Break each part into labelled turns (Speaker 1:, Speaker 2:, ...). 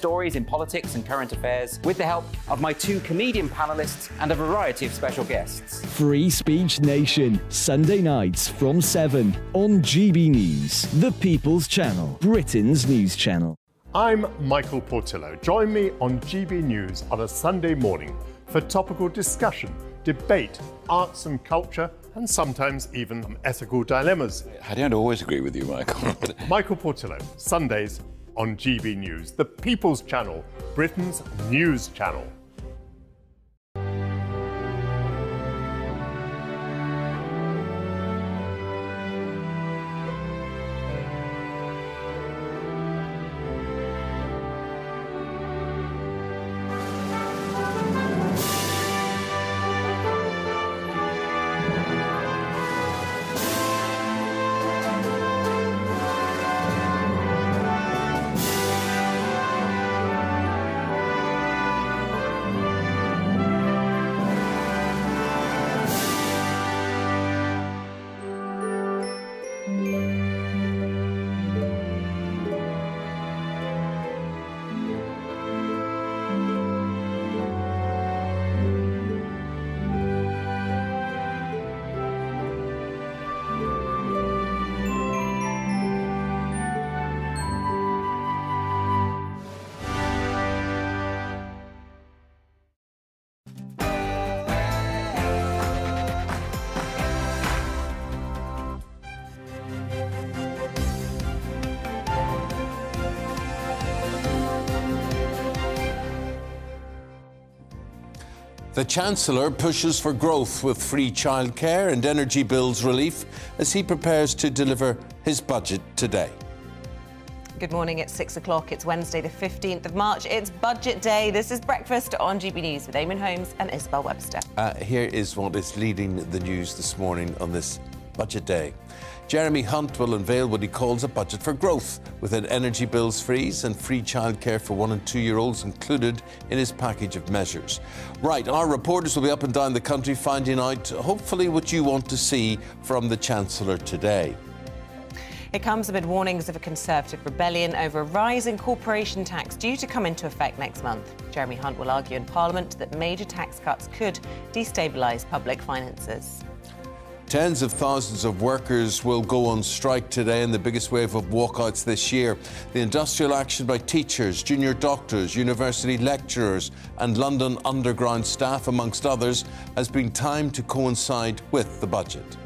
Speaker 1: Stories in politics and current affairs with the help of my two comedian panellists and a variety of special guests.
Speaker 2: Free Speech Nation, Sunday nights from 7 on GB News, the People's Channel, Britain's news channel.
Speaker 3: I'm Michael Portillo. Join me on GB News on a Sunday morning for topical discussion, debate, arts and culture, and sometimes even ethical dilemmas.
Speaker 4: I don't always agree with you, Michael.
Speaker 3: Michael Portillo, Sundays on GB News, the People's Channel, Britain's news channel.
Speaker 4: The Chancellor pushes for growth with free childcare and energy bills relief as he prepares to deliver his budget today.
Speaker 5: Good morning, it's 6 o'clock. It's Wednesday, the 15th of March. It's Budget Day. This is Breakfast on GB News with Eamonn, Holmes and Isabel Webster.
Speaker 4: Here is what is leading the news this morning on this Budget Day. Jeremy Hunt will unveil what he calls a budget for growth, with an energy bills freeze and free childcare for 1- and 2-year-olds included in his package of measures. Right, our reporters will be up and down the country finding out, hopefully, what you want to see from the Chancellor today.
Speaker 5: It comes amid warnings of a Conservative rebellion over a rise in corporation tax due to come into effect next month. Jeremy Hunt will argue in Parliament that major tax cuts could destabilise public finances.
Speaker 4: Tens of thousands of workers will go on strike today in the biggest wave of walkouts this year. The industrial action by teachers, junior doctors, university lecturers and London Underground staff, amongst others, has been timed to coincide with the budget.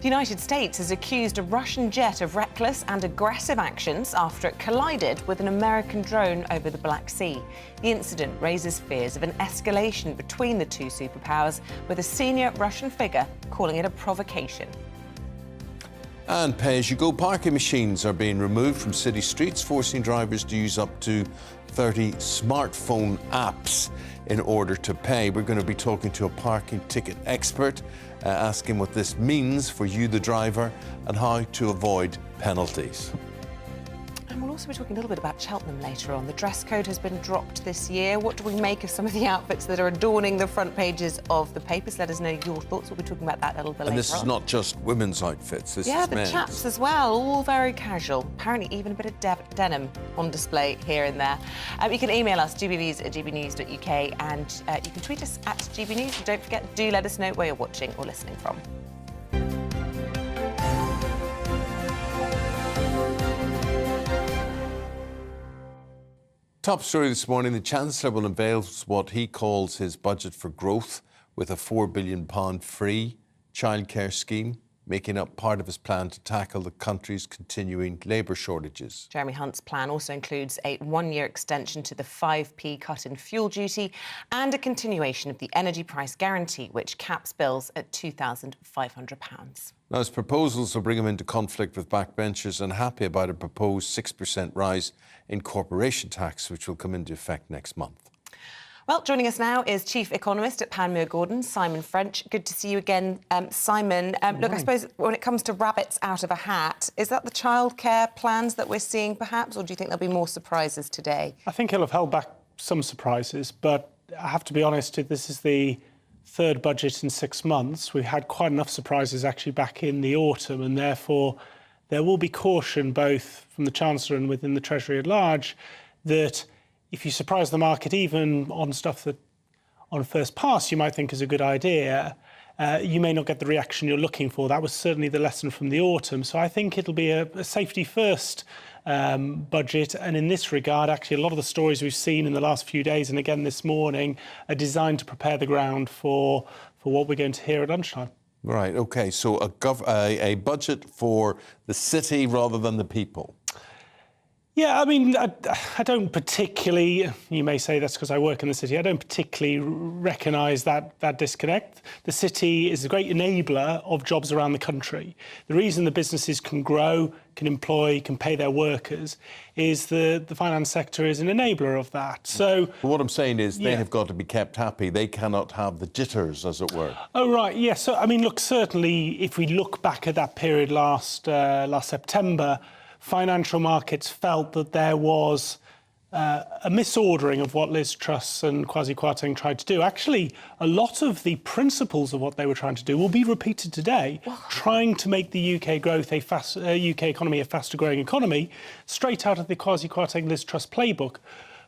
Speaker 5: The United States has accused a Russian jet of reckless and aggressive actions after it collided with an American drone over the Black Sea. The incident raises fears of an escalation between the two superpowers, with a senior Russian figure calling it a provocation.
Speaker 4: And pay-as-you-go parking machines are being removed from city streets, forcing drivers to use up to 30 smartphone apps in order to pay. We're going to be talking to a parking ticket expert, asking what this means for you, the driver, and how to avoid penalties.
Speaker 5: And we'll also be talking a little bit about Cheltenham later on. The dress code has been dropped this year. What do we make of some of the outfits that are adorning the front pages of the papers? Let us know your thoughts. We'll be talking about that a little bit later on.
Speaker 4: And this is not just women's outfits, this is
Speaker 5: the
Speaker 4: men's.
Speaker 5: chaps as well, all very casual. Apparently even a bit of denim on display here and there. You can email us, gbnews@gbnews.uk, and you can tweet us at gbnews. And don't forget, do let us know where you're watching or listening from.
Speaker 4: Top story this morning, the Chancellor will unveil what he calls his budget for growth, with a £4 billion free childcare scheme, making up part of his plan to tackle the country's continuing labour shortages.
Speaker 5: Jeremy Hunt's plan also includes a 1-year extension to the 5p cut in fuel duty and a continuation of the energy price guarantee, which caps bills at £2,500.
Speaker 4: Now, his proposals will bring him into conflict with backbenchers unhappy about a proposed 6% rise in corporation tax, which will come into effect next month.
Speaker 5: Well, joining us now is Chief Economist at Panmure Gordon, Simon French. Good to see you again, Simon. Look, I suppose when it comes to rabbits out of a hat, is that the childcare plans that we're seeing perhaps, or do you think there'll be more surprises today?
Speaker 6: I think he'll have held back some surprises, but I have to be honest, this is the third budget in 6 months. We had quite enough surprises actually back in the autumn, and therefore there will be caution both from the Chancellor and within the Treasury at large that if you surprise the market, even on stuff that on first pass you might think is a good idea, you may not get the reaction you're looking for. That was certainly the lesson from the autumn. So I think it'll be a safety first budget. And in this regard, actually, a lot of the stories we've seen in the last few days and again this morning are designed to prepare the ground for what we're going to hear at lunchtime.
Speaker 4: Right, OK, so a budget for the city rather than the people.
Speaker 6: Yeah, I mean, I don't particularly, you may say that's because I work in the city, I don't particularly recognise that disconnect. The city is a great enabler of jobs around the country. The reason the businesses can grow, can employ, can pay their workers is the finance sector is an enabler of that. So
Speaker 4: what I'm saying is they have got to be kept happy. They cannot have the jitters, as it were.
Speaker 6: Oh, right, yes. So, I mean, look, certainly if we look back at that period last September, financial markets felt that there was a misordering of what Liz Truss and Kwasi Kwarteng tried to do. Actually, a lot of the principles of what they were trying to do will be repeated today, trying to make the UK growth UK economy a faster-growing economy, straight out of the Kwasi Kwarteng Liz Truss playbook.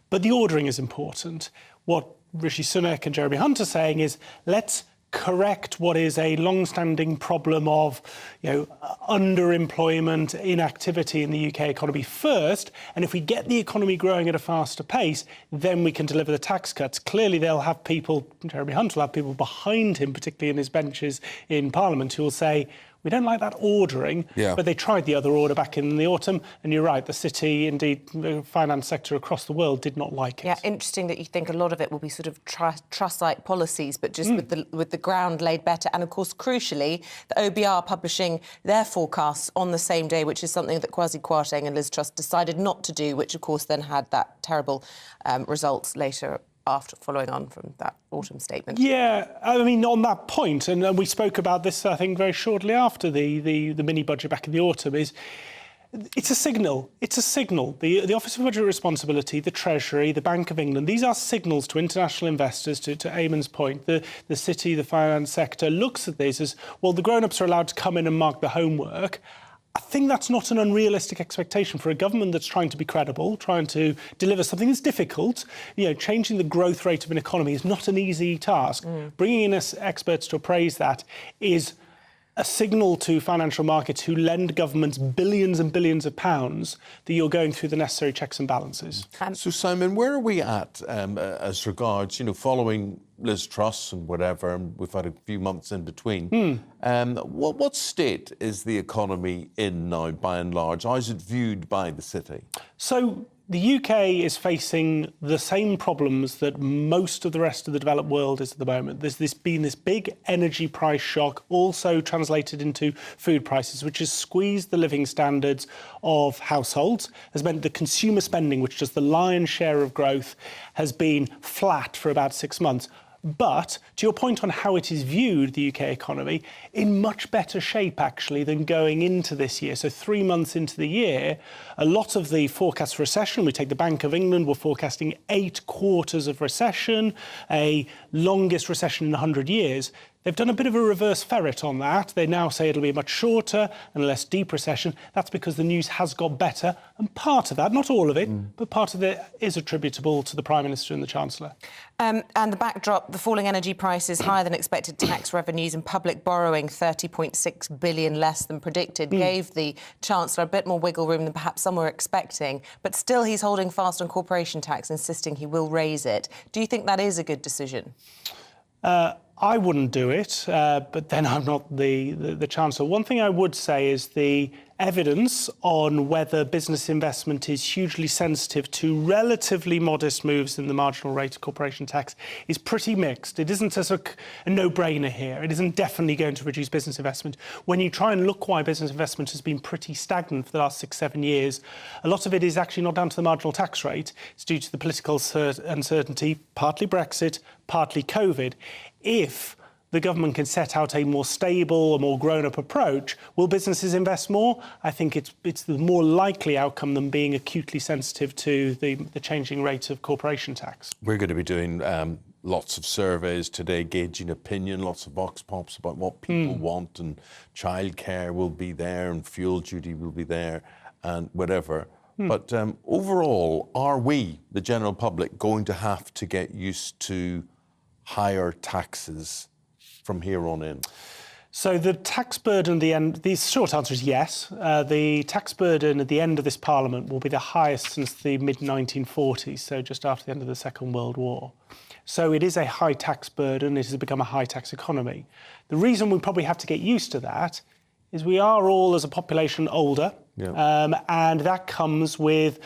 Speaker 6: But the ordering is important. What Rishi Sunak and Jeremy Hunt are saying is, let's correct what is a long-standing problem of, underemployment, inactivity in the UK economy first, and if we get the economy growing at a faster pace, then we can deliver the tax cuts. Clearly, they'll have people, Jeremy Hunt will have people behind him, particularly in his benches in Parliament, who will say, we don't like that ordering, but they tried the other order back in the autumn, and you're right, the city, indeed, the finance sector across the world did not like it.
Speaker 5: Yeah, interesting that you think a lot of it will be sort of Truss-like policies, but just with the ground laid better. And, of course, crucially, the OBR publishing their forecasts on the same day, which is something that Kwasi Kwarteng and Liz Truss decided not to do, which, of course, then had that terrible results later after following on from that autumn statement. Yeah,
Speaker 6: I mean, on that point, and we spoke about this, I think, very shortly after the mini-budget back in the autumn, is it's a signal. It's a signal. The Office for Budget Responsibility, the Treasury, the Bank of England, these are signals to international investors, to Eamonn's point. The city, the finance sector looks at this as, well, the grown-ups are allowed to come in and mark the homework. I think that's not an unrealistic expectation for a government that's trying to be credible, trying to deliver something that's difficult. Changing the growth rate of an economy is not an easy task. Bringing in experts to appraise that is a signal to financial markets who lend governments billions and billions of pounds that you're going through the necessary checks and balances.
Speaker 4: So, Simon, where are we at as regards, following Liz Truss and whatever, and we've had a few months in between. What state is the economy in now, by and large? How is it viewed by the city?
Speaker 6: So the UK is facing the same problems that most of the rest of the developed world is at the moment. There's been this big energy price shock, also translated into food prices, which has squeezed the living standards of households, has meant that consumer spending, which is the lion's share of growth, has been flat for about 6 months. But, to your point on how it is viewed, the UK economy, in much better shape, actually, than going into this year. So 3 months into the year, a lot of the forecasts for recession, we take the Bank of England, we're forecasting 8 quarters of recession, a longest recession in 100 years. They've done a bit of a reverse ferret on that. They now say it'll be a much shorter and less deep recession. That's because the news has got better. And part of that, not all of it, but part of it is attributable to the Prime Minister and the Chancellor.
Speaker 5: And the backdrop, the falling energy prices, higher than expected tax revenues and public borrowing, 30.6 billion less than predicted, gave the Chancellor a bit more wiggle room than perhaps some were expecting. But still, he's holding fast on corporation tax, insisting he will raise it. Do you think that is a good decision?
Speaker 6: I wouldn't do it, but then I'm not the Chancellor. One thing I would say is the evidence on whether business investment is hugely sensitive to relatively modest moves in the marginal rate of corporation tax is pretty mixed. It isn't a no-brainer here. It isn't definitely going to reduce business investment. When you try and look why business investment has been pretty stagnant for the last 6-7 years, a lot of it is actually not down to the marginal tax rate. It's due to the political uncertainty, partly Brexit, partly COVID. If the government can set out a more stable, a more grown-up approach, will businesses invest more? I think it's the more likely outcome than being acutely sensitive to the changing rate of corporation tax.
Speaker 4: We're going to be doing lots of surveys today, gauging opinion, lots of vox pops about what people want, and childcare will be there, and fuel duty will be there, and whatever. But overall, are we, the general public, going to have to get used to higher taxes from here on in?
Speaker 6: So the tax burden at the end, the short answer is yes. The tax burden at the end of this Parliament will be the highest since the mid-1940s, so just after the end of the Second World War. So it is a high tax burden, it has become a high tax economy. The reason we probably have to get used to that is we are all, as a population, older. And that comes with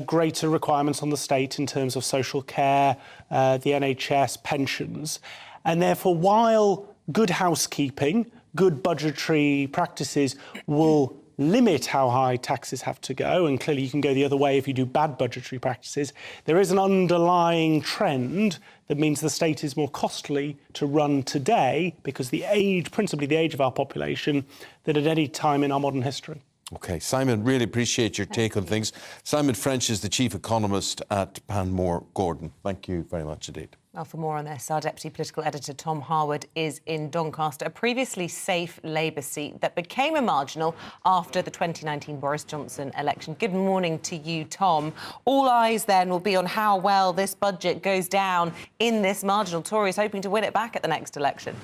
Speaker 6: greater requirements on the state in terms of social care, the NHS, pensions. And therefore, while good housekeeping, good budgetary practices will limit how high taxes have to go, and clearly you can go the other way if you do bad budgetary practices, there is an underlying trend that means the state is more costly to run today because the age, principally the age of our population, than at any time in our modern history.
Speaker 4: OK, Simon, really appreciate your take on things. Simon French is the chief economist at Panmure Gordon. Thank you very much indeed.
Speaker 5: Well, for more on this, our deputy political editor Tom Harwood is in Doncaster, a previously safe Labour seat that became a marginal after the 2019 Boris Johnson election. Good morning to you, Tom. All eyes then will be on how well this budget goes down in this marginal. Tories hoping to win it back at the next election.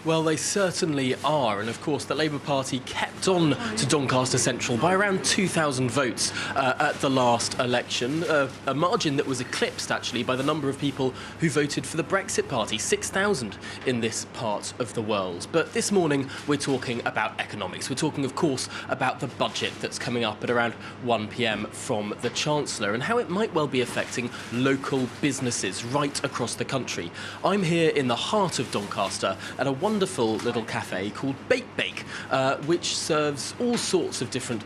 Speaker 7: Well, they certainly are. And, of course, the Labour Party kept on to Doncaster Central by around 2,000 votes at the last election, a margin that was eclipsed, actually, by the number of people who voted for the Brexit Party, 6,000 in this part of the world. But this morning, we're talking about economics. We're talking, of course, about the budget that's coming up at around 1 p.m. from the Chancellor and how it might well be affecting local businesses right across the country. I'm here in the heart of Doncaster at a wonderful little cafe called Bake, which serves all sorts of different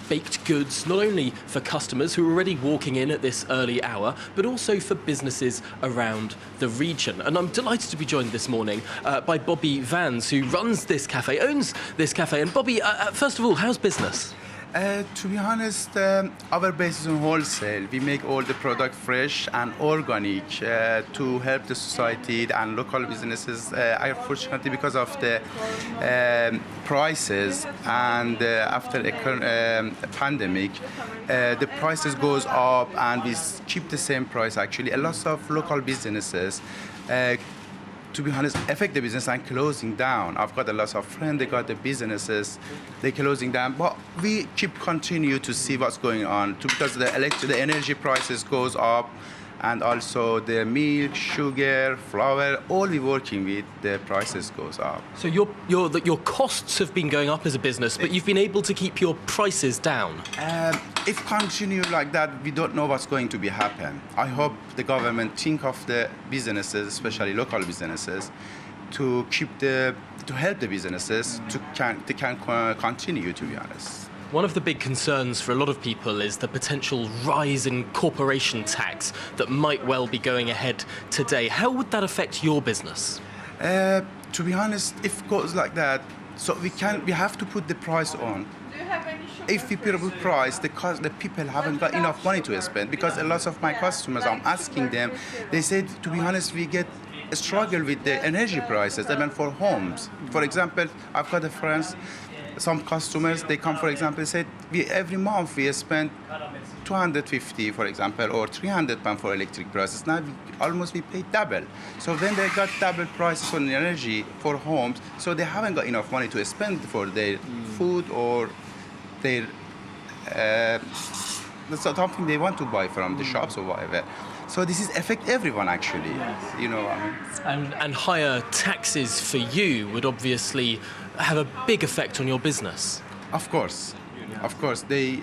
Speaker 7: baked goods, not only for customers who are already walking in at this early hour, but also for businesses around the region. And I'm delighted to be joined this morning by Bobby Vans, who runs this cafe, owns this cafe. And Bobby, first of all, how's business?
Speaker 8: To be honest, our base is on wholesale. We make all the product fresh and organic to help the society and local businesses. Unfortunately, because of the prices and after a pandemic, the prices goes up and we keep the same price. Actually, a lot of local businesses, to be honest, affect the business and closing down. I've got a lot of friends, they got the businesses, they're closing down, but we continue to see what's going on because the energy prices goes up, and also the milk, sugar, flour, all we're working with, the prices goes up.
Speaker 7: So your costs have been going up as a business, but you've been able to keep your prices down.
Speaker 8: If continue like that, we don't know what's going to be happen. I hope the government think of the businesses, especially local businesses, to help the businesses to continue, to be honest.
Speaker 7: One of the big concerns for a lot of people is the potential rise in corporation tax that might well be going ahead today. How would that affect your business?
Speaker 8: To be honest, if it goes like that, so we have to put the price on. If we put a price, the people haven't got enough money to spend, because a lot of my customers, I'm asking them, they said, to be honest, we get a struggle with the energy prices, even for homes. For example, I've got a friends, some customers, they come, for example, said, every month we spend 250, for example, or 300 pounds for electric prices. Now we pay double. So then they got double prices on energy for homes, so they haven't got enough money to spend for their food or their something they want to buy from the shops or whatever. So this is affect everyone, actually. Yes. You know.
Speaker 7: And higher taxes for you would obviously have a big effect on your business.
Speaker 8: Of course. Of course, they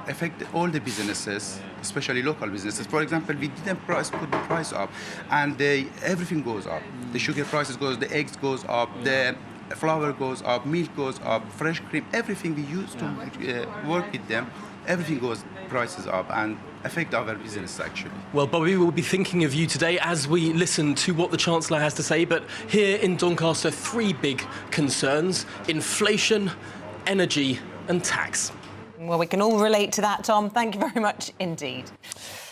Speaker 8: affect all the businesses, especially local businesses. For example, we didn't put the price up, and everything goes up. The sugar prices goes, the eggs goes up, the flour goes up, milk goes up, fresh cream, everything we used to work with them, everything goes prices up and affect our business, actually.
Speaker 7: Well, Bobby, we'll be thinking of you today as we listen to what the Chancellor has to say. But here in Doncaster, three big concerns: inflation, energy and tax.
Speaker 5: Well, we can all relate to that, Tom. Thank you very much indeed.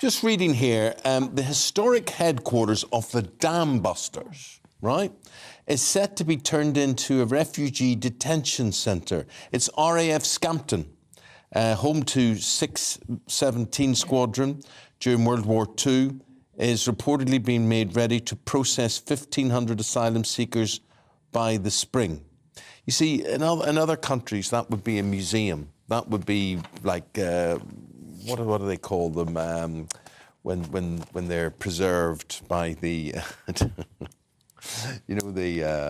Speaker 4: Just reading here, the historic headquarters of the Dam Busters, right, is set to be turned into a refugee detention centre. It's RAF Scampton. home to 617 Squadron during World War II, is reportedly being made ready to process 1,500 asylum seekers by the spring. You see, in other countries, that would be a museum. That would be like, what do they call them when they're preserved by the... You know,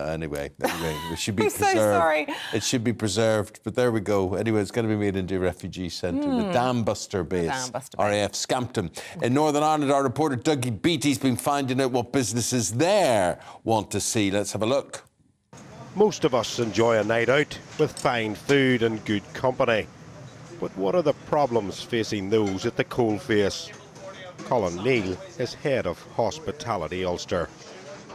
Speaker 4: anyway, it should be preserved.
Speaker 5: I'm so sorry.
Speaker 4: It should be preserved, but there we go. Anyway, it's going to be made into a refugee centre. The Dam Buster base, RAF Scampton. In Northern Ireland, our reporter Dougie Beattie's been finding out what businesses there want to see. Let's have a look.
Speaker 9: Most of us enjoy a night out with fine food and good company. But what are the problems facing those at the coalface? Colin Neal is head of Hospitality Ulster.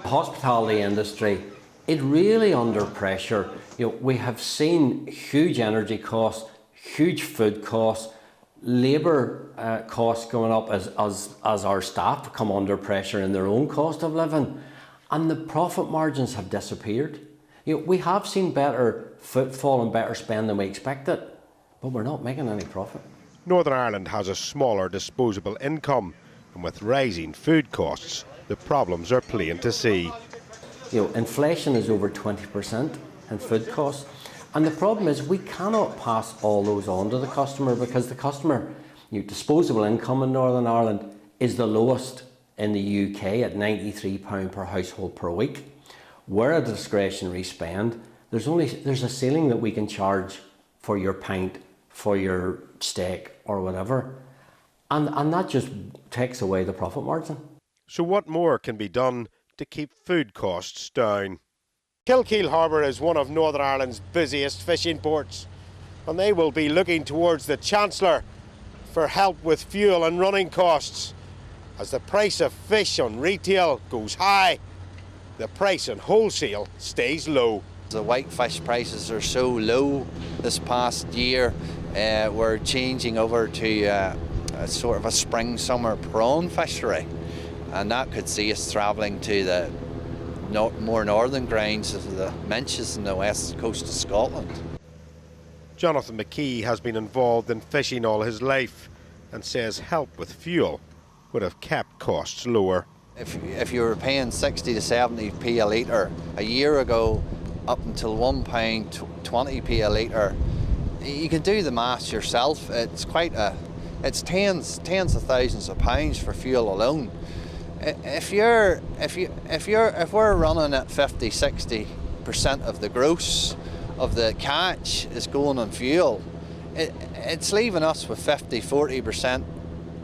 Speaker 10: Hospitality industry, it really under pressure. You know, we have seen huge energy costs, huge food costs, labour costs going up as our staff come under pressure in their own cost of living, and the profit margins have disappeared. You know, we have seen better footfall and better spend than we expected, but we're not making any profit.
Speaker 9: Northern Ireland has a smaller disposable income, and with rising food costs, the problems are plain to see.
Speaker 10: You know, inflation is over 20% in food costs, and the problem is we cannot pass all those on to the customer because the customer, disposable income in Northern Ireland is the lowest in the UK at £93 per household per week. We're a discretionary spend. There's a ceiling that we can charge for your pint, for your steak or whatever, and that just takes away the profit margin.
Speaker 9: So what more can be done to keep food costs down? Kilkeel Harbour is one of Northern Ireland's busiest fishing ports, and they will be looking towards the Chancellor for help with fuel and running costs. As the price of fish on retail goes high, the price on wholesale stays low.
Speaker 11: The whitefish prices are so low this past year, we're changing over to a sort of a spring-summer prawn fishery. And that could see us travelling to the more northern grounds of the Minches and the west coast of Scotland.
Speaker 9: Jonathan McKee has been involved in fishing all his life and says help with fuel would have kept costs lower.
Speaker 11: If you were paying 60 to 70p a litre a year ago, up until £1.20p a litre, you can do the maths yourself. It's tens of thousands of pounds for fuel alone. If we're running at 50-60% of the gross of the catch is going on fuel, it's leaving us with 50-40%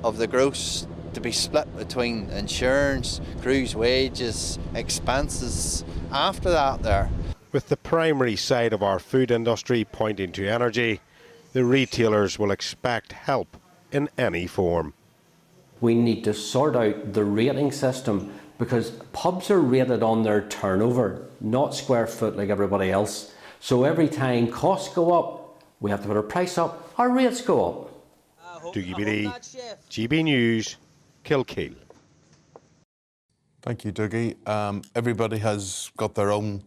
Speaker 11: of the gross to be split between insurance, crews' wages, expenses after that there.
Speaker 9: With the primary side of our food industry pointing to energy, the retailers will expect help in any form.
Speaker 10: We need to sort out the rating system because pubs are rated on their turnover, not square foot like everybody else. So every time costs go up, we have to put our price up, our rates go up.
Speaker 9: Dougie Beattie, GB News, Kilkeel.
Speaker 4: Thank you, Dougie. Everybody has got their own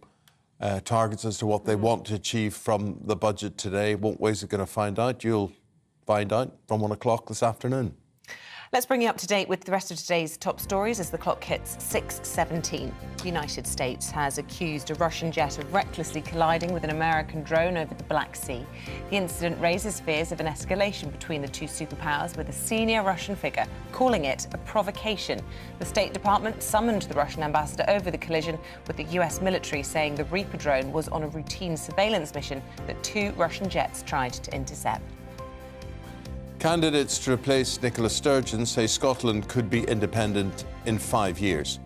Speaker 4: targets as to what they want to achieve from the budget today. What ways are going to find out? You'll find out from 1 o'clock this afternoon.
Speaker 5: Let's bring you up to date with the rest of today's top stories as the clock hits 6:17. The United States has accused a Russian jet of recklessly colliding with an American drone over the Black Sea. The incident raises fears of an escalation between the two superpowers, with a senior Russian figure calling it a provocation. The State Department summoned the Russian ambassador over the collision, with the US military saying the Reaper drone was on a routine surveillance mission that two Russian jets tried to intercept.
Speaker 4: Candidates to replace Nicola Sturgeon say Scotland could be independent in 5 years.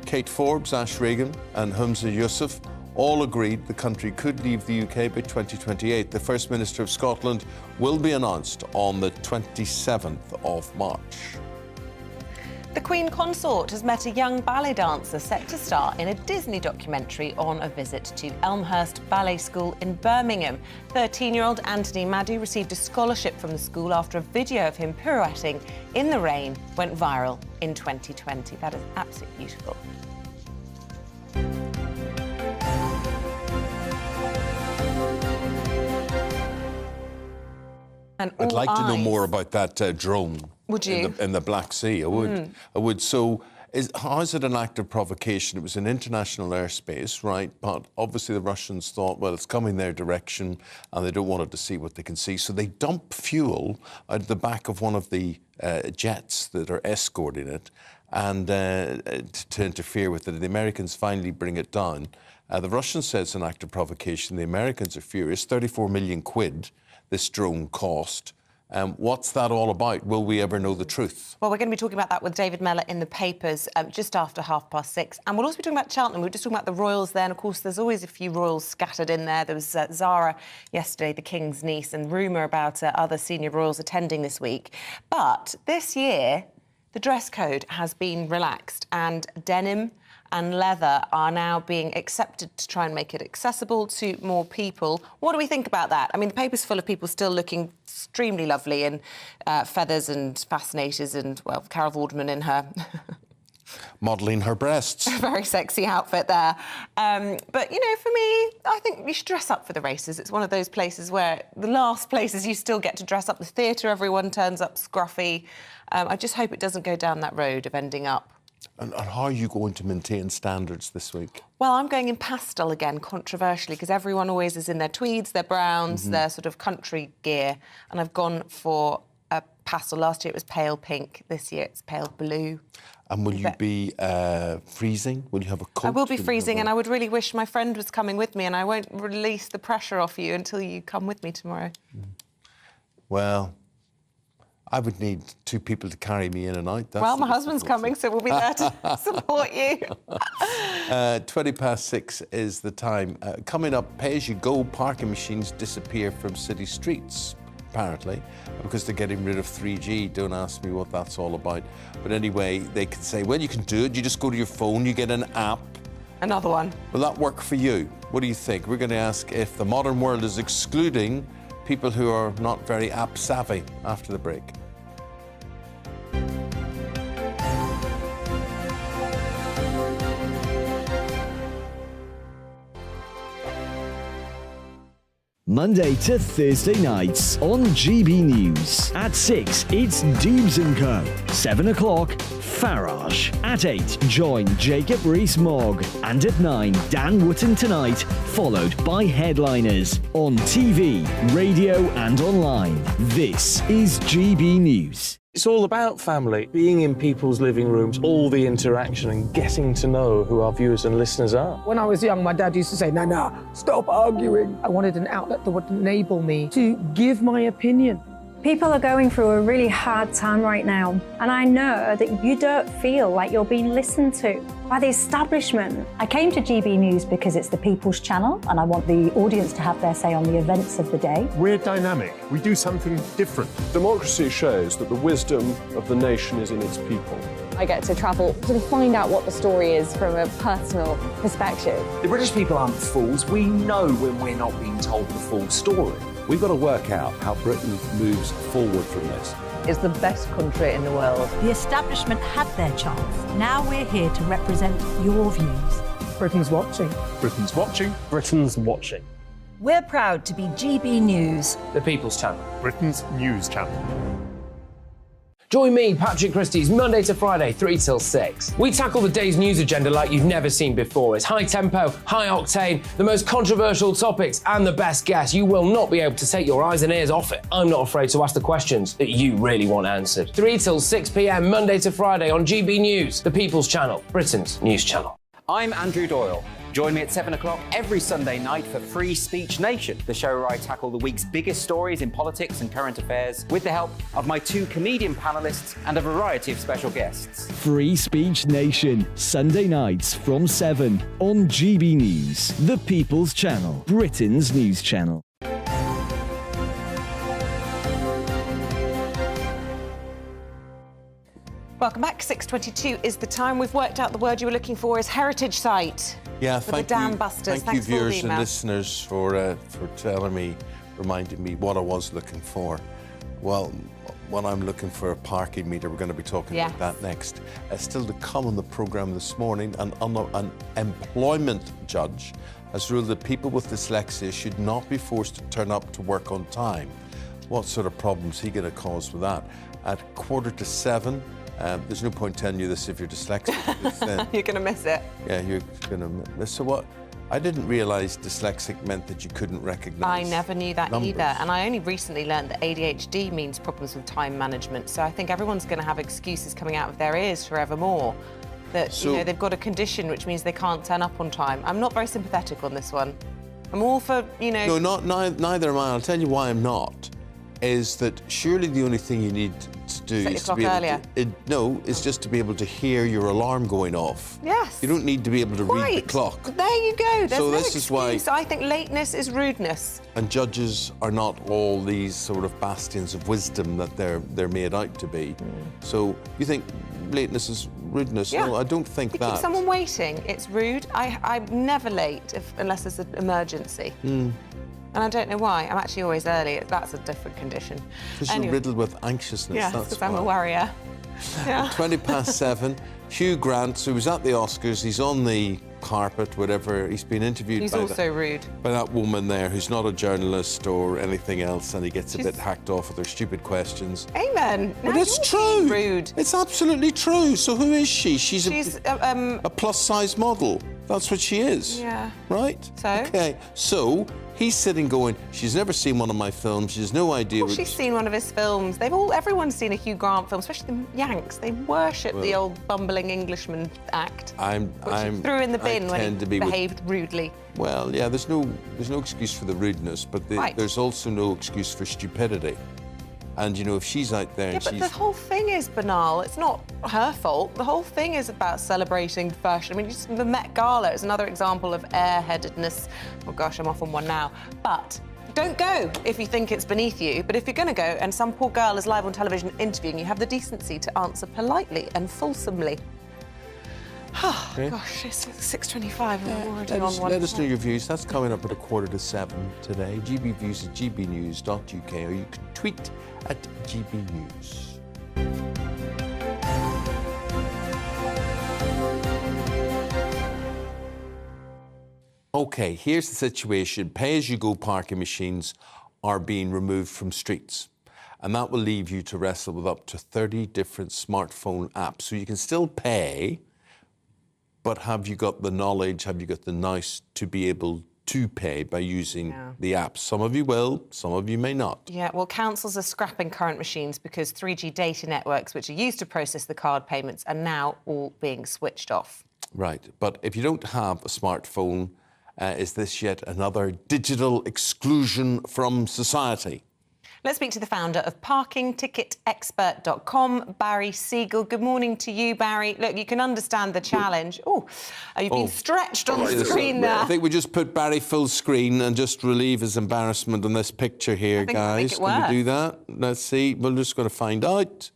Speaker 4: Kate Forbes, Ash Regan and Humza Yousaf all agreed the country could leave the UK by 2028. The First Minister of Scotland will be announced on the 27th of March.
Speaker 5: The Queen Consort has met a young ballet dancer set to star in a Disney documentary on a visit to Elmhurst Ballet School in Birmingham. 13-year-old Anthony Maddu received a scholarship from the school after a video of him pirouetting in the rain went viral in 2020. That is absolutely beautiful. And
Speaker 4: I'd
Speaker 5: all
Speaker 4: like to know
Speaker 5: eyes.
Speaker 4: more about that drone.
Speaker 5: Would you?
Speaker 4: In the Black Sea, I would. I would. So, how is it an act of provocation? It was in international airspace, right? But obviously the Russians thought, well, it's coming their direction and they don't want it to see what they can see. So they dump fuel out the back of one of the jets that are escorting it and to interfere with it. The Americans finally bring it down. The Russians say it's an act of provocation. The Americans are furious. 34 million quid this drone cost. What's that all about? Will we ever know the truth?
Speaker 5: Well, we're going to be talking about that with David Mellor in the papers just after 6:30. And we'll also be talking about Cheltenham. We were just talking about the royals there. And, of course, there's always a few royals scattered in there. There was Zara yesterday, the King's niece, and rumour about other senior royals attending this week. But this year, the dress code has been relaxed and denim and leather are now being accepted to try and make it accessible to more people. What do we think about that? I mean, the paper's full of people still looking extremely lovely in feathers and fascinators and, well, Carol Vorderman in her...
Speaker 4: modelling her breasts.
Speaker 5: Very sexy outfit there. But, you know, for me, I think you should dress up for the races. It's one of those places where the last places you still get to dress up. The theatre, everyone turns up scruffy. I just hope it doesn't go down that road of ending up.
Speaker 4: And how are you going to maintain standards this week?
Speaker 5: Well, I'm going in pastel again, controversially, because everyone always is in their tweeds, their browns, their sort of country gear. And I've gone for a pastel. Last year it was pale pink. This year it's pale blue.
Speaker 4: And will you be freezing? Will you have a coat?
Speaker 5: I will be freezing, and I would really wish my friend was coming with me, and I won't release the pressure off you until you come with me tomorrow.
Speaker 4: Well, I would need 2 people to carry me in and out. That's
Speaker 5: well, my husband's coming, so we'll be there to support you.
Speaker 4: 6:20 is the time. Coming up, pay-as-you-go parking machines disappear from city streets, apparently, because they're getting rid of 3G. Don't ask me what that's all about. But anyway, they can say, well, you can do it. You just go to your phone, you get an app.
Speaker 5: Another one.
Speaker 4: Will that work for you? What do you think? We're going to ask if the modern world is excluding people who are not very app-savvy after the break.
Speaker 2: Monday to Thursday nights on GB News. At 6, it's Dubes & Co. 7 o'clock, Farage. At 8, join Jacob Rees-Mogg. And at 9, Dan Wootton Tonight, followed by headliners. On TV, radio and online. This is GB News.
Speaker 12: It's all about family, being in people's living rooms, all the interaction and getting to know who our viewers and listeners are.
Speaker 13: When I was young, my dad used to say, Nana, stop arguing. I wanted an outlet that would enable me to give my opinion.
Speaker 14: People are going through a really hard time right now, and I know that you don't feel like you're being listened to by the establishment.
Speaker 15: I came to GB News because it's the People's Channel, and I want the audience to have their say on the events of the day.
Speaker 3: We're dynamic. We do something different.
Speaker 16: Democracy shows that the wisdom of the nation is in its people.
Speaker 17: I get to travel to find out what the story is from a personal perspective.
Speaker 18: The British people aren't fools. We know when we're not being told the full story.
Speaker 19: We've got to work out how Britain moves forward from this.
Speaker 20: It's the best country in the world.
Speaker 21: The establishment had their chance. Now we're here to represent your views.
Speaker 13: Britain's watching.
Speaker 3: Britain's watching.
Speaker 12: Britain's watching.
Speaker 21: We're proud to be GB News.
Speaker 12: The People's Channel.
Speaker 3: Britain's news channel.
Speaker 22: Join me, Patrick Christie's, Monday to Friday, 3 till 6. We tackle the day's news agenda like you've never seen before. It's high tempo, high octane, the most controversial topics, and the best guests. You will not be able to take your eyes and ears off it. I'm not afraid to ask the questions that you really want answered. 3 till 6 p.m, Monday to Friday on GB News, the People's Channel, Britain's news channel.
Speaker 1: I'm Andrew Doyle. Join me at 7 o'clock every Sunday night for Free Speech Nation, the show where I tackle the week's biggest stories in politics and current affairs with the help of my 2 comedian panellists and a variety of special guests.
Speaker 2: Free Speech Nation, Sunday nights from 7 on GB News, the People's Channel, Britain's news channel.
Speaker 5: Welcome back. 6:22 is the time. We've worked out the word you were looking for is heritage site.
Speaker 4: Yeah,
Speaker 5: for the dam busters.
Speaker 4: Thank you,
Speaker 5: Thanks for all the
Speaker 4: viewers and
Speaker 5: emails.
Speaker 4: listeners, for telling me, reminding me what I was looking for. Well, when I'm looking for a parking meter, we're going to be talking about that next. Still to come on the programme this morning, an employment judge has ruled that people with dyslexia should not be forced to turn up to work on time. what sort of problems he going to cause with that. At 6:45, there's no point telling you this if you're dyslexic.
Speaker 5: You're going to miss it.
Speaker 4: Yeah, you're going to miss. So what? I didn't realise dyslexic meant that you couldn't recognise
Speaker 5: I never knew that
Speaker 4: numbers.
Speaker 5: either. And I only recently learned that ADHD means problems with time management. So I think everyone's going to have excuses coming out of their ears forevermore. That, they've got a condition which means they can't turn up on time. I'm not very sympathetic on this one. I'm all for,
Speaker 4: No, neither am I. I'll tell you why I'm not. Is that surely the only thing you need to do
Speaker 5: Set
Speaker 4: is
Speaker 5: your
Speaker 4: to be
Speaker 5: clock
Speaker 4: able to... it's just to be able to hear your alarm going off.
Speaker 5: Yes.
Speaker 4: You don't need to be able to read the clock.
Speaker 5: There you go. There's
Speaker 4: So
Speaker 5: no
Speaker 4: this is why-
Speaker 5: excuse. I think lateness is rudeness.
Speaker 4: And judges are not all these sort of bastions of wisdom that they're made out to be. So you think lateness is rudeness?
Speaker 5: Yeah.
Speaker 4: No, I don't think
Speaker 5: You
Speaker 4: that.
Speaker 5: keep someone waiting, it's rude. I'm never late unless there's an emergency. And I don't know why. I'm actually always early. That's a different condition.
Speaker 4: Because you're riddled with anxiousness.
Speaker 5: Yeah,
Speaker 4: that's
Speaker 5: because I'm a
Speaker 4: why.
Speaker 5: worrier. Yeah.
Speaker 4: 7:20, Hugh Grant, who was at the Oscars, he's on the carpet, whatever. He's been interviewed
Speaker 5: He's
Speaker 4: by
Speaker 5: also rude.
Speaker 4: by that woman there who's not a journalist or anything else, and he gets a bit hacked off with her stupid questions.
Speaker 5: Amen.
Speaker 4: But it's true.
Speaker 5: Rude.
Speaker 4: It's absolutely true. So who is she? She's a plus-size model. That's what she is.
Speaker 5: Yeah.
Speaker 4: Right?
Speaker 5: So?
Speaker 4: Okay. So he's sitting going, she's never seen one of my films. She has no idea.
Speaker 5: Well, she's seen one of his films. Everyone's seen a Hugh Grant film, especially the Yanks. They worship the old bumbling Englishman act. Which he threw in the bin when he behaved rudely.
Speaker 4: Well, yeah, there's no excuse for the rudeness, but there's also no excuse for stupidity. And, if she's out there and
Speaker 5: but the whole thing is banal. It's not her fault. The whole thing is about celebrating fashion. I mean, just the Met Gala is another example of airheadedness. Oh, gosh, I'm off on one now. But don't go if you think it's beneath you. But if you're going to go and some poor girl is live on television interviewing, you have the decency to answer politely and fulsomely. Oh, gosh, it's 6:25 and I'm already on one.
Speaker 4: Let us know your views. That's coming up at 6:45 today. GBviews at gbnews.uk, or you can tweet at GBnews. Okay, here's the situation. Pay-as-you-go parking machines are being removed from streets. And that will leave you to wrestle with up to 30 different smartphone apps. So you can still pay, but have you got the knowledge, have you got the nous to be able to pay by using the apps? Some of you will, some of you may not.
Speaker 5: Yeah, well, councils are scrapping current machines because 3G data networks, which are used to process the card payments, are now all being switched off.
Speaker 4: Right, but if you don't have a smartphone, is this yet another digital exclusion from society?
Speaker 5: Let's speak to the founder of parkingticketexpert.com, Barry Siegel. Good morning to you, Barry. Look, you can understand the challenge. You've been stretched on the screen there.
Speaker 4: I think we just put Barry full screen and just relieve his embarrassment on this picture here, guys. Can we do that? Let's see. We're just going to find out.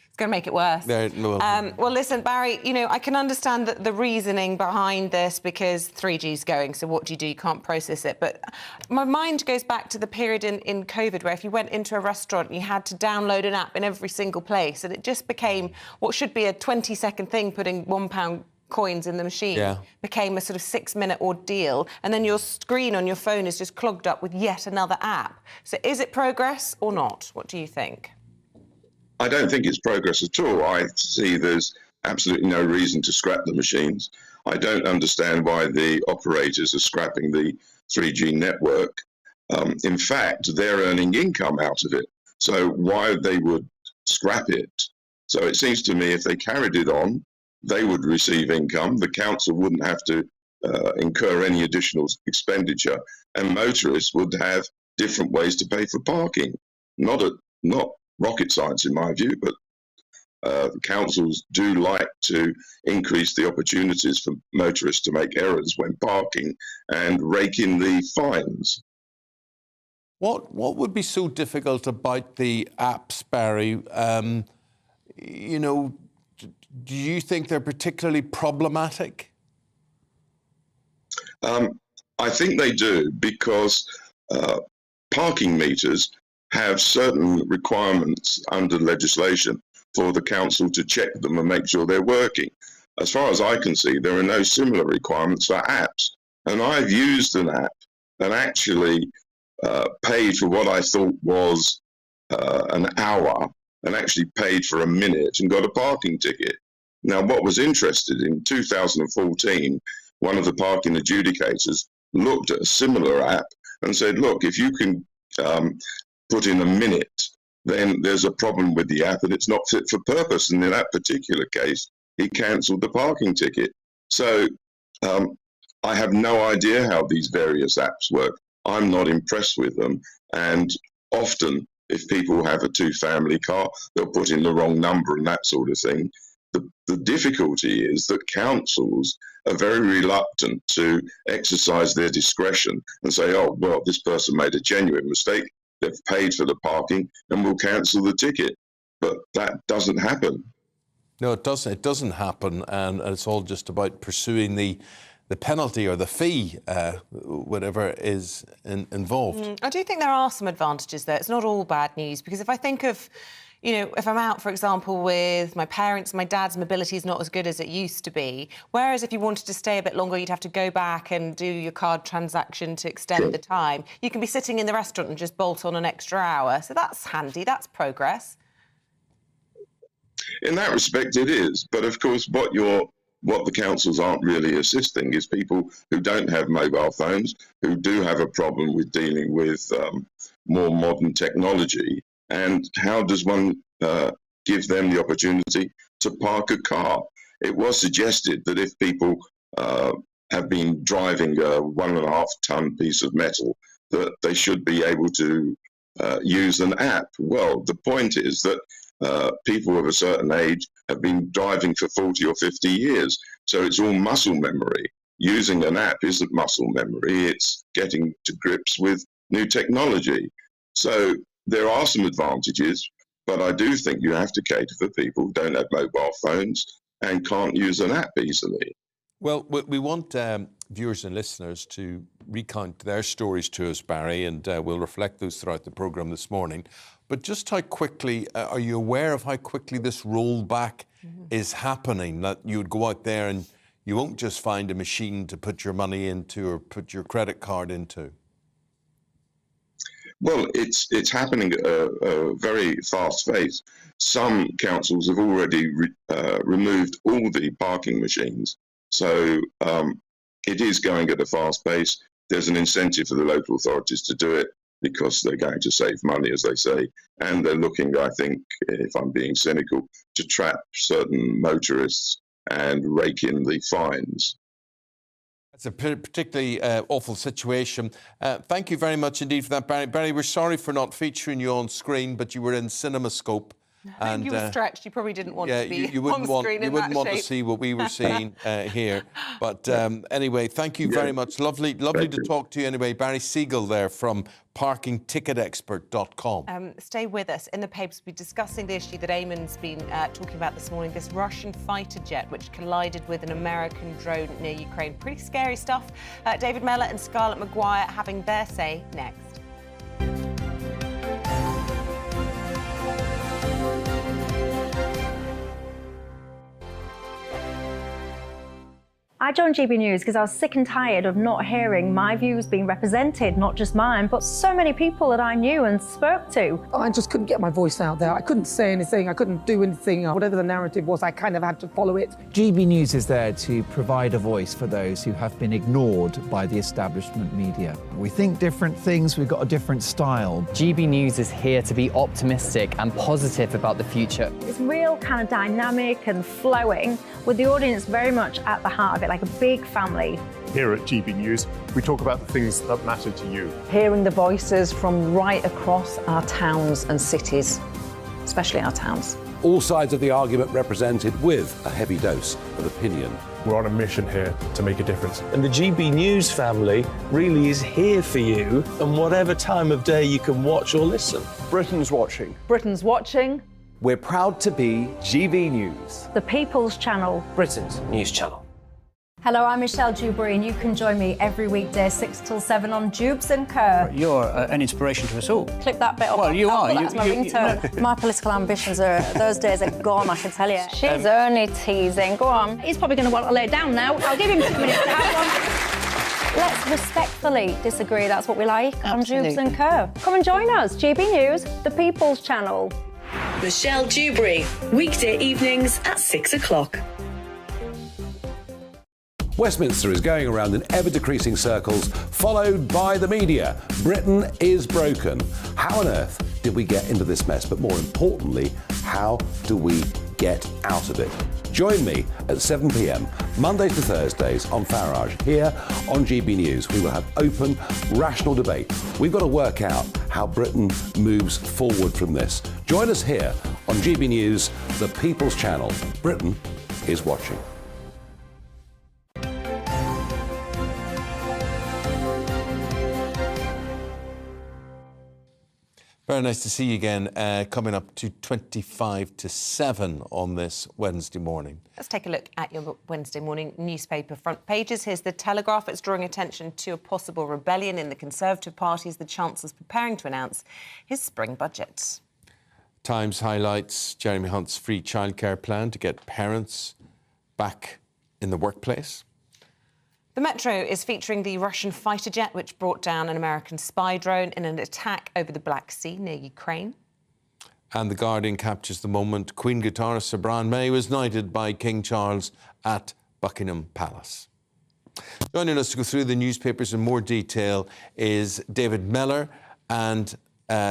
Speaker 5: It's going to make it worse. Well, listen, Barry, I can understand the reasoning behind this because 3G's going, so what do? You can't process it. But my mind goes back to the period in COVID where if you went into a restaurant, you had to download an app in every single place, and it just became what should be a 20-second thing, putting £1 coins in the machine, became a sort of 6-minute ordeal, and then your screen on your phone is just clogged up with yet another app. So is it progress or not? What do you think?
Speaker 6: I don't think it's progress at all. I see there's absolutely no reason to scrap the machines. I don't understand why the operators are scrapping the 3G network. In fact, they're earning income out of it. So why they would scrap it? So it seems to me if they carried it on, they would receive income. The council wouldn't have to incur any additional expenditure, and motorists would have different ways to pay for parking. Not rocket science in my view, but councils do like to increase the opportunities for motorists to make errors when parking and rake in the fines.
Speaker 4: What would be so difficult about the apps, Barry? Do you think they're particularly problematic?
Speaker 6: I think they do because parking meters have certain requirements under legislation for the council to check them and make sure they're working. As far as I can see, there are no similar requirements for apps. And I've used an app, and actually paid for what I thought was an hour and actually paid for a minute and got a parking ticket. Now, what was interesting, in 2014, one of the parking adjudicators looked at a similar app and said, look, if you can put in a minute, then there's a problem with the app and it's not fit for purpose. And in that particular case, he cancelled the parking ticket. So I have no idea how these various apps work. I'm not impressed with them. And often, if people have a two-family car, they'll put in the wrong number and that sort of thing. The difficulty is that councils are very reluctant to exercise their discretion and say, oh, well, this person made a genuine mistake. They've paid for the parking and we'll cancel the ticket. But that doesn't happen.
Speaker 4: No, it doesn't. It doesn't happen. And it's all just about pursuing the penalty or the fee, whatever is involved.
Speaker 5: I do think there are some advantages there. It's not all bad news, because if I think of, you know, if I'm out, for example, with my parents, my dad's mobility is not as good as it used to be. Whereas if you wanted to stay a bit longer, you'd have to go back and do your card transaction to extend the time. You can be sitting in the restaurant and just bolt on an extra hour. So that's handy. That's progress.
Speaker 6: In that respect, it is. But of course, what the councils aren't really assisting is people who don't have mobile phones, who do have a problem with dealing with more modern technology. And how does one give them the opportunity to park a car? It was suggested that if people have been driving a 1.5-ton piece of metal, that they should be able to use an app. Well, the point is that people of a certain age have been driving for 40 or 50 years. So it's all muscle memory. Using an app isn't muscle memory. It's getting to grips with new technology. So there are some advantages, but I do think you have to cater for people who don't have mobile phones and can't use an app easily.
Speaker 4: Well, we want viewers and listeners to recount their stories to us, Barry, and we'll reflect those throughout the programme this morning. But just how quickly, are you aware of how quickly this rollback is happening? That you would go out there and you won't just find a machine to put your money into or put your credit card into?
Speaker 6: Well, it's happening at a very fast pace. Some councils have already removed all the parking machines. So it is going at a fast pace. There's an incentive for the local authorities to do it because they're going to save money, as they say. And they're looking, I think, if I'm being cynical, to trap certain motorists and rake in the fines.
Speaker 4: It's a particularly awful situation. Thank you very much indeed for that, Barry. Barry, we're sorry for not featuring you on screen, but you were in CinemaScope.
Speaker 5: And you were stretched. You probably didn't want to be
Speaker 4: you wouldn't
Speaker 5: on screen in that shape.
Speaker 4: You wouldn't want to see what we were seeing here. But anyway, thank you very much. Lovely to talk to you anyway. Barry Siegel there from parkingticketexpert.com.
Speaker 5: Stay with us. In the papers, we'll be discussing the issue that Eamonn's been talking about this morning, this Russian fighter jet which collided with an American drone near Ukraine. Pretty scary stuff. David Mellor and Scarlett Maguire having their say next.
Speaker 14: I joined GB News because I was sick and tired of not hearing my views being represented, not just mine, but so many people that I knew and spoke to.
Speaker 13: I just couldn't get my voice out there. I couldn't say anything. I couldn't do anything. Whatever the narrative was, I kind of had to follow it.
Speaker 7: GB News is there to provide a voice for those who have been ignored by the establishment media. We think different things, we've got a different style.
Speaker 8: GB News is here to be optimistic and positive about the future.
Speaker 14: It's real kind of dynamic and flowing, with the audience very much at the heart of it, like a big family.
Speaker 3: Here at GB News, we talk about the things that matter to you.
Speaker 20: Hearing the voices from right across our towns and cities, especially our towns.
Speaker 19: All sides of the argument represented with a heavy dose of opinion.
Speaker 3: We're on a mission here to make a difference.
Speaker 12: And the GB News family really is here for you, and whatever time of day you can watch or listen.
Speaker 16: Britain's watching.
Speaker 20: Britain's watching.
Speaker 18: We're proud to be GB News,
Speaker 14: The People's Channel.
Speaker 22: Britain's news channel.
Speaker 14: Hello, I'm Michelle Dewberry, and you can join me every weekday 6 till 7 on Jubes and Co.
Speaker 23: You're an inspiration to us all.
Speaker 14: Clip that bit off.
Speaker 23: Well, you are.
Speaker 14: That's my ringtone. My political ambitions are, those days are gone, I can tell you. She's only teasing. Go on. He's probably going to want to lay down now. I'll give him 2 minutes to have one. Let's respectfully disagree. That's what we like
Speaker 9: Absolutely.
Speaker 14: on Jubes & Co. Come and join us. GB News, the People's Channel.
Speaker 9: Michelle Dewberry, weekday evenings at 6 o'clock.
Speaker 19: Westminster is going around in ever-decreasing circles, followed by the media. Britain is broken. How on earth did we get into this mess? But more importantly, how do we get out of it? Join me at 7 p.m, Mondays to Thursdays on Farage, here on GB News. We will have open, rational debate. We've got to work out how Britain moves forward from this. Join us here on GB News, the People's Channel. Britain is watching.
Speaker 4: Very nice to see you again, coming up to 25 to 7 on this Wednesday morning.
Speaker 5: Let's take a look at your Wednesday morning newspaper front pages. Here's the Telegraph. It's drawing attention to a possible rebellion in the Conservative Party as the Chancellor's preparing to announce his spring budget.
Speaker 4: Times highlights Jeremy Hunt's free childcare plan to get parents back in the workplace.
Speaker 5: The Metro is featuring the Russian fighter jet which brought down an American spy drone in an attack over the Black Sea near Ukraine.
Speaker 4: And The Guardian captures the moment Queen guitarist Sir Brian May was knighted by King Charles at Buckingham Palace. Joining us to go through the newspapers in more detail is David Mellor and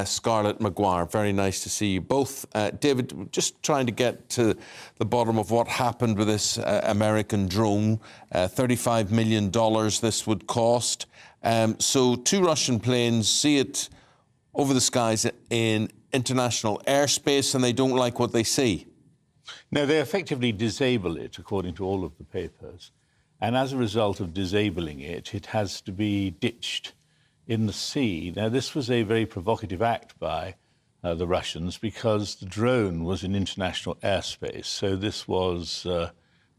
Speaker 4: Scarlett Maguire. Very nice to see you both. David, just trying to get to the bottom of what happened with this American drone. $35 million this would cost. So 2 Russian planes see it over the skies in international airspace and they don't like what they see.
Speaker 10: No, they effectively disable it, according to all of the papers. And as a result of disabling it, it has to be ditched in the sea. Now, this was a very provocative act by the Russians because the drone was in international airspace. So this was,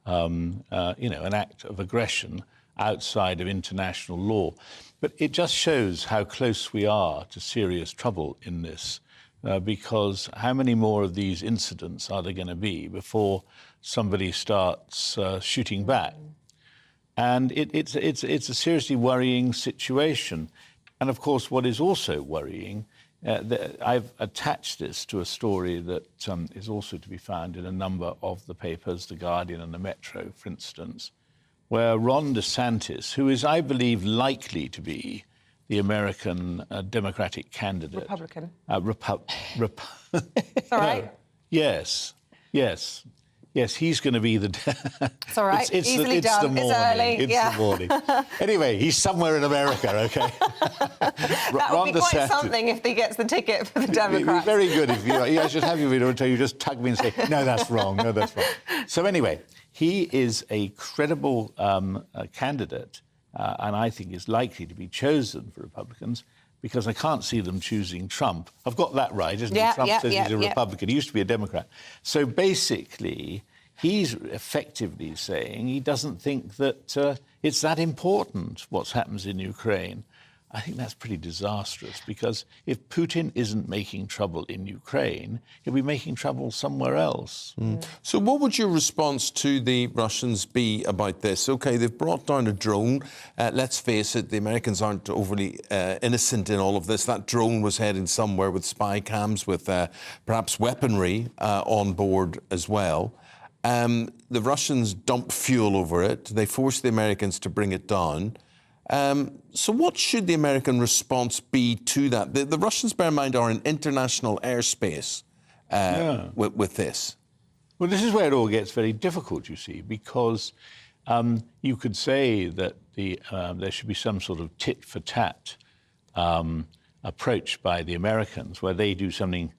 Speaker 10: an act of aggression outside of international law. But it just shows how close we are to serious trouble in this, because how many more of these incidents are there going to be before somebody starts shooting back? And it's a seriously worrying situation. And, of course, what is also worrying, I've attached this to a story that is also to be found in a number of the papers, The Guardian and The Metro, for instance, where Ron DeSantis, who is, I believe, likely to be the American Democratic candidate.
Speaker 5: Republican.
Speaker 10: It's
Speaker 5: all right.
Speaker 10: No. Yes, he's going to be the...
Speaker 5: It's all right.
Speaker 10: It's
Speaker 5: Easily
Speaker 10: the
Speaker 5: done.
Speaker 10: morning.
Speaker 5: It's early.
Speaker 10: It's the morning. Anyway, he's somewhere in America, OK?
Speaker 5: That would be quite something if he gets the ticket for the Democrats.
Speaker 10: Very good. If I should have you video until you just tug me and say, no, that's wrong, no, that's wrong. So anyway, he is a credible candidate, and I think is likely to be chosen for Republicans, because I can't see them choosing Trump. I've got that right, isn't it? Trump says he's a Republican. He used to be a Democrat. So basically, he's effectively saying he doesn't think that it's that important what happens in Ukraine. I think that's pretty disastrous, because if Putin isn't making trouble in Ukraine, he'll be making trouble somewhere else.
Speaker 4: So what would your response to the Russians be about this? OK, they've brought down a drone. Let's face it, the Americans aren't overly innocent in all of this. That drone was heading somewhere with spy cams, with perhaps weaponry on board as well. The Russians dump fuel over it. They force the Americans to bring it down. So what should the American response be to that? The Russians, bear in mind, are in international airspace with this.
Speaker 10: Well, this is where it all gets very difficult, you see, because you could say that there should be some sort of tit-for-tat approach by the Americans, where they do something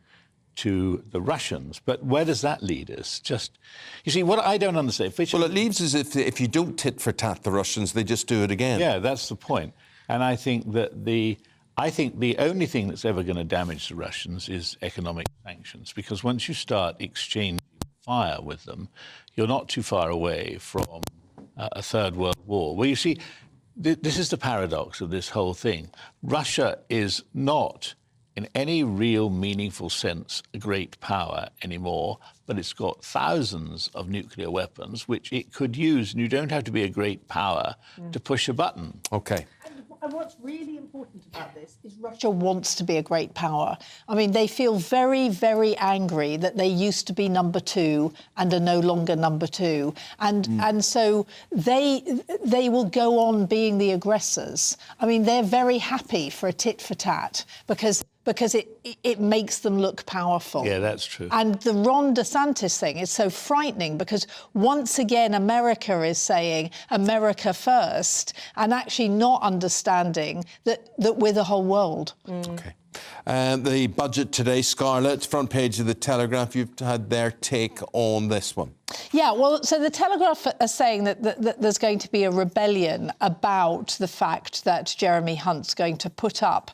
Speaker 10: to the Russians. But where does that lead us? Just, you see, what I don't understand...
Speaker 4: Well, it leaves us if you don't tit-for-tat the Russians, they just do it again.
Speaker 10: Yeah, that's the point. And I think that the only thing that's ever going to damage the Russians is economic sanctions, because once you start exchanging fire with them, you're not too far away from a Third World War. Well, you see, this is the paradox of this whole thing. Russia is not in any real meaningful sense, a great power anymore, but it's got thousands of nuclear weapons which it could use, and you don't have to be a great power to push a button.
Speaker 4: OK.
Speaker 11: And what's really important about this is Russia wants to be a great power. I mean, they feel very, very angry that they used to be number two and are no longer number two. And so they will go on being the aggressors. I mean, they're very happy for a tit for tat because it makes them look powerful.
Speaker 10: Yeah, that's true.
Speaker 11: And the Ron DeSantis thing is so frightening because once again America is saying America first and actually not understanding that we're the whole world.
Speaker 4: OK. The budget today, Scarlett, front page of the Telegraph, you've had their take on this one.
Speaker 11: Yeah, well, so the Telegraph are saying that there's going to be a rebellion about the fact that Jeremy Hunt's going to put up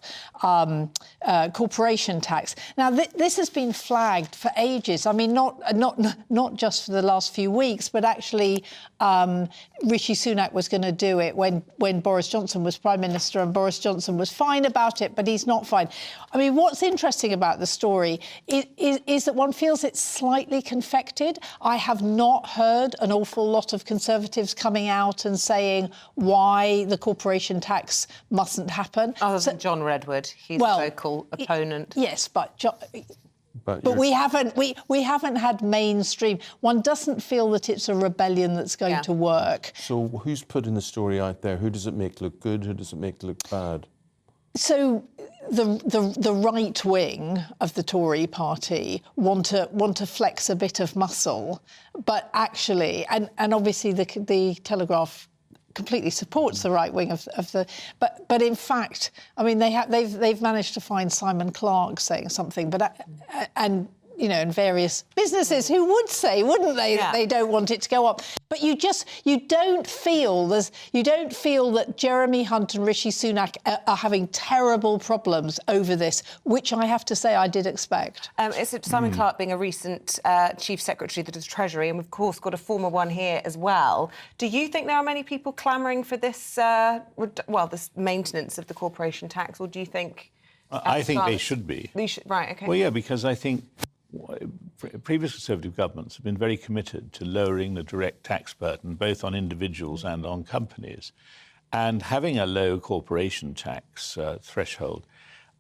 Speaker 11: corporation tax. Now, this has been flagged for ages. I mean, not just for the last few weeks, but actually Rishi Sunak was going to do it when Boris Johnson was Prime Minister, and Boris Johnson was fine about it, but he's not fine. I mean, what's interesting about the story is that one feels it's slightly confected. I have not heard an awful lot of Conservatives coming out and saying why the corporation tax mustn't happen.
Speaker 5: Other than John Redwood, he's a vocal opponent.
Speaker 11: Yes, but we haven't had mainstream. One doesn't feel that it's a rebellion that's going to work.
Speaker 4: So who's putting the story out there? Who does it make look good? Who does it make look bad?
Speaker 11: So the right wing of the Tory party want to flex a bit of muscle, but actually, and obviously the Telegraph completely supports the right wing of the, but in fact, I mean they've managed to find Simon Clarke saying something, but and you know, in various businesses who would say, wouldn't they, that they don't want it to go up. But you don't feel that Jeremy Hunt and Rishi Sunak are having terrible problems over this, which I have to say I did expect.
Speaker 5: It's Simon Clarke being a recent Chief Secretary of the Treasury, and we've, of course, got a former one here as well. Do you think there are many people clamouring for this, this maintenance of the corporation tax, or do you think...
Speaker 10: I think they should be.
Speaker 5: Right, OK.
Speaker 10: Well, yeah, because I think previous Conservative governments have been very committed to lowering the direct tax burden, both on individuals and on companies. And having a low corporation tax threshold,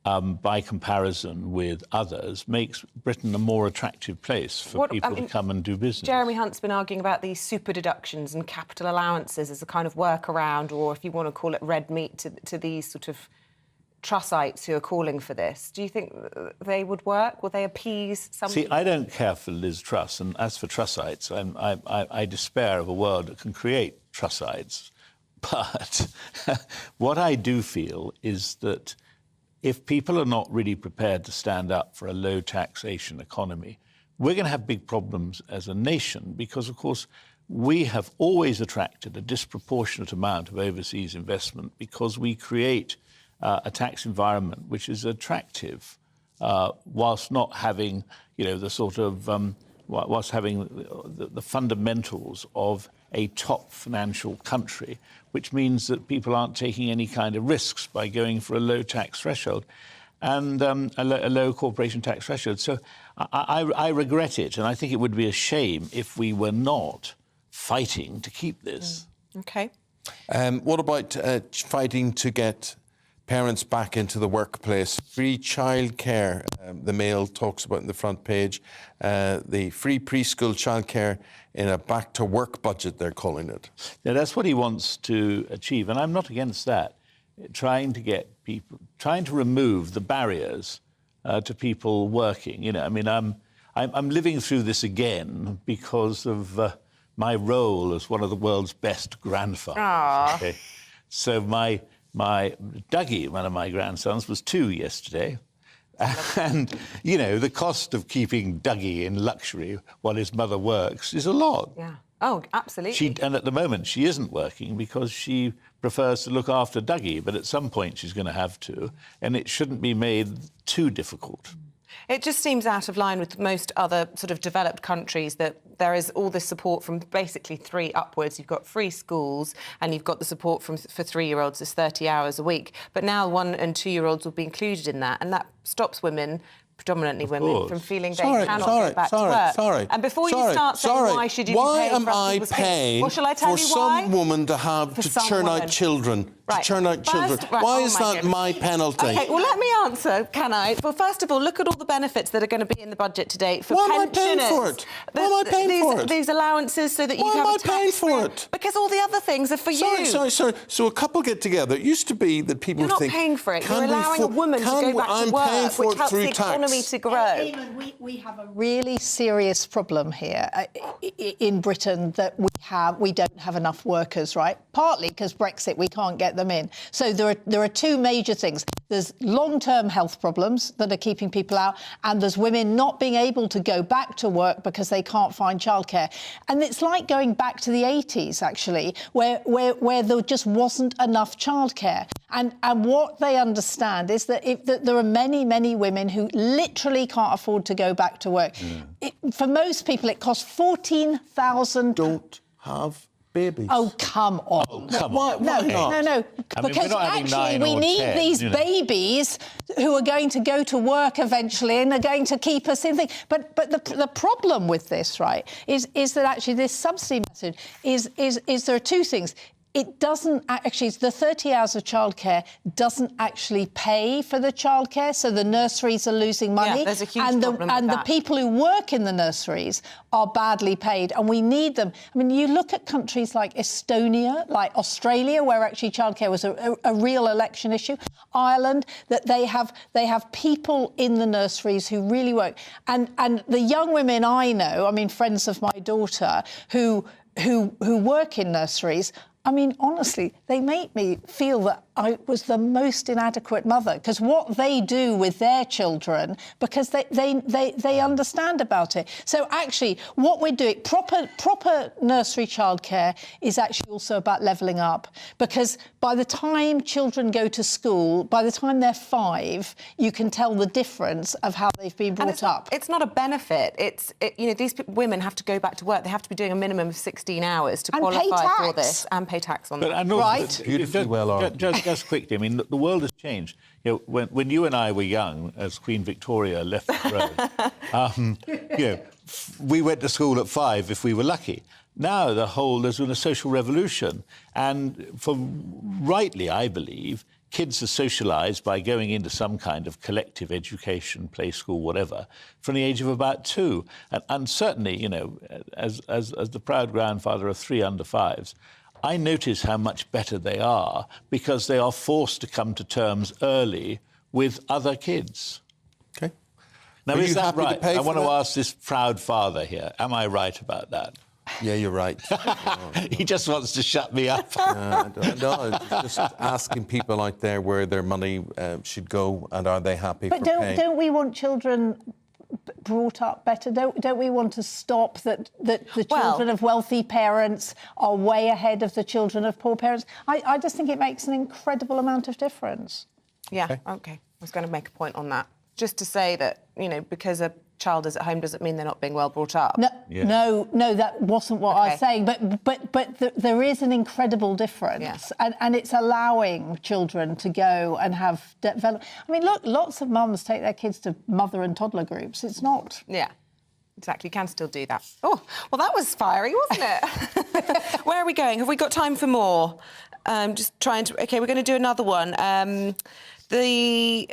Speaker 10: by comparison with others, makes Britain a more attractive place for people to come and do business.
Speaker 5: Jeremy Hunt's been arguing about these super deductions and capital allowances as a kind of workaround, or if you want to call it red meat, to these sort of Trussites who are calling for this. Do you think they would work? Will they appease some
Speaker 10: See,
Speaker 5: people?
Speaker 10: I don't care for Liz Truss, and as for Trussites, I despair of a world that can create Trussites. But what I do feel is that if people are not really prepared to stand up for a low taxation economy, we're going to have big problems as a nation because, of course, we have always attracted a disproportionate amount of overseas investment because we create a tax environment which is attractive, whilst not having, you know, the sort of, whilst having the fundamentals of a top financial country, which means that people aren't taking any kind of risks by going for a low tax threshold and a low corporation tax threshold. So I regret it, and I think it would be a shame if we were not fighting to keep this.
Speaker 5: OK.
Speaker 4: What about fighting to get parents back into the workplace? Free childcare, the Mail talks about in the front page. The free preschool childcare in a back-to-work budget, they're calling it.
Speaker 10: Now, that's what he wants to achieve, and I'm not against that. Trying to remove the barriers to people working. You know, I mean, I'm living through this again because of my role as one of the world's best grandfathers. Okay? So my Dougie, one of my grandsons, was 2 yesterday. And, you know, the cost of keeping Dougie in luxury while his mother works is a lot.
Speaker 5: Yeah. Oh, absolutely.
Speaker 10: And at the moment, she isn't working because she prefers to look after Dougie, but at some point she's going to have to, and it shouldn't be made too difficult.
Speaker 5: It just seems out of line with most other sort of developed countries that there is all this support from basically 3 upwards. You've got free schools and you've got the support for 3-year-olds is 30 hours a week. But now 1- and 2-year-olds will be included in that, and that stops women, predominantly women, from feeling they cannot go back to work. And before you start saying why should you
Speaker 4: why
Speaker 5: be paying
Speaker 4: am
Speaker 5: for other
Speaker 4: I
Speaker 5: people's
Speaker 4: paying
Speaker 5: kids? Well, shall I tell
Speaker 4: for
Speaker 5: you why?
Speaker 4: some woman to have to churn out children?
Speaker 5: Right.
Speaker 4: To churn out children. Why is that my penalty?
Speaker 5: OK, well, let me answer, can I? Well, first of all, look at all the benefits that are going to be in the budget today for
Speaker 4: Why
Speaker 5: pensioners.
Speaker 4: am I paying for it? Why am I paying for it?
Speaker 5: These allowances so that you
Speaker 4: Why
Speaker 5: have
Speaker 4: am
Speaker 5: a
Speaker 4: I paying
Speaker 5: tax
Speaker 4: for it?
Speaker 5: Because all the other things are for you.
Speaker 4: Sorry. So a couple get together. It used to be that people
Speaker 5: You're not
Speaker 4: think...
Speaker 5: paying for it. You're allowing a woman to go back to work, which helps the economy to grow.
Speaker 11: Eamonn, we have a really serious problem here in Britain that we don't have enough workers, right? Partly because Brexit, we can't get them in. So there are 2 major things. There's long-term health problems that are keeping people out, and there's women not being able to go back to work because they can't find childcare. And it's like going back to the 80s, actually, where there just wasn't enough childcare. And what they understand is that there are many, many women who literally can't afford to go back to work. For most people, it costs £14,000.
Speaker 4: Don't have babies.
Speaker 11: Oh, come on.
Speaker 4: Oh, come on.
Speaker 11: No.
Speaker 4: I mean,
Speaker 11: Because
Speaker 10: we're not having
Speaker 11: actually
Speaker 10: 9
Speaker 11: we
Speaker 10: or
Speaker 11: need
Speaker 10: 10,
Speaker 11: these
Speaker 10: you know.
Speaker 11: babies who are going to go to work eventually and are going to keep us in things. But the problem with this, right, is that actually this subsidy message is there are 2 things. It doesn't actually, the 30 hours of childcare doesn't actually pay for the childcare, so the nurseries are losing money.
Speaker 5: Yeah, there's a huge problem with
Speaker 11: the
Speaker 5: that.
Speaker 11: people who work in the nurseries are badly paid, and we need them. I mean, you look at countries like Estonia, like Australia, where actually childcare was a real election issue. Ireland, that they have people in the nurseries who really work. And the young women I know, I mean, friends of my daughter, who work in nurseries, I mean, honestly, they make me feel that I was the most inadequate mother, because what they do with their children, because they understand about it. So actually, what we're doing, proper nursery childcare is actually also about levelling up, because by the time children go to school, by the time they're 5, you can tell the difference of how they've been brought up.
Speaker 5: It's not a benefit. These women have to go back to work. They have to be doing a minimum of 16 hours to qualify for this and pay tax on that.
Speaker 11: Right.
Speaker 4: Beautifully well argued.
Speaker 10: Just quickly, I mean, the world has changed. You know, when you and I were young, as Queen Victoria left the throne, we went to school at 5 if we were lucky. Now there's been a social revolution, and rightly, I believe, kids are socialised by going into some kind of collective education, play school, whatever, from the age of about 2. And certainly, you know, as the proud grandfather of 3 under 5s, I notice how much better they are because they are forced to come to terms early with other kids.
Speaker 4: OK.
Speaker 10: Now,
Speaker 4: Are
Speaker 10: is
Speaker 4: you
Speaker 10: that
Speaker 4: happy to
Speaker 10: right?
Speaker 4: pay
Speaker 10: I
Speaker 4: for
Speaker 10: want to
Speaker 4: that?
Speaker 10: ask this proud father here, am I right about that?
Speaker 4: Yeah, you're right.
Speaker 10: He just wants to shut me up.
Speaker 4: No, just asking people out there where their money should go and are they happy
Speaker 11: But
Speaker 4: for paying.
Speaker 11: don't we want children brought up better? Don't we want to stop that the children of wealthy parents are way ahead of the children of poor parents? I just think it makes an incredible amount of difference.
Speaker 5: Yeah, OK. I was going to make a point on that. Just to say that, you know, because a child is at home doesn't mean they're not being well brought up.
Speaker 11: No, that wasn't what I was saying. But there is an incredible difference, and it's allowing children to go and have develop. I mean, look, lots of mums take their kids to mother and toddler groups. It's not.
Speaker 5: Yeah. Exactly, you can still do that. Oh, well, that was fiery, wasn't it? Where are we going? Have we got time for more? Just trying to... OK, we're going to do another one. The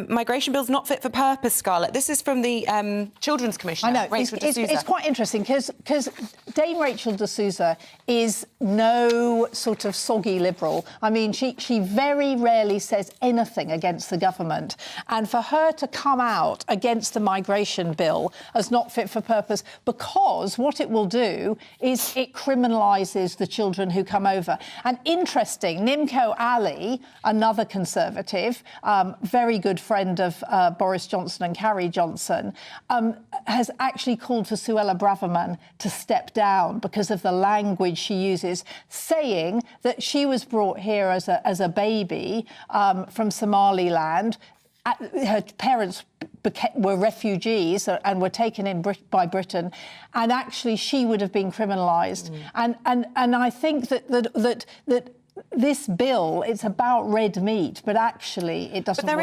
Speaker 5: migration bill's not fit for purpose, Scarlett. This is from the Children's Commissioner,
Speaker 11: I know.
Speaker 5: Rachel de Souza.
Speaker 11: It's quite interesting because Dame Rachel de Souza is no sort of soggy liberal. I mean, she very rarely says anything against the government. And for her to come out against the migration bill as not fit for purpose, because what it will do is it criminalises the children who come over. And interesting, Nimco Ali, another Conservative, very good friend of Boris Johnson and Carrie Johnson, has actually called for Suella Braverman to step down because of the language she uses, saying that she was brought here as a baby from Somaliland. Her parents were refugees and were taken in by Britain, and actually she would have been criminalised. And I think that this bill, it's about red meat, but actually it doesn't work.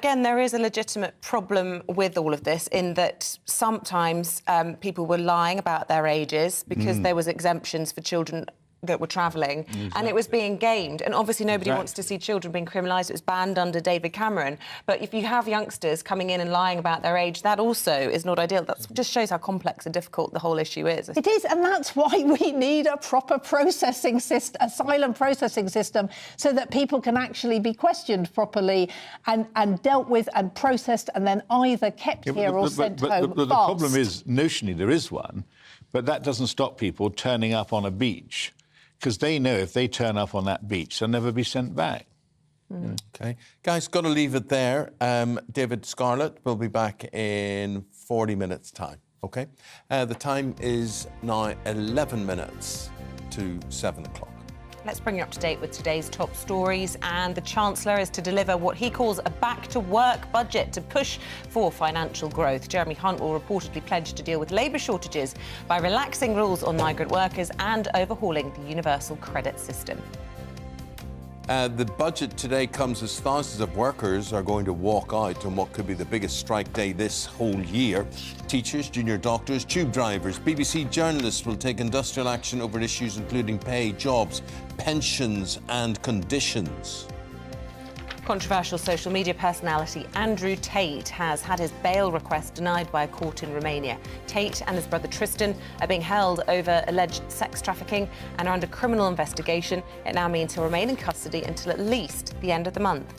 Speaker 5: There is a legitimate problem with all of this in that sometimes people were lying about their ages because there was exemptions for children that were travelling, and it was being gamed. And obviously nobody wants to see children being criminalised. It was banned under David Cameron. But if you have youngsters coming in and lying about their age, that also is not ideal. That just shows how complex and difficult the whole issue is.
Speaker 11: It is, and that's why we need a proper processing system, asylum processing system, so that people can actually be questioned properly and dealt with and processed and then either kept here or sent home.
Speaker 10: But the problem is, notionally, there is one, but that doesn't stop people turning up on a beach, because they know if they turn up on that beach, they'll never be sent back.
Speaker 4: OK. Guys, got to leave it there. David Scarlett will be back in 40 minutes' time, OK? The time is now 11 minutes to 7 o'clock.
Speaker 5: Let's bring you up to date with today's top stories. And the Chancellor is to deliver what he calls a back-to-work budget to push for financial growth. Jeremy Hunt will reportedly pledge to deal with labour shortages by relaxing rules on migrant workers and overhauling the universal credit system.
Speaker 4: The budget today comes as thousands of workers are going to walk out on what could be the biggest strike day this whole year. Teachers, junior doctors, tube drivers, BBC journalists will take industrial action over issues including pay, jobs, pensions and conditions.
Speaker 5: Controversial social media personality Andrew Tate has had his bail request denied by a court in Romania. Tate and his brother Tristan are being held over alleged sex trafficking and are under criminal investigation. It now means he'll remain in custody until at least the end of the month.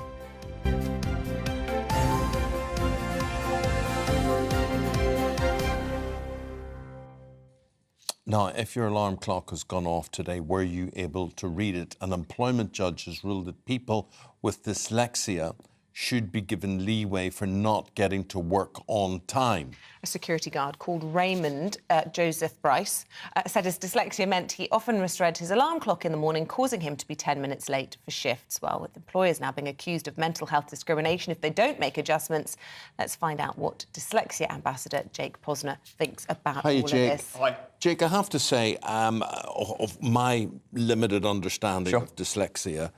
Speaker 4: Now, if your alarm clock has gone off today, were you able to read it? An employment judge has ruled that people with dyslexia should be given leeway for not getting to work on time.
Speaker 5: A security guard called Raymond Joseph Bryce said his dyslexia meant he often misread his alarm clock in the morning, causing him to be 10 minutes late for shifts. Well, with employers now being accused of mental health discrimination if they don't make adjustments, let's find out what dyslexia ambassador Jake Posner thinks about all
Speaker 4: Jake.
Speaker 5: of this.
Speaker 4: Hi. Jake, I have to say, of my limited understanding of dyslexia,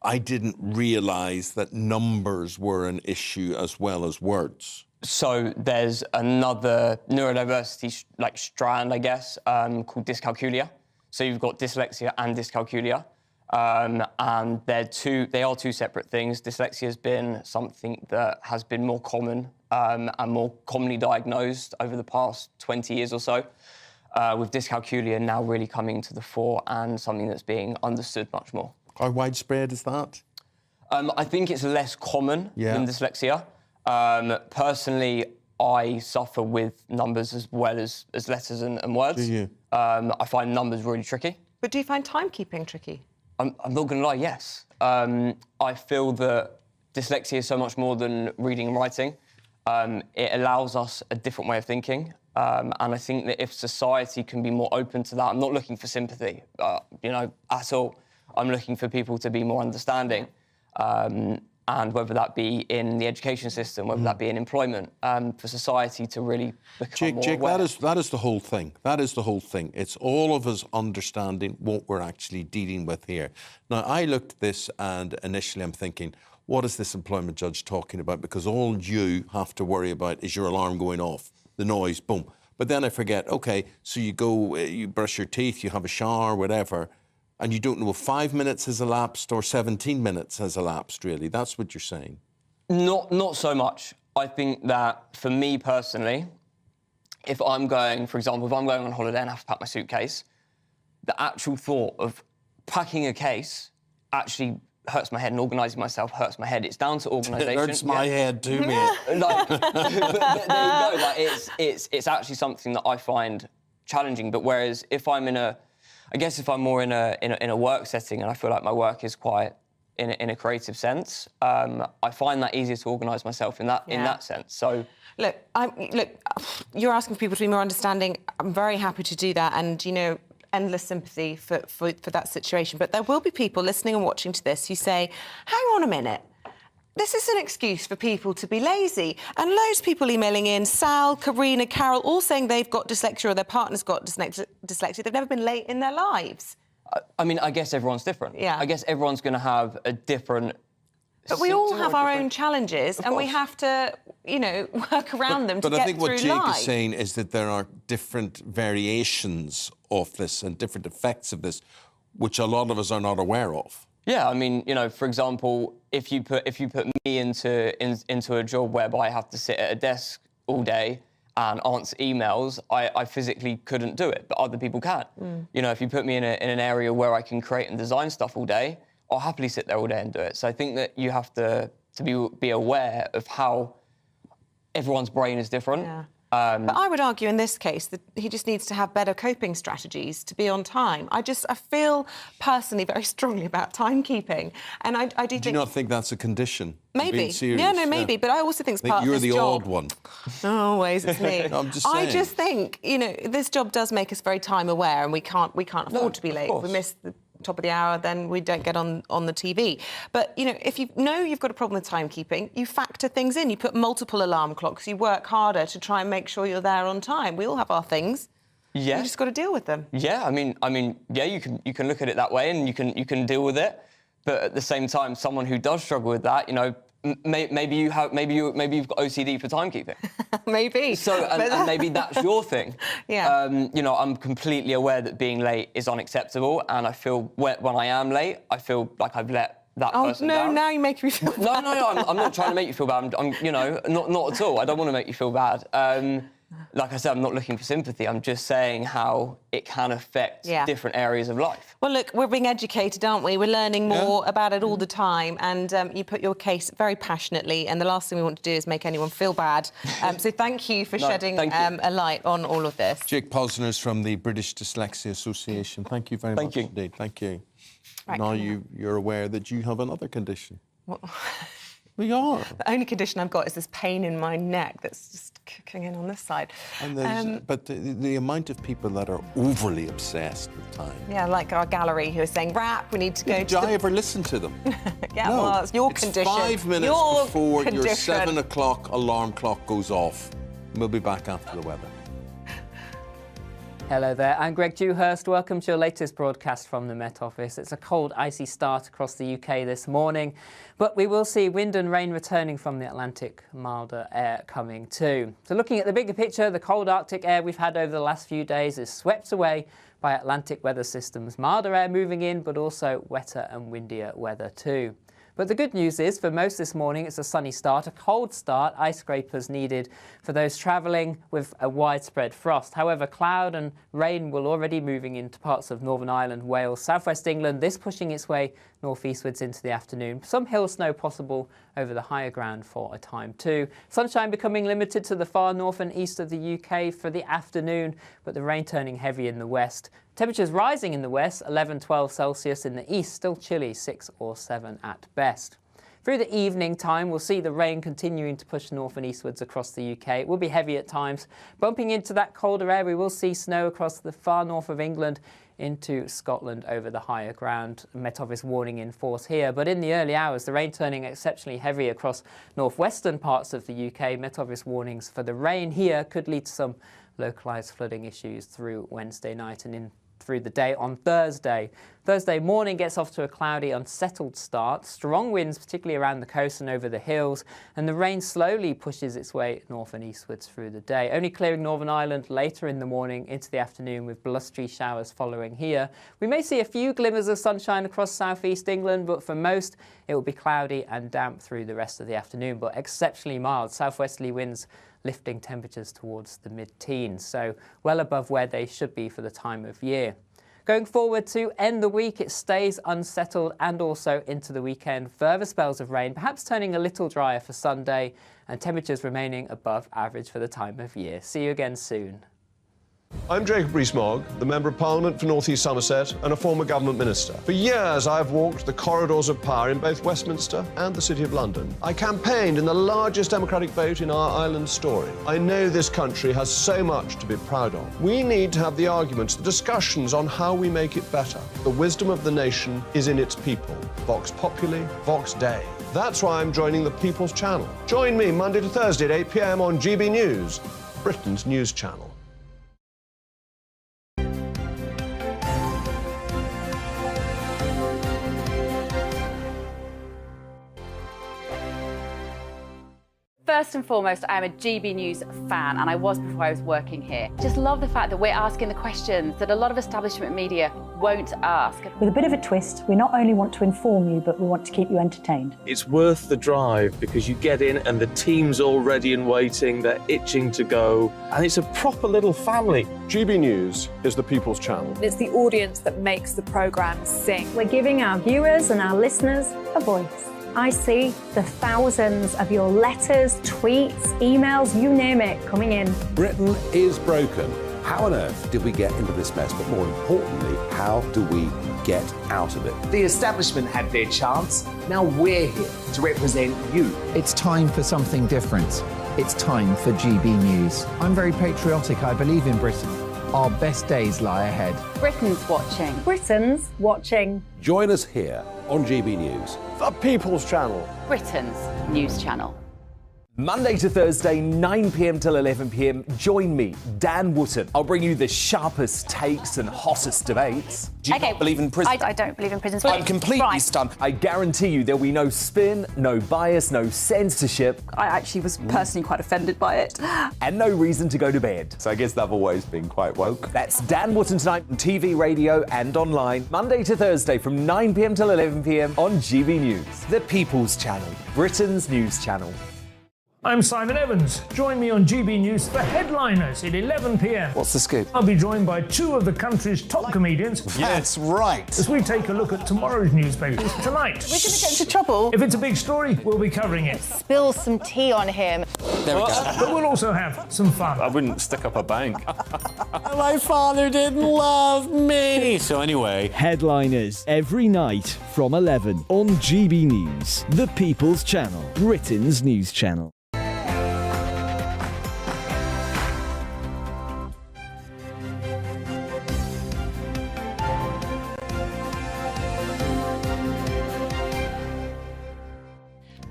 Speaker 4: I didn't realise that numbers were an issue as well as words.
Speaker 15: So there's another neurodiversity strand, I guess, called dyscalculia. So you've got dyslexia and dyscalculia, and they are two separate things. Dyslexia has been something that has been more common and more commonly diagnosed over the past 20 years or so, with dyscalculia now really coming to the fore and something that's being understood much more.
Speaker 4: How widespread is that?
Speaker 15: I think it's less common than dyslexia. Personally, I suffer with numbers as well as letters and words.
Speaker 4: Do you?
Speaker 15: I find numbers really tricky.
Speaker 5: But do you find timekeeping tricky?
Speaker 15: I'm not going to lie, yes. I feel that dyslexia is so much more than reading and writing. It allows us a different way of thinking. And I think that if society can be more open to that, I'm not looking for sympathy, at all. I'm looking for people to be more understanding, and whether that be in the education system, whether that be in employment, for society to really become more aware.
Speaker 4: That is the whole thing. That is the whole thing. It's all of us understanding what we're actually dealing with here. Now, I looked at this and initially I'm thinking, what is this employment judge talking about? Because all you have to worry about is your alarm going off, the noise, boom. But then I forget, OK, so you go, you brush your teeth, you have a shower, whatever, and you don't know if 5 minutes has elapsed or 17 minutes has elapsed, really. That's what you're saying.
Speaker 15: Not so much. I think that, for me personally, if I'm going, for example, if I'm going on holiday and I have to pack my suitcase, the actual thought of packing a case actually hurts my head, and organising myself hurts my head. It's down to organisation.
Speaker 4: It hurts my head too, mate.
Speaker 15: But there you go. It's actually something that I find challenging. But whereas if I'm if I'm more in a work setting and I feel like my work is quite in a creative sense, I find that easier to organise myself in that sense. So
Speaker 5: look, you're asking for people to be more understanding. I'm very happy to do that, and endless sympathy for that situation. But there will be people listening and watching to this who say, "Hang on a minute, this is an excuse for people to be lazy. And loads of people emailing in, Sal, Karina, Carol, all saying they've got dyslexia or their partner's got dyslexia. They've never been late in their lives.
Speaker 15: I mean, I guess everyone's different.
Speaker 5: Yeah.
Speaker 15: I guess everyone's going to have a different...
Speaker 5: But we all have our own challenges and we have to, you know, work around them to get through life.
Speaker 4: But I think what Jake is saying is that there are different variations of this and different effects of this, which a lot of us are not aware of.
Speaker 15: Yeah, I mean, you know, for example, if you put me into a job whereby I have to sit at a desk all day and answer emails, I physically couldn't do it, but other people can. You know, if you put me in an area where I can create and design stuff all day, I'll happily sit there all day and do it. So I think that you have to be aware of how everyone's brain is different.
Speaker 5: Yeah. But I would argue in this case that he just needs to have better coping strategies to be on time. I feel personally very strongly about timekeeping, and I do think...
Speaker 4: Do you not think that's a condition?
Speaker 5: Maybe. Yeah, no, maybe. But I also think it's part of this job.
Speaker 4: You're the odd one.
Speaker 5: No, always, it's me.
Speaker 4: I'm just saying.
Speaker 5: I just think, you know, this job does make us very time aware, and we can't afford to be late. If we miss the top of the hour, then we don't get on the TV. But, you know, if you know you've got a problem with timekeeping, you factor things in. You put multiple alarm clocks. You work harder to try and make sure you're there on time. We all have our things.
Speaker 15: Yeah.
Speaker 5: You just got to deal with them.
Speaker 15: Yeah, I mean, yeah, you can look at it that way and you can deal with it. But at the same time, someone who does struggle with that, you know, maybe you've got OCD for timekeeping.
Speaker 5: Maybe.
Speaker 15: So and maybe that's your thing.
Speaker 5: Yeah.
Speaker 15: You know, I'm completely aware that being late is unacceptable, and I feel when I am late, I feel like I've let that person down.
Speaker 5: Oh no! Now you make me feel bad.
Speaker 15: No, I'm not trying to make you feel bad. I'm you know, not at all. I don't want to make you feel bad. Like I said, I'm not looking for sympathy. I'm just saying how it can affect different areas of life.
Speaker 5: Well, look, we're being educated, aren't we? We're learning more about it all the time, and you put your case very passionately, and the last thing we want to do is make anyone feel bad. So thank you for shedding a light on all of this.
Speaker 4: Jake Posner's from the British Dyslexia Association. Thank you very much indeed. Thank you.
Speaker 5: Right,
Speaker 4: now you're aware that you have another condition.
Speaker 5: What?
Speaker 4: We are.
Speaker 5: The only condition I've got is this pain in my neck that's just kicking in on this side.
Speaker 4: And but the amount of people that are overly obsessed with time.
Speaker 5: Yeah, like our gallery who are saying, "Rap, we need to go to."
Speaker 4: Did I ever listen to them?
Speaker 5: Yeah,
Speaker 4: no,
Speaker 5: well, it's your condition.
Speaker 4: 5 minutes before your 7 o'clock alarm clock goes off. We'll be back after the weather.
Speaker 1: Hello there, I'm Greg Dewhurst. Welcome to your latest broadcast from the Met Office. It's a cold, icy start across the UK this morning, but we will see wind and rain returning from the Atlantic, milder air coming too. So looking at the bigger picture, the cold Arctic air we've had over the last few days is swept away by Atlantic weather systems. Milder air moving in, but also wetter and windier weather too. But the good news is, for most this morning, it's a sunny start, a cold start, ice scrapers needed for those travelling with a widespread frost. However, cloud and rain will already moving into parts of Northern Ireland, Wales, southwest England, this pushing its way northeastwards into the afternoon. Some hill snow possible over the higher ground for a time too. Sunshine becoming limited to the far north and east of the UK for the afternoon, but the rain turning heavy in the west. Temperatures rising in the west, 11-12 Celsius, in the east, still chilly, 6 or 7 at best. Through the evening time, we'll see the rain continuing to push north and eastwards across the UK. It will be heavy at times. Bumping into that colder air, we will see snow across the far north of England into Scotland over the higher ground. Met Office warning in force here. But in the early hours, the rain turning exceptionally heavy across northwestern parts of the UK. Met Office warnings for the rain here could lead to some localised flooding issues through Wednesday night and in through the day on Thursday. Thursday morning gets off to a cloudy, unsettled start. Strong winds, particularly around the coast and over the hills, and the rain slowly pushes its way north and eastwards through the day. Only clearing Northern Ireland later in the morning into the afternoon, with blustery showers following here. We may see a few glimmers of sunshine across southeast England, but for most it will be cloudy and damp through the rest of the afternoon, but exceptionally mild southwesterly winds lifting temperatures towards the mid-teens, so well above where they should be for the time of year. Going forward to end the week, it stays unsettled and also into the weekend. Further spells of rain, perhaps turning a little drier for Sunday, and temperatures remaining above average for the time of year. See you again soon.
Speaker 16: I'm Jacob Rees-Mogg, the Member of Parliament for North East Somerset and a former government minister. For years, I've walked the corridors of power in both Westminster and the City of London. I campaigned in the largest democratic vote in our island story. I know this country has so much to be proud of. We need to have the arguments, the discussions on how we make it better. The wisdom of the nation is in its people. Vox Populi, Vox Dei. That's why I'm joining the People's Channel. Join me Monday to Thursday at 8 p.m. on GB News, Britain's news channel.
Speaker 2: First and foremost, I am a GB News fan, and I was before I was working here. Just love the fact that we're asking the questions that a lot of establishment media won't ask.
Speaker 17: With a bit of a twist, we not only want to inform you, but we want to keep you entertained.
Speaker 12: It's worth the drive because you get in and the team's all ready and waiting, they're itching to go, and it's a proper little family.
Speaker 16: GB News is the People's Channel.
Speaker 21: It's the audience that makes the programme sing.
Speaker 14: We're giving our viewers and our listeners a voice. I see the thousands of your letters, tweets, emails, you name it, coming in.
Speaker 19: Britain is broken. How on earth did we get into this mess? But more importantly, how do we get out of it?
Speaker 18: The establishment had their chance. Now we're here to represent you.
Speaker 7: It's time for something different. It's time for GB News. I'm very patriotic. I believe in Britain. Our best days lie ahead.
Speaker 2: Britain's watching.
Speaker 14: Britain's watching.
Speaker 19: Join us here on GB News.
Speaker 16: The People's Channel.
Speaker 2: Britain's news channel.
Speaker 18: Monday to Thursday, 9 p.m. till 11 p.m. Join me, Dan Wootton. I'll bring you the sharpest takes and hottest debates. Do you not believe in prisons?
Speaker 14: I don't believe in prisons.
Speaker 18: I'm completely stunned. I guarantee you there'll be no spin, no bias, no censorship.
Speaker 21: I actually was personally quite offended by it.
Speaker 18: And no reason to go to bed.
Speaker 24: So I guess they've always been quite woke.
Speaker 18: That's Dan Wootton tonight on TV, radio and online. Monday to Thursday from 9 p.m. till 11 p.m. on GB News. The People's Channel, Britain's news channel.
Speaker 25: I'm Simon Evans. Join me on GB News for Headliners at 11 p.m.
Speaker 24: What's the scoop?
Speaker 25: I'll be joined by two of the country's top comedians.
Speaker 24: That's right.
Speaker 25: As we take a look at tomorrow's newspapers tonight.
Speaker 21: We're going to get into trouble.
Speaker 25: If it's a big story, we'll be covering it.
Speaker 21: Spill some tea on him.
Speaker 24: There we go.
Speaker 25: But we'll also have some fun.
Speaker 10: I wouldn't stick up a bank.
Speaker 24: My father didn't love me.
Speaker 10: So anyway,
Speaker 26: Headliners every night from 11 on GB News, the People's Channel, Britain's news channel.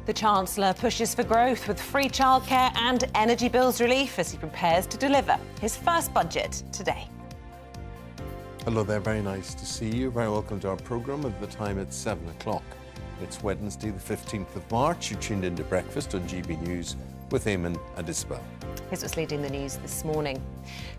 Speaker 5: The Chancellor pushes for growth with free childcare and energy bills relief as he prepares to deliver his first budget today.
Speaker 4: Hello there, very nice to see you. Very welcome to our programme at the time it's 7 o'clock. It's Wednesday the 15th of March. You tuned into Breakfast on GB News with Eamonn and Isabel.
Speaker 5: Here's what's leading the news this morning.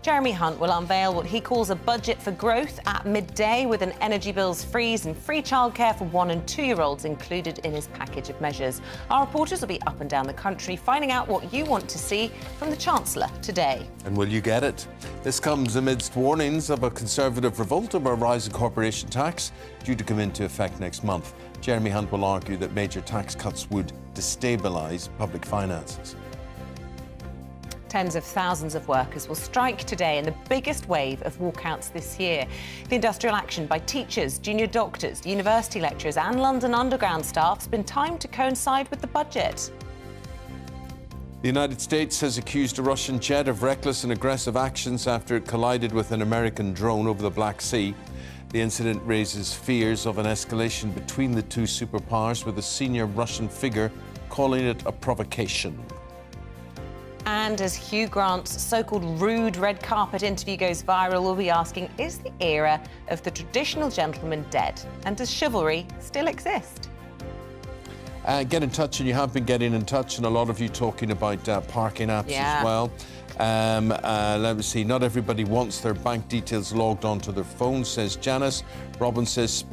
Speaker 5: Jeremy Hunt will unveil what he calls a budget for growth at midday, with an energy bills freeze and free childcare for 1- and 2-year-olds included in his package of measures. Our reporters will be up and down the country finding out what you want to see from the Chancellor today.
Speaker 4: And will you get it? This comes amidst warnings of a Conservative revolt over a rise in corporation tax due to come into effect next month. Jeremy Hunt will argue that major tax cuts would destabilise public finances.
Speaker 5: Tens of thousands of workers will strike today in the biggest wave of walkouts this year. The industrial action by teachers, junior doctors, university lecturers and London Underground staff has been timed to coincide with the budget.
Speaker 4: The United States has accused a Russian jet of reckless and aggressive actions after it collided with an American drone over the Black Sea. The incident raises fears of an escalation between the two superpowers, with a senior Russian figure calling it a provocation.
Speaker 5: And as Hugh Grant's so-called rude red carpet interview goes viral, we'll be asking, is the era of the traditional gentleman dead? And does chivalry still exist?
Speaker 4: Get in touch, and you have been getting in touch, and a lot of you talking about parking apps as well. Let me see, not everybody wants their bank details logged onto their phone, says Janice. Robin says,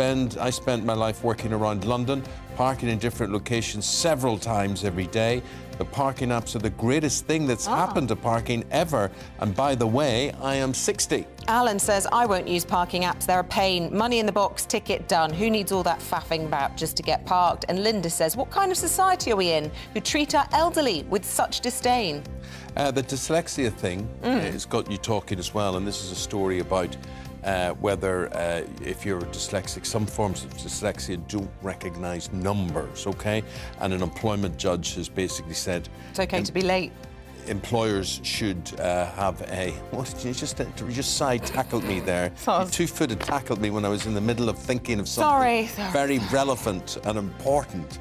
Speaker 4: I spent my life working around London, parking in different locations several times every day. The parking apps are the greatest thing that's happened to parking ever. And by the way, I am 60.
Speaker 5: Alan says, I won't use parking apps. They're a pain. Money in the box, ticket done. Who needs all that faffing about just to get parked? And Linda says, what kind of society are we in who treat our elderly with such disdain?
Speaker 4: The dyslexia thing has got you talking as well. And this is a story about whether if you're dyslexic, some forms of dyslexia don't recognise numbers, okay? And an employment judge has basically said...
Speaker 5: It's okay to be late.
Speaker 4: Employers should have a... What did you just side-tackled me there? You two-footed tackled me when I was in the middle of thinking of something very relevant and important.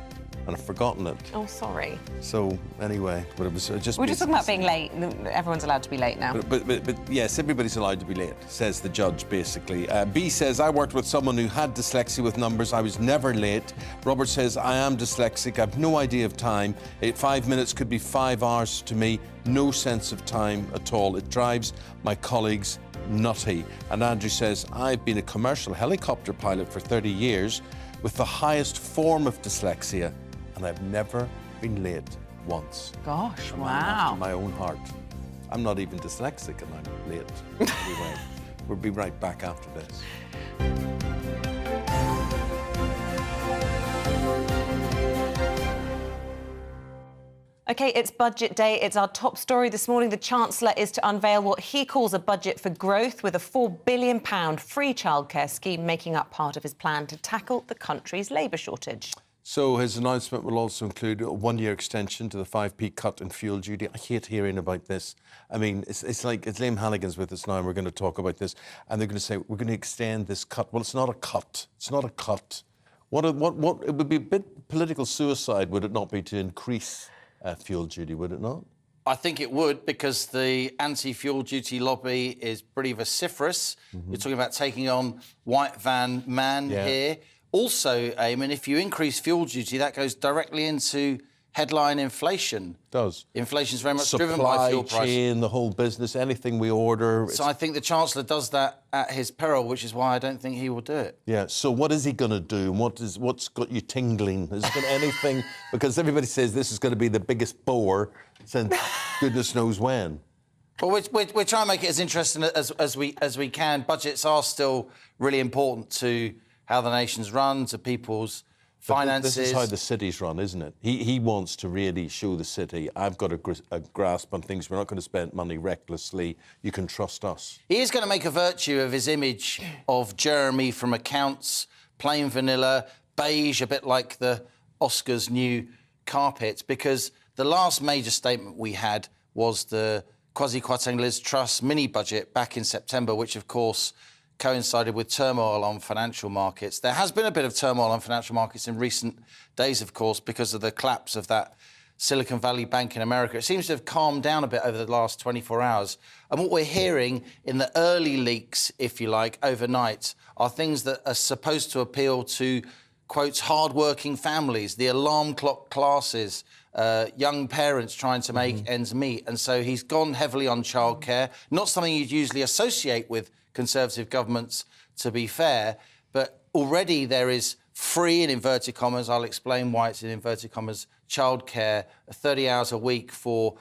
Speaker 4: and I've forgotten it.
Speaker 5: Oh, sorry.
Speaker 4: So anyway, but it was just.
Speaker 5: We're just talking about being late. Everyone's allowed to be late now.
Speaker 4: But yes, everybody's allowed to be late, says the judge, basically. B says, I worked with someone who had dyslexia with numbers. I was never late. Robert says, I am dyslexic. I have no idea of time. 5 minutes could be 5 hours to me. No sense of time at all. It drives my colleagues nutty. And Andrew says, I've been a commercial helicopter pilot for 30 years with the highest form of dyslexia, and I've never been late once.
Speaker 5: Gosh,
Speaker 4: And I'm
Speaker 5: wow.
Speaker 4: after my own heart. I'm not even dyslexic and I'm late. Anyway, we'll be right back after this.
Speaker 5: OK, it's budget day. It's our top story this morning. The Chancellor is to unveil what he calls a budget for growth, with a £4 billion free childcare scheme making up part of his plan to tackle the country's labour shortage.
Speaker 4: So his announcement will also include a 1-year extension to the 5p cut in fuel duty. I hate hearing about this. I mean, it's like Liam Hannigan's with us now, and we're going to talk about this, and they're going to say, we're going to extend this cut. Well, it's not a cut. It's not a cut. What it would be a bit political suicide, would it not be, to increase fuel duty, would it not?
Speaker 3: I think it would, because the anti-fuel duty lobby is pretty vociferous. You're talking about taking on white van man here. Also, Eamonn, if you increase fuel duty, that goes directly into headline inflation.
Speaker 4: It does.
Speaker 3: Inflation's very much driven by fuel
Speaker 4: Supply
Speaker 3: prices.
Speaker 4: chain, the whole business, anything we order.
Speaker 3: So I think the Chancellor does that at his peril, which is why I don't think he will do it.
Speaker 4: Yeah, so what is he going to do? What's got you tingling? Is it anything? Because everybody says this is going to be the biggest bore since goodness knows when.
Speaker 3: Well, we're trying to make it as interesting as we can. Budgets are still really important to how the nation's run, to people's finances.
Speaker 4: This is how the city's run, isn't it? He wants to really show the city, I've got a grasp on things. We're not going to spend money recklessly. You can trust us.
Speaker 3: He is going to make a virtue of his image of Jeremy from Accounts, plain vanilla, beige, a bit like the Oscars' new carpet, because the last major statement we had was the Kwasi Kwarteng Liz Truss mini-budget back in September, which, of course, coincided with turmoil on financial markets. There has been a bit of turmoil on financial markets in recent days, of course, because of the collapse of that Silicon Valley Bank in America. It seems to have calmed down a bit over the last 24 hours. And what we're hearing in the early leaks, if you like, overnight, are things that are supposed to appeal to, quotes, hard-working families, the alarm clock classes, young parents trying to make ends meet. And so he's gone heavily on childcare, not something you'd usually associate with Conservative governments, to be fair, but already there is free, in inverted commas, I'll explain why it's in inverted commas, childcare, 30 hours a week for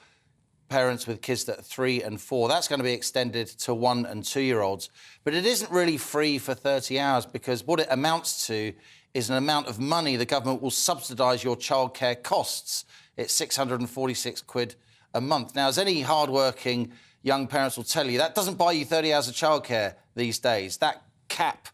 Speaker 3: parents with kids that are 3 and 4. That's going to be extended to 1 and 2-year-olds. But it isn't really free for 30 hours, because what it amounts to is an amount of money the government will subsidise your childcare costs. It's 646 quid a month. Now, as any hard-working young parents will tell you, that doesn't buy you 30 hours of childcare these days. That cap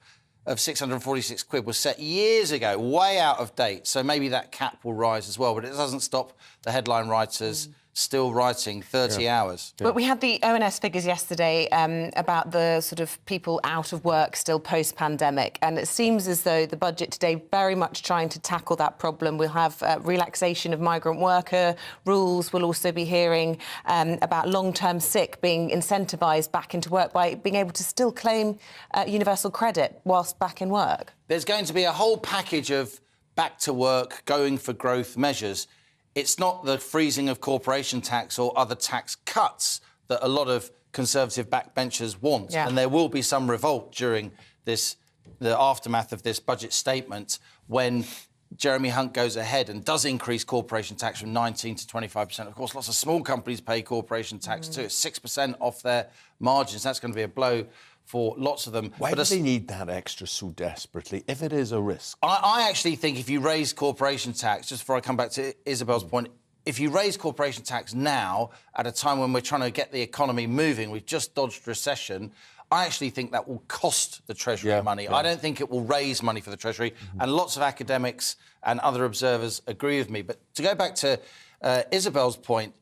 Speaker 3: of 646 quid was set years ago, way out of date. So maybe that cap will rise as well. But it doesn't stop the headline writers still writing 30 hours.
Speaker 5: But we had the ONS figures yesterday about the sort of people out of work still post-pandemic, and it seems as though the budget today very much trying to tackle that problem. We'll have relaxation of migrant worker rules. We'll also be hearing about long-term sick being incentivised back into work by being able to still claim universal credit whilst back in work.
Speaker 3: There's going to be a whole package of back-to-work, going-for-growth measures. It's not the freezing of corporation tax or other tax cuts that a lot of Conservative backbenchers want.
Speaker 5: Yeah.
Speaker 3: And there will be some revolt during the aftermath of this budget statement when Jeremy Hunt goes ahead and does increase corporation tax from 19 to 25%. Of course, lots of small companies pay corporation tax too. It's 6% off their margins. That's going to be a blow for lots of them.
Speaker 4: Why do they need that extra so desperately, if it is a risk?
Speaker 3: I actually think if you raise corporation tax, just before I come back to Isabel's point, if you raise corporation tax now, at a time when we're trying to get the economy moving, we've just dodged recession, I actually think that will cost the Treasury money. I don't think it will raise money for the Treasury. And lots of academics and other observers agree with me. But to go back to Isabel's point,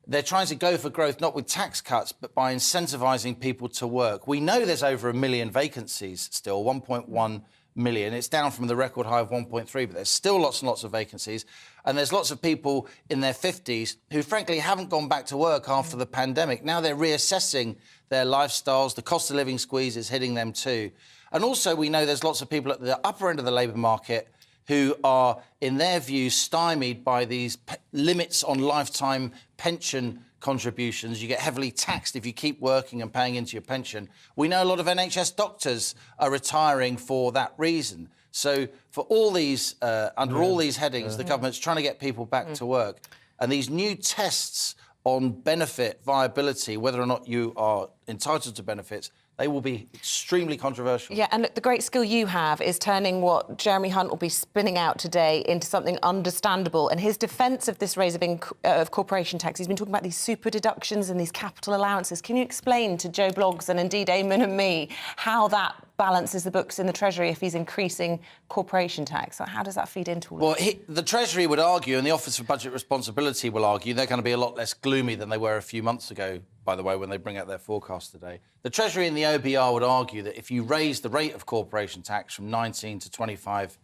Speaker 3: they're trying to go for growth, not with tax cuts, but by incentivising people to work. We know there's over 1 million vacancies still, 1.1 million. It's down from the record high of 1.3, but there's still lots and lots of vacancies. And there's lots of people in their 50s who, frankly, haven't gone back to work after the pandemic. Now they're reassessing their lifestyles. The cost of living squeeze is hitting them too. And also, we know there's lots of people at the upper end of the labour market who are, in their view, stymied by these limits on lifetime pension contributions. You get heavily taxed if you keep working and paying into your pension. We know a lot of NHS doctors are retiring for that reason. So for all these, under all these headings, the government's trying to get people back to work. And these new tests on benefit viability, whether or not you are entitled to benefits, they will be extremely controversial.
Speaker 5: Yeah, and look, the great skill you have is turning what Jeremy Hunt will be spinning out today into something understandable. And his defence of this raise of corporation tax, he's been talking about these super deductions and these capital allowances. Can you explain to Joe Bloggs and indeed Eamonn and me how that balances the books in the Treasury if he's increasing corporation tax? How does that feed into all of this?
Speaker 3: The Treasury would argue, and the Office for Budget Responsibility will argue, they're going to be a lot less gloomy than they were a few months ago, by the way, when they bring out their forecast today. The Treasury and the OBR would argue that if you raise the rate of corporation tax from 19 to 25%,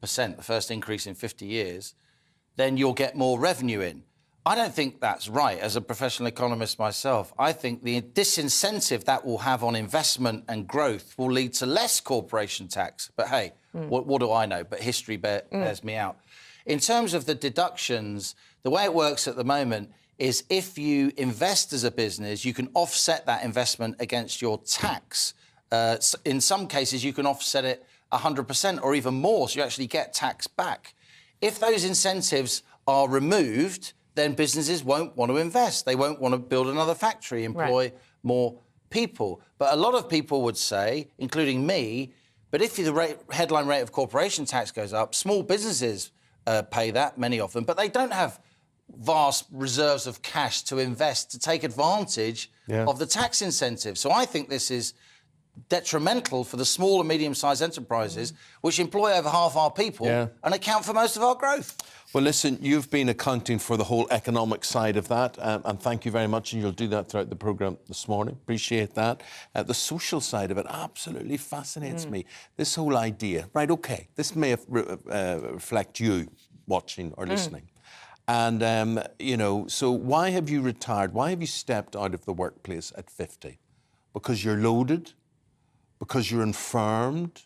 Speaker 3: the first increase in 50 years, then you'll get more revenue in. I don't think that's right. As a professional economist myself, I think the disincentive that will have on investment and growth will lead to less corporation tax. But hey, what do I know? But history bears me out. In terms of the deductions, the way it works at the moment is if you invest as a business, you can offset that investment against your tax. In some cases, you can offset it 100% or even more, so you actually get tax back. If those incentives are removed, then businesses won't want to invest. They won't want to build another factory, employ more people. But a lot of people would say, including me, but if the headline rate of corporation tax goes up, small businesses pay that, many of them, but they don't have vast reserves of cash to invest to take advantage of the tax incentive. So I think this is detrimental for the small and medium-sized enterprises, which employ over half our people and account for most of our growth.
Speaker 4: Well, listen, you've been accounting for the whole economic side of that, and thank you very much, and you'll do that throughout the programme this morning. Appreciate that. The social side of it absolutely fascinates me. This whole idea, right, OK, this may reflect you watching or listening. And, you know, so why have you retired? Why have you stepped out of the workplace at 50? Because you're loaded? Because you're infirmed?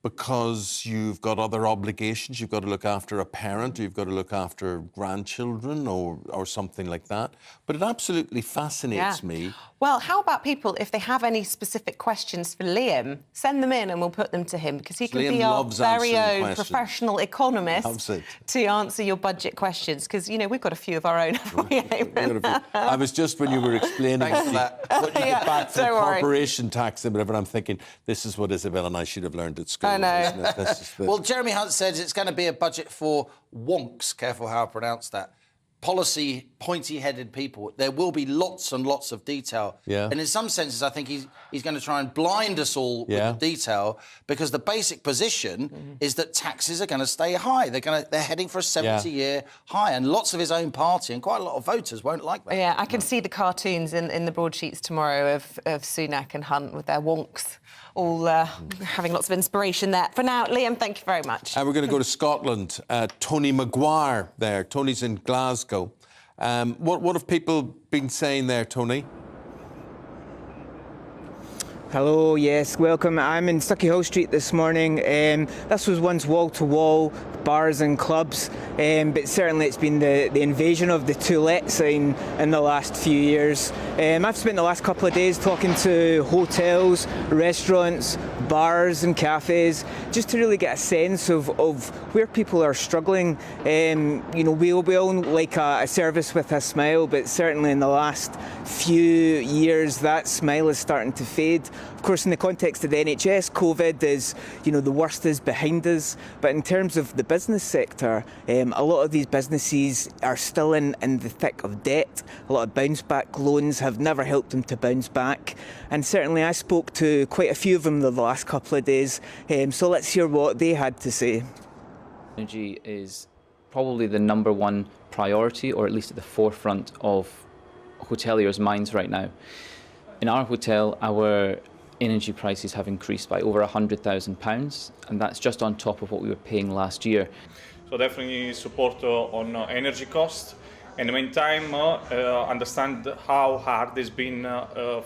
Speaker 4: Because you've got other obligations? You've got to look after a parent, or you've got to look after grandchildren or something like that. But it absolutely fascinates me.
Speaker 5: Well, how about people, if they have any specific questions for Liam, send them in and we'll put them to him, because he can be our very own professional economist to answer your budget questions, because, you know, we've got a few of our own, haven't we, Eamonn?
Speaker 4: I was just, when you were explaining that, what you get back from corporation tax and whatever, I'm thinking, this is what Isabel and I should have learned at school.
Speaker 5: I know.
Speaker 3: Well, Jeremy Hunt says it's going to be a budget for wonks, careful how I pronounce that, policy, pointy-headed people. There will be lots and lots of detail. And in some senses, I think he's going to try and blind us all with the detail, because the basic position is that taxes are going to stay high. They're heading for a 70-year high, and lots of his own party and quite a lot of voters won't like that.
Speaker 5: Yeah, I can see the cartoons in the broadsheets tomorrow of Sunak and Hunt with their wonks, all having lots of inspiration there. For now, Liam, thank you very much.
Speaker 4: We're going to go to Scotland. Tony Maguire there. Tony's in Glasgow. What have people been saying there, Tony?
Speaker 6: Hello, yes, welcome. I'm in Stucky Hall Street this morning. This was once wall-to-wall bars and clubs, but certainly it's been the invasion of the to-let sign in the last few years. I've spent the last couple of days talking to hotels, restaurants, bars and cafes, just to really get a sense of where people are struggling. You know, we all like a service with a smile, but certainly in the last few years that smile is starting to fade. Of course, in the context of the NHS, COVID is, you know, the worst is behind us. But in terms of the business sector, a lot of these businesses are still in the thick of debt. A lot of bounce-back loans have never helped them to bounce back. And certainly I spoke to quite a few of them the last couple of days. So let's hear what they had to say.
Speaker 8: Energy is probably the number one priority, or at least at the forefront of hoteliers' minds right now. In our hotel, our energy prices have increased by over £100,000, and that's just on top of what we were paying last year.
Speaker 9: So definitely support on energy cost. In the meantime, understand how hard it's been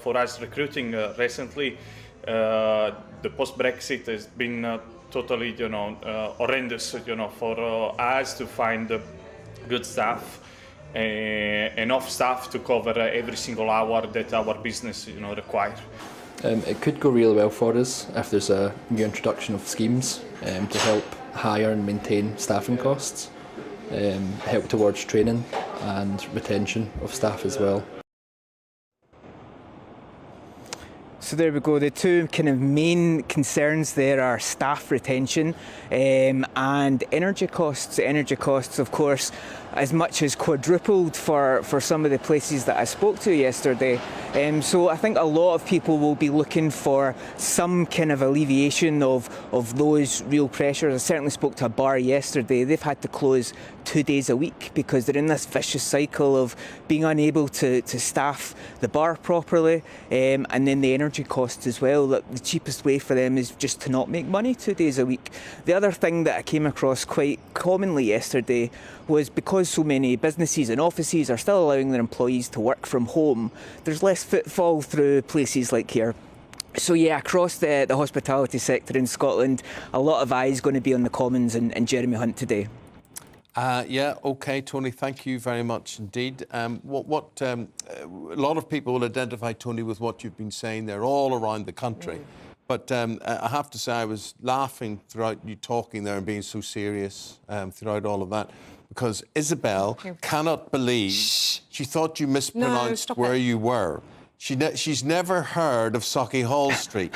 Speaker 9: for us recruiting recently. The post-Brexit has been totally, horrendous, for us to find good staff, enough staff to cover every single hour that our business, require.
Speaker 11: It could go really well for us if there's a new introduction of schemes to help hire and maintain staffing costs, help towards training and retention of staff as well.
Speaker 6: So there we go. The two kind of main concerns there are staff retention and energy costs. Energy costs, of course, as much as quadrupled for some of the places that I spoke to yesterday. So I think a lot of people will be looking for some kind of alleviation of those real pressures. I certainly spoke to a bar yesterday. They've had to close 2 days a week because they're in this vicious cycle of being unable to staff the bar properly, and then the energy costs as well. That the cheapest way for them is just to not make money 2 days a week. The other thing that I came across quite commonly yesterday was because so many businesses and offices are still allowing their employees to work from home, there's less footfall through places like here. So yeah, across the hospitality sector in Scotland, a lot of eyes going to be on the Commons and Jeremy Hunt today.
Speaker 4: Yeah, OK, Tony, thank you very much indeed. A lot of people will identify, Tony, with what you've been saying. They're all around the country. But I have to say I was laughing throughout you talking there and being so serious throughout all of that, because Isabel cannot believe she thought you mispronounced where you were. She's never heard of Sauchiehall Street.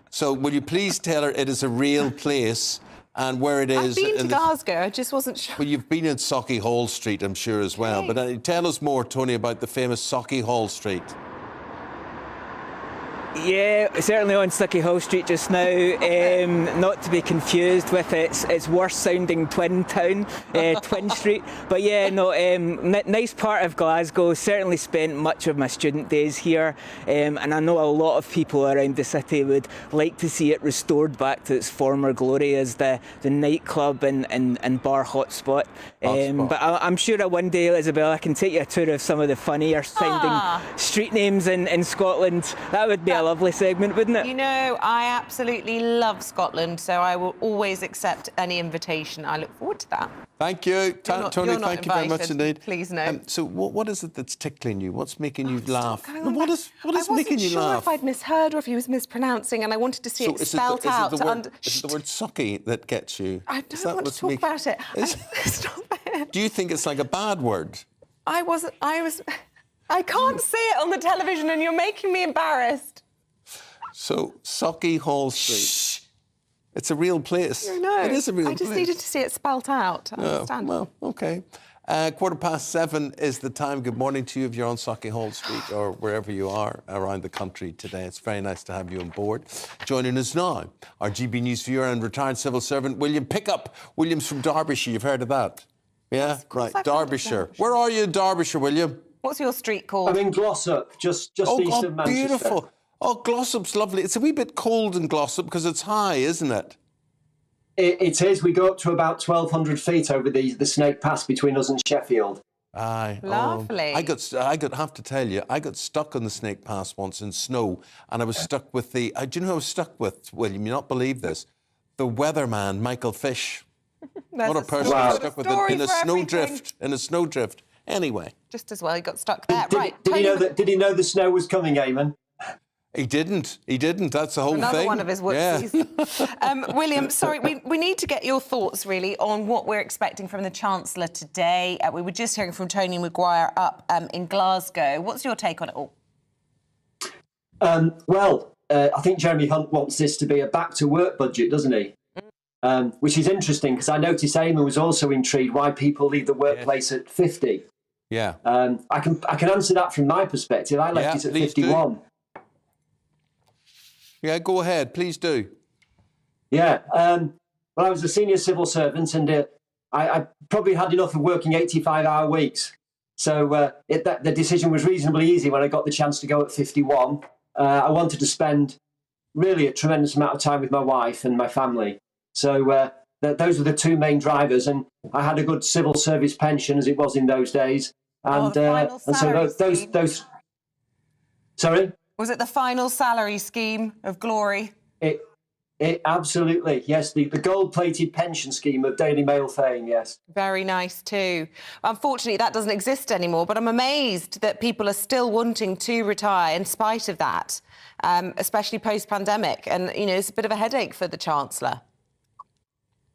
Speaker 4: So will you please tell her it is a real place and where it is?
Speaker 5: I've been to Glasgow, I just wasn't sure.
Speaker 4: Well, you've been in Sauchiehall Street, I'm sure, as well. But tell us more, Tony, about the famous Sauchiehall Street.
Speaker 6: Yeah, certainly on Sauchiehall Street just now, not to be confused with its worse-sounding twin town, Twin Street. But yeah, no, nice part of Glasgow. Certainly spent much of my student days here, and I know a lot of people around the city would like to see it restored back to its former glory as the nightclub and bar hotspot. But I'm sure that one day, Isabel, I can take you a tour of some of the funnier-sounding street names in Scotland. That would be a lovely segment, wouldn't it?
Speaker 5: You know, I absolutely love Scotland, so I will always accept any invitation. I look forward to that.
Speaker 4: Thank you, Tony. Thank you very much indeed.
Speaker 5: Please no.
Speaker 4: So, what is it that's tickling you? What's making you laugh? What is making you
Speaker 5: I wasn't sure
Speaker 4: laugh?
Speaker 5: if I'd misheard or if he was mispronouncing, and I wanted to see it spelt out.
Speaker 4: Is it the word sucky that gets you?
Speaker 5: I don't want to talk about it. Stop it.
Speaker 4: Do you think it's like a bad word?
Speaker 5: I can't say it on the television, and you're making me embarrassed.
Speaker 4: So, Sauchiehall Street. It's a real place.
Speaker 5: No,
Speaker 4: it is a real place.
Speaker 5: I just needed to see it spelt out to understand.
Speaker 4: Well, OK. 7:15 is the time. Good morning to you if you're on Sauchiehall Street or wherever you are around the country today. It's very nice to have you on board. Joining us now, our GB News viewer and retired civil servant, William Pickup. William's from Derbyshire. You've heard of that? Yeah? Right, Derbyshire. Where are you in Derbyshire, William?
Speaker 5: What's your street called?
Speaker 13: I'm in Glossop, just east of Manchester.
Speaker 4: Beautiful. Oh, Glossop's lovely. It's a wee bit cold in Glossop because it's high, isn't it?
Speaker 13: It is. We go up to about 1,200 feet over the Snake Pass between us and Sheffield.
Speaker 4: Aye.
Speaker 5: Lovely.
Speaker 4: I have to tell you, I got stuck on the Snake Pass once in snow, and I was stuck with do you know who I was stuck with, William? You not believe this? The weatherman, Michael Fish. What a person I was stuck with in a snowdrift. Anyway.
Speaker 5: Just as well, he got stuck there.
Speaker 13: Did he know the snow was coming, Eamonn?
Speaker 4: He didn't. That's the whole thing.
Speaker 5: Another one of his whoopsies. Yeah. William, sorry, we need to get your thoughts, really, on what we're expecting from the Chancellor today. We were just hearing from Tony Maguire up in Glasgow. What's your take on it all?
Speaker 13: I think Jeremy Hunt wants this to be a back-to-work budget, doesn't he? Which is interesting, because I noticed Eamonn was also intrigued why people leave the workplace at 50.
Speaker 4: Yeah.
Speaker 13: I can answer that from my perspective. I left it at 51.
Speaker 4: Do. Yeah, go ahead, please do.
Speaker 13: Yeah, well, I was a senior civil servant, and I probably had enough of working 85-hour weeks. So the decision was reasonably easy when I got the chance to go at 51. I wanted to spend really a tremendous amount of time with my wife and my family. So those were the two main drivers. And I had a good civil service pension, as it was in those days. And, those. Sorry?
Speaker 5: Was it the final salary scheme of glory?
Speaker 13: It absolutely, yes, the gold-plated pension scheme of Daily Mail fame, yes.
Speaker 5: Very nice too. Unfortunately, that doesn't exist anymore, but I'm amazed that people are still wanting to retire in spite of that, especially post-pandemic. And, you know, it's a bit of a headache for the Chancellor.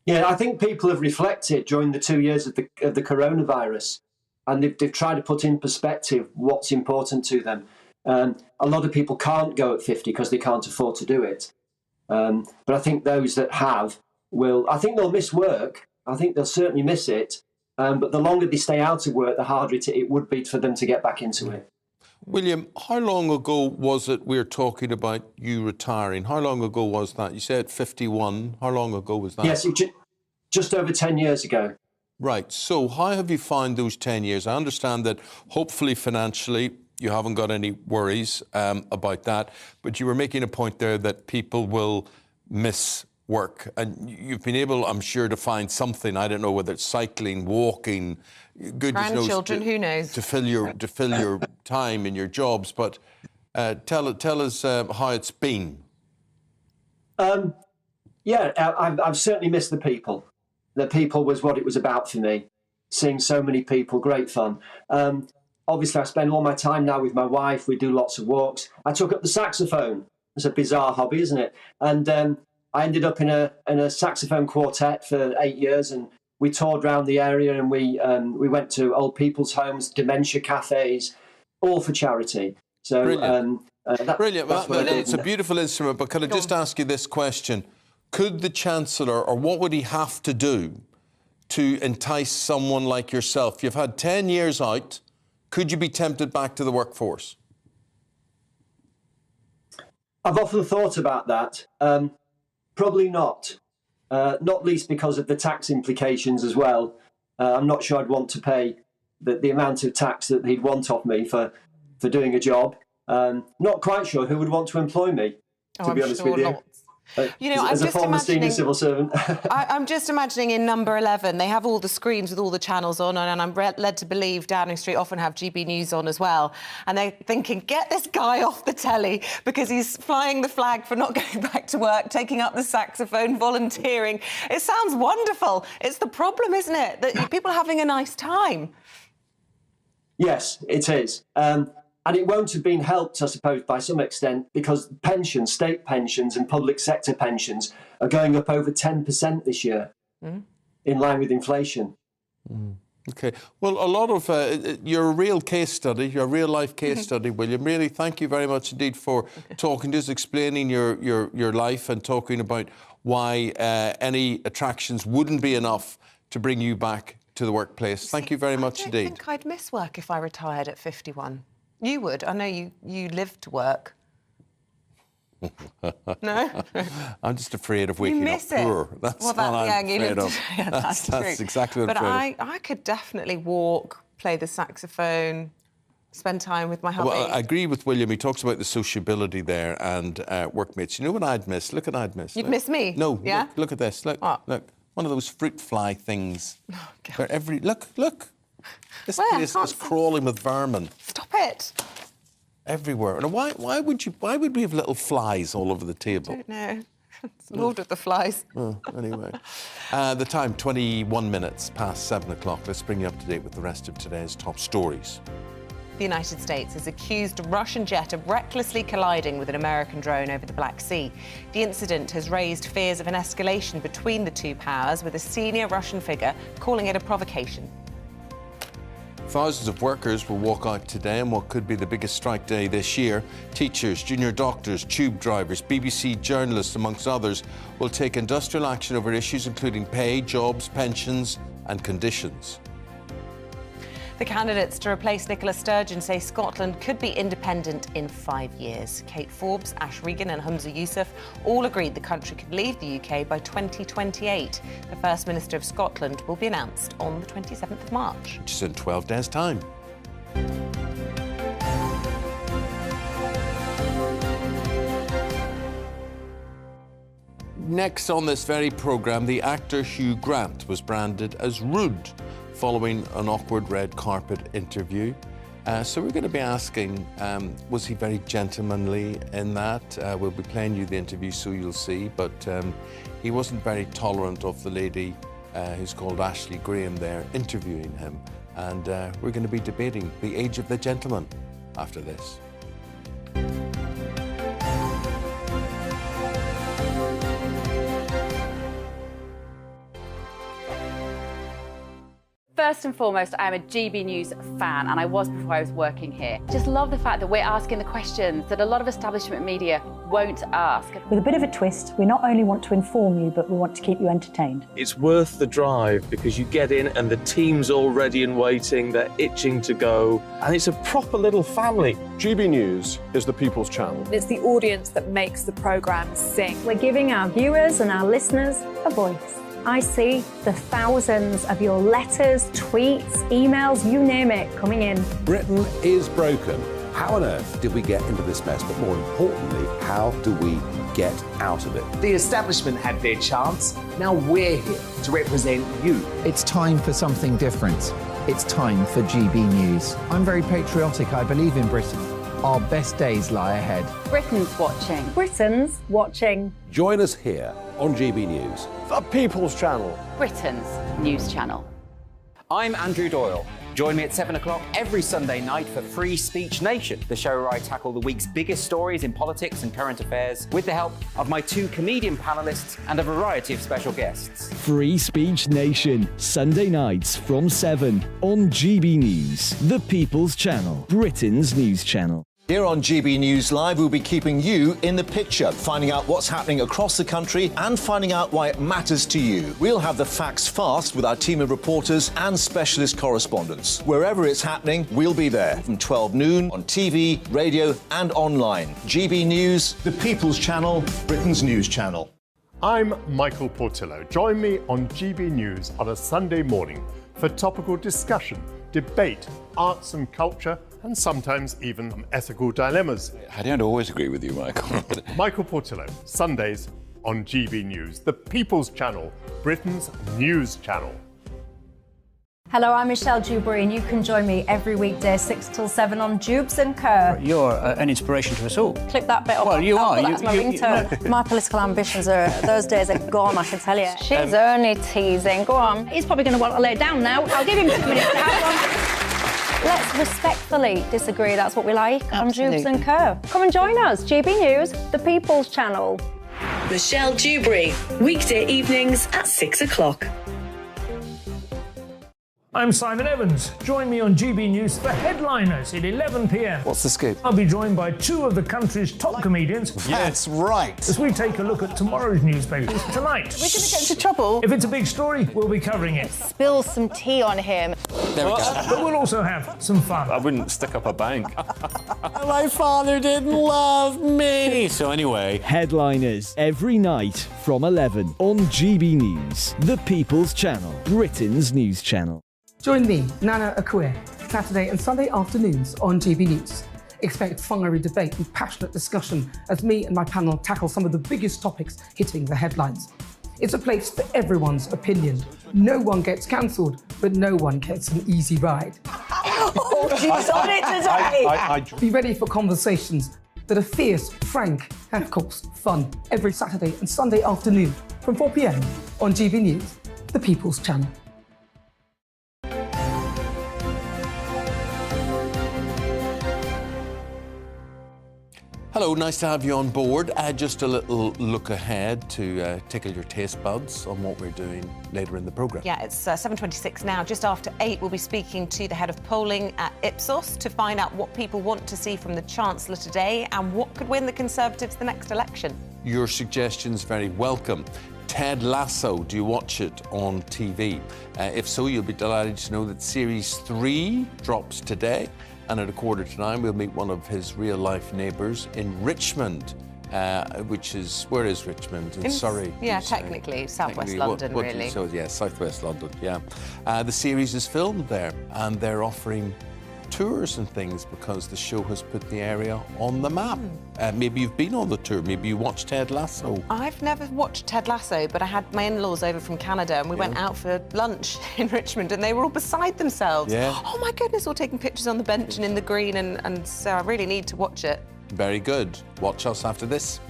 Speaker 13: Yeah, I think people have reflected during the 2 years of the coronavirus, and they've tried to put in perspective what's important to them. A lot of people can't go at 50 because they can't afford to do it. But I think those that have I think they'll miss work. I think they'll certainly miss it. But the longer they stay out of work, the harder it would be for them to get back into it.
Speaker 4: William, how long ago was it we're talking about you retiring? How long ago was that? You said 51. How long ago was that?
Speaker 13: Yes, just over 10 years ago.
Speaker 4: Right. So how have you found those 10 years? I understand that hopefully financially you haven't got any worries about that, but you were making a point there that people will miss work, and you've been able, I'm sure, to find something. I don't know whether it's cycling, walking, goodness knows,
Speaker 5: grandchildren, who knows,
Speaker 4: to fill your time in your jobs. But tell us how it's been.
Speaker 13: Yeah, I've certainly missed the people. The people was what it was about for me. Seeing so many people, great fun. Obviously, I spend all my time now with my wife. We do lots of walks. I took up the saxophone. It's a bizarre hobby, isn't it? And I ended up in a saxophone quartet for 8 years, and we toured around the area, and we went to old people's homes, dementia cafes, all for charity. So
Speaker 4: brilliant. Brilliant.
Speaker 13: It's
Speaker 4: a beautiful instrument. But can I just ask you this question? Could the Chancellor, or what would he have to do to entice someone like yourself? You've had 10 years out. Could you be tempted back to the workforce?
Speaker 13: I've often thought about that. Probably not. Not least because of the tax implications as well. I'm not sure I'd want to pay the amount of tax that he'd want of me for doing a job. Not quite sure who would want to employ me, to be honest with you.
Speaker 5: You know,
Speaker 13: as a former senior civil servant.
Speaker 5: I'm just imagining in number 11, they have all the screens with all the channels on, and I'm led to believe Downing Street often have GB News on as well. And they're thinking, get this guy off the telly because he's flying the flag for not going back to work, taking up the saxophone, volunteering. It sounds wonderful. It's the problem, isn't it, that people are having a nice time?
Speaker 13: Yes, it is. And it won't have been helped, I suppose, by some extent, because pensions, state pensions and public sector pensions are going up over 10% this year, in line with inflation.
Speaker 4: OK. Well, a lot of... you're a real case study, you're a real-life case study, William. Really, thank you very much indeed for talking to us, explaining your life and talking about why any attractions wouldn't be enough to bring you back to the workplace. Thank you very much indeed.
Speaker 5: I don't think I'd miss work if I retired at 51. You would. I know you live to work. No?
Speaker 4: I'm just afraid of waking up poor. That's what I'm afraid of.
Speaker 5: Yeah, that's
Speaker 4: exactly what I'm afraid of.
Speaker 5: But I could definitely walk, play the saxophone, spend time with my hubby.
Speaker 4: Well, I agree with William. He talks about the sociability there and workmates. You know what I'd miss? Look what I'd miss.
Speaker 5: You'd miss me?
Speaker 4: No.
Speaker 5: Yeah?
Speaker 4: Look at this. Look.
Speaker 5: What?
Speaker 4: Look. One of those fruit fly things.
Speaker 5: Oh, God.
Speaker 4: Where look. This
Speaker 5: Where?
Speaker 4: place is crawling with vermin.
Speaker 5: Stop it.
Speaker 4: Everywhere. And why would we have little flies all over the table?
Speaker 5: I don't know. It's Lord of the Flies.
Speaker 4: Oh, anyway. The time, 21 minutes past 7 o'clock. Let's bring you up to date with the rest of today's top stories.
Speaker 5: The United States has accused a Russian jet of recklessly colliding with an American drone over the Black Sea. The incident has raised fears of an escalation between the two powers, with a senior Russian figure calling it a provocation.
Speaker 4: Thousands of workers will walk out today on what could be the biggest strike day this year. Teachers, junior doctors, tube drivers, BBC journalists, amongst others, will take industrial action over issues including pay, jobs, pensions and conditions.
Speaker 5: The candidates to replace Nicola Sturgeon say Scotland could be independent in 5 years. Kate Forbes, Ash Regan and Humza Yousaf all agreed the country could leave the UK by 2028. The First Minister of Scotland will be announced on the 27th of March.
Speaker 4: Which is in 12 days' time. Next on this very programme, the actor Hugh Grant was branded as rude following an awkward red carpet interview. So we're going to be asking, was he very gentlemanly in that? We'll be playing you the interview so you'll see, but he wasn't very tolerant of the lady who's called Ashley Graham there interviewing him. And we're going to be debating the age of the gentleman after this.
Speaker 2: First and foremost, I'm a GB News fan, and I was before I was working here. Just love the fact that we're asking the questions that a lot of establishment media won't ask.
Speaker 1: With a bit of a twist, we not only want to inform you, but we want to keep you entertained.
Speaker 12: It's worth the drive because you get in and the team's all ready and waiting, they're itching to go, and it's a proper little family.
Speaker 16: GB News is the People's Channel.
Speaker 21: It's the audience that makes the programme sing.
Speaker 14: We're giving our viewers and our listeners a voice. I see the thousands of your letters, tweets, emails, you name it, coming in.
Speaker 19: Britain is broken. How on earth did we get into this mess? But more importantly, how do we get out of it?
Speaker 18: The establishment had their chance. Now we're here to represent you.
Speaker 7: It's time for something different. It's time for GB News. I'm very patriotic. I believe in Britain. Our best days lie ahead.
Speaker 2: Britain's watching.
Speaker 14: Britain's watching.
Speaker 19: Join us here on GB News.
Speaker 16: The People's Channel.
Speaker 2: Britain's news channel.
Speaker 15: I'm Andrew Doyle. Join me at 7 o'clock every Sunday night for Free Speech Nation, the show where I tackle the week's biggest stories in politics and current affairs with the help of my two comedian panellists and a variety of special guests.
Speaker 26: Free Speech Nation, Sunday nights from 7 on GB News, the People's Channel, Britain's news channel.
Speaker 17: Here on GB News Live, we'll be keeping you in the picture, finding out what's happening across the country and finding out why it matters to you. We'll have the facts fast with our team of reporters and specialist correspondents. Wherever it's happening, we'll be there from 12 noon on TV, radio and online. GB News, the People's Channel, Britain's news channel.
Speaker 20: I'm Michael Portillo. Join me on GB News on a Sunday morning for topical discussion, debate, arts and culture, and sometimes even ethical dilemmas.
Speaker 22: I don't always agree with you, Michael.
Speaker 20: Michael Portillo, Sundays on GB News, the People's Channel, Britain's news channel.
Speaker 14: Hello, I'm Michelle Dewberry, and you can join me every weekday 6 till 7 on Jubes and Kerr.
Speaker 23: You're an inspiration to us all.
Speaker 14: Clip that bit up.
Speaker 23: Well, you are.
Speaker 14: That's my ringtone. My political ambitions are, those days are gone, I can tell you. She's only teasing. Go on. He's probably going to want to lay down now. I'll give him 2 minutes to have one. Let's respectfully disagree. That's what we like on Jubes and Kerr. Come and join us. GB News, the People's Channel.
Speaker 27: Michelle Dewberry, weekday evenings at 6 o'clock.
Speaker 25: I'm Simon Evans. Join me on GB News for Headliners at 11 p.m.
Speaker 18: What's the scoop?
Speaker 25: I'll be joined by two of the country's top comedians.
Speaker 24: That's right.
Speaker 25: As we take a look at tomorrow's newspapers tonight.
Speaker 21: We're going to get into trouble.
Speaker 25: If it's a big story, we'll be covering it.
Speaker 21: Spill some tea on him.
Speaker 18: There we go.
Speaker 25: But we'll also have some fun.
Speaker 12: I wouldn't stick up a bank.
Speaker 24: My father didn't love me.
Speaker 22: So anyway,
Speaker 26: Headliners every night from 11 on GB News, the People's Channel, Britain's news channel.
Speaker 28: Join me, Nana Akue, Saturday and Sunday afternoons on GB News. Expect fiery debate and passionate discussion as me and my panel tackle some of the biggest topics hitting the headlines. It's a place for everyone's opinion. No one gets cancelled, but no one gets an easy ride.
Speaker 21: Oh, she's on it today.
Speaker 28: Be ready for conversations that are fierce, frank, and of course, fun. Every Saturday and Sunday afternoon from 4 p.m. on GB News, the People's Channel.
Speaker 4: Hello, nice to have you on board. Just a little look ahead to tickle your taste buds on what we're doing later in the programme.
Speaker 5: Yeah, it's 7:26 now. Just after 8, we'll be speaking to the head of polling at Ipsos to find out what people want to see from the Chancellor today and what could win the Conservatives the next election.
Speaker 4: Your suggestions very welcome. Ted Lasso, do you watch it on TV? If so, you'll be delighted to know that Series 3 drops today. And at 9:15, we'll meet one of his real-life neighbours in Richmond, which is... Where is Richmond? In Surrey.
Speaker 5: Yeah, technically, southwest London, really.
Speaker 4: So, yeah, southwest London, yeah. The series is filmed there, and they're offering tours and things because the show has put the area on the map. Maybe you've been on the tour, maybe you watched Ted Lasso.
Speaker 5: I've never watched Ted Lasso, but I had my in-laws over from Canada and we went out for lunch in Richmond and they were all beside themselves.
Speaker 4: Yeah.
Speaker 5: Oh my goodness, all taking pictures on the bench and in the green, and so I really need to watch it.
Speaker 4: Very good. Watch us after this.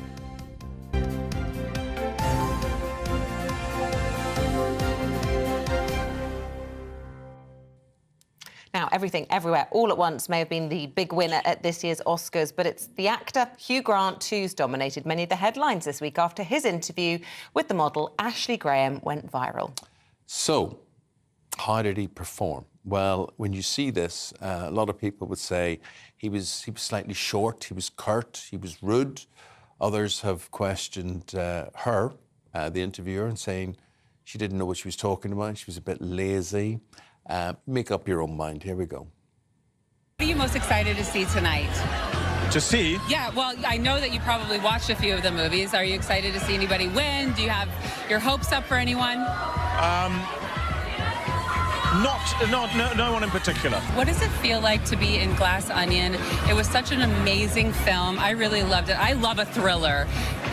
Speaker 5: Now, Everything, Everywhere, All at Once may have been the big winner at this year's Oscars, but it's the actor Hugh Grant who's dominated many of the headlines this week after his interview with the model Ashley Graham went viral.
Speaker 4: So, how did he perform? Well, when you see this, a lot of people would say he was slightly short, he was curt, he was rude. Others have questioned her, the interviewer, and saying she didn't know what she was talking about, she was a bit lazy. Make up your own mind. Here we go.
Speaker 1: What are you most excited to see tonight?
Speaker 3: To see?
Speaker 1: Yeah, well, I know that you probably watched a few of the movies. Are you excited to see anybody win? Do you have your hopes up for anyone?
Speaker 3: No one in particular.
Speaker 1: What does it feel like to be in Glass Onion? It was such an amazing film. I really loved it. I love a thriller.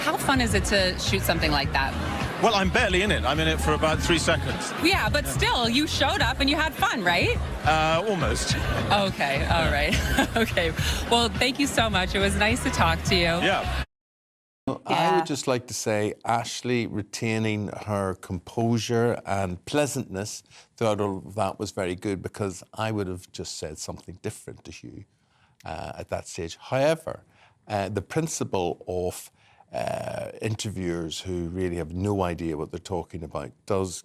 Speaker 1: How fun is it to shoot something like that?
Speaker 3: Well, I'm barely in it. I'm in it for about 3 seconds.
Speaker 1: Yeah, but still, you showed up and you had fun, right?
Speaker 3: Almost.
Speaker 1: Okay, all right. Okay. Well, thank you so much. It was nice to talk to you.
Speaker 3: Yeah.
Speaker 4: Well, I would just like to say Ashley retaining her composure and pleasantness throughout all of that was very good, because I would have just said something different to Hugh at that stage. However, the principle of interviewers who really have no idea what they're talking about does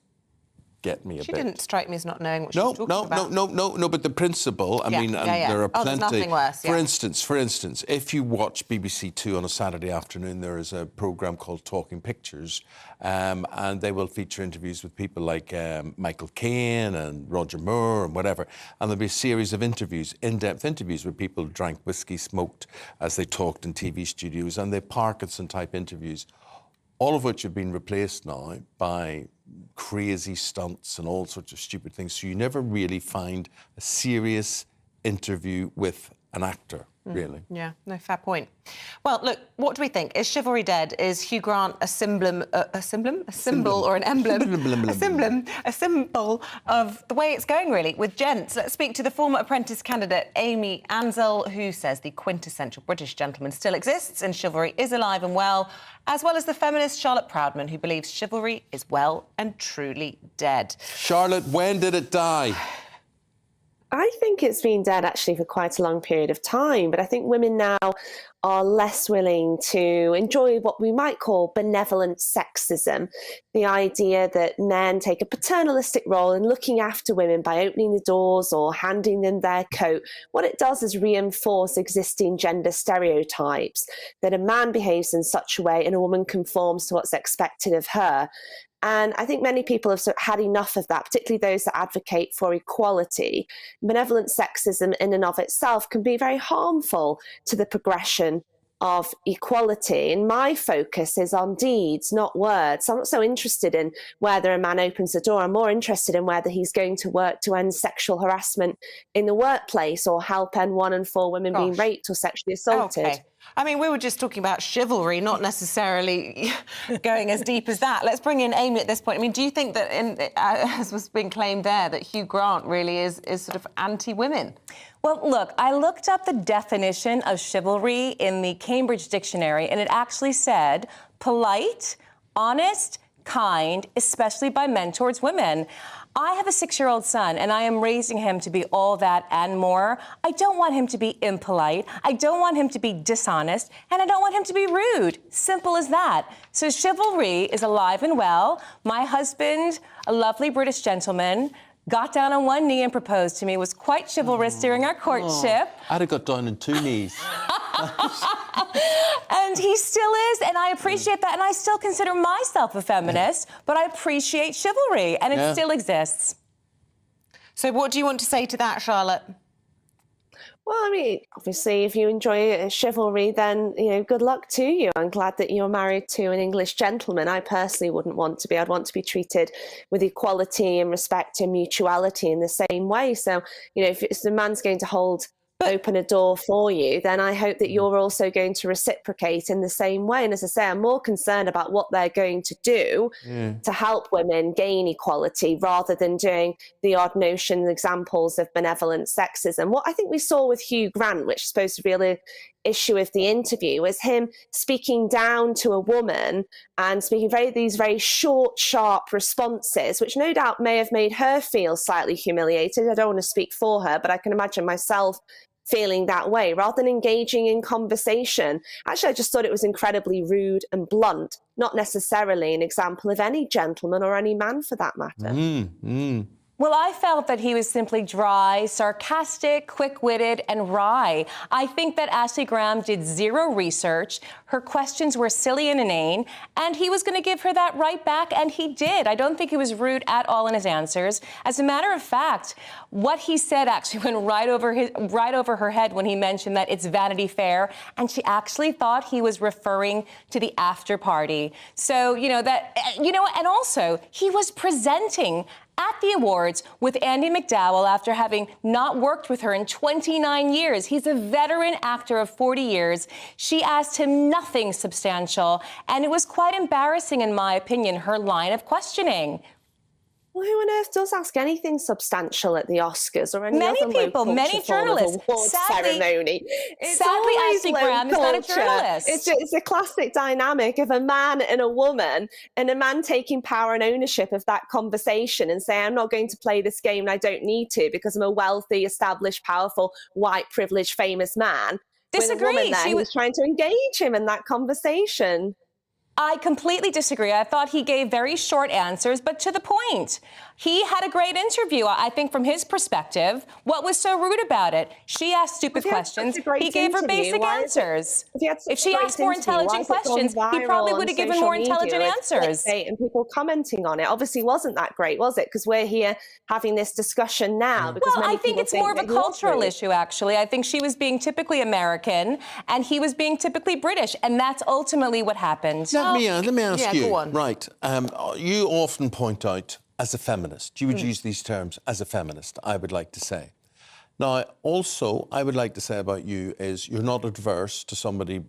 Speaker 4: get me a bit.
Speaker 5: She didn't strike me as not knowing what she was talking about.
Speaker 4: No, but the principle, I mean, there are plenty.
Speaker 5: There's nothing worse,
Speaker 4: For instance, if you watch BBC Two on a Saturday afternoon, there is a programme called Talking Pictures, and they will feature interviews with people like Michael Caine and Roger Moore and whatever, and there'll be a series of interviews, in-depth interviews, where people drank whiskey, smoked as they talked in TV studios, and they're Parkinson-type interviews, all of which have been replaced now by crazy stunts and all sorts of stupid things. So you never really find a serious interview with an actor, really.
Speaker 5: Yeah, no, fair point. Well, look, what do we think? Is chivalry dead? Is Hugh Grant a symbol or an emblem? A symbol of the way it's going, really, with gents. Let's speak to the former apprentice candidate, Amy Ansell, who says the quintessential British gentleman still exists and chivalry is alive and well as the feminist Charlotte Proudman, who believes chivalry is well and truly dead.
Speaker 4: Charlotte, when did it die?
Speaker 6: I think it's been dead actually for quite a long period of time, but I think women now are less willing to enjoy what we might call benevolent sexism, the idea that men take a paternalistic role in looking after women by opening the doors or handing them their coat. What it does is reinforce existing gender stereotypes, that a man behaves in such a way and a woman conforms to what's expected of her. And I think many people have sort of had enough of that, particularly those that advocate for equality. Benevolent sexism in and of itself can be very harmful to the progression of equality. And my focus is on deeds, not words. I'm not so interested in whether a man opens the door. I'm more interested in whether he's going to work to end sexual harassment in the workplace or help end 1 in 4 women being raped or sexually assaulted.
Speaker 5: Okay. I mean, we were just talking about chivalry, not necessarily going as deep as that. Let's bring in Amy at this point. I mean, do you think that, as was being claimed there, that Hugh Grant really is sort of anti-women?
Speaker 8: Well, look, I looked up the definition of chivalry in the Cambridge Dictionary, and it actually said polite, honest, kind, especially by men towards women. I have a 6-year-old son, and I am raising him to be all that and more. I don't want him to be impolite. I don't want him to be dishonest, and I don't want him to be rude. Simple as that. So chivalry is alive and well. My husband, a lovely British gentleman, got down on one knee and proposed to me, was quite chivalrous during our courtship.
Speaker 4: I'd have got down on 2 knees.
Speaker 8: And he still is, and I appreciate that, and I still consider myself a feminist, but I appreciate chivalry, and it still exists.
Speaker 5: So what do you want to say to that, Charlotte?
Speaker 6: Well, I mean, obviously, if you enjoy chivalry, then, good luck to you. I'm glad that you're married to an English gentleman. I personally wouldn't want to be. I'd want to be treated with equality and respect and mutuality in the same way. So, if the man's going to open a door for you, then I hope that you're also going to reciprocate in the same way. And as I say, I'm more concerned about what they're going to do to help women gain equality rather than doing the odd notion examples of benevolent sexism. What I think we saw with Hugh Grant, which is supposed to be the issue of the interview, was him speaking down to a woman and speaking these very short, sharp responses, which no doubt may have made her feel slightly humiliated. I don't want to speak for her, but I can imagine myself feeling that way, rather than engaging in conversation. Actually, I just thought it was incredibly rude and blunt, not necessarily an example of any gentleman or any man for that matter.
Speaker 8: Well, I felt that he was simply dry, sarcastic, quick-witted, and wry. I think that Ashley Graham did zero research. Her questions were silly and inane, and he was going to give her that right back, and he did. I don't think he was rude at all in his answers. As a matter of fact, what he said actually went right over her head when he mentioned that it's Vanity Fair, and she actually thought he was referring to the after party. So, and also, he was presenting at the awards with Andie MacDowell after having not worked with her in 29 years. He's a veteran actor of 40 years. She asked him nothing substantial, and it was quite embarrassing, in my opinion, her line of questioning.
Speaker 6: Well, who on earth does ask anything substantial at the Oscars or any
Speaker 8: many
Speaker 6: other
Speaker 8: people,
Speaker 6: low
Speaker 8: many journalists.
Speaker 6: Ceremony?
Speaker 8: Sadly, Ashley Graham is not a journalist.
Speaker 6: It's a classic dynamic of a man and a woman, and a man taking power and ownership of that conversation and saying, I'm not going to play this game and I don't need to because I'm a wealthy, established, powerful, white, privileged, famous man.
Speaker 8: Disagree.
Speaker 6: With a woman there who was trying to engage him in that conversation.
Speaker 8: I completely disagree. I thought he gave very short answers, but to the point. He had a great interview, I think, from his perspective. What was so rude about it? She asked stupid questions. He gave her basic answers. If she asked more intelligent questions, he probably would have given more intelligent answers.
Speaker 6: And people commenting on it obviously wasn't that great, was it? Because we're here having this discussion now.
Speaker 8: Well, I think it's more of a cultural issue, actually. I think she was being typically American, and he was being typically British, and that's ultimately what happened.
Speaker 4: Let me ask you.
Speaker 8: Go on.
Speaker 4: Right. You often point out, as a feminist, you would use these terms as a feminist, I would like to say. Now, also, I would like to say about you is you're not adverse to somebody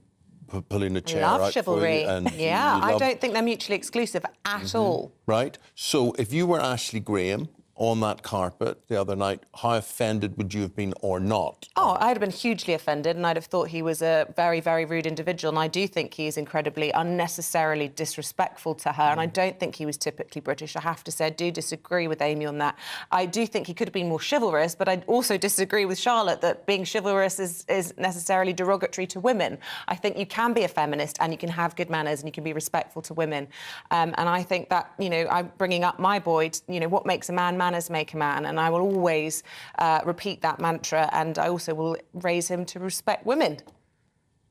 Speaker 4: pulling a chair out
Speaker 5: chivalry.
Speaker 4: for you. And
Speaker 5: I don't think they're mutually exclusive at all.
Speaker 4: Right. So if you were Ashley Graham on that carpet the other night, how offended would you have been or not?
Speaker 5: Oh, I'd have been hugely offended, and I'd have thought he was a very, very rude individual, and I do think he is incredibly unnecessarily disrespectful to her, and I don't think he was typically British. I have to say, I do disagree with Amy on that. I do think he could have been more chivalrous, but I also disagree with Charlotte that being chivalrous is necessarily derogatory to women. I think you can be a feminist and you can have good manners and you can be respectful to women. And I think that, I'm bringing up my boy, what makes a man manners make a man, and I will always repeat that mantra, and I also will raise him to respect women.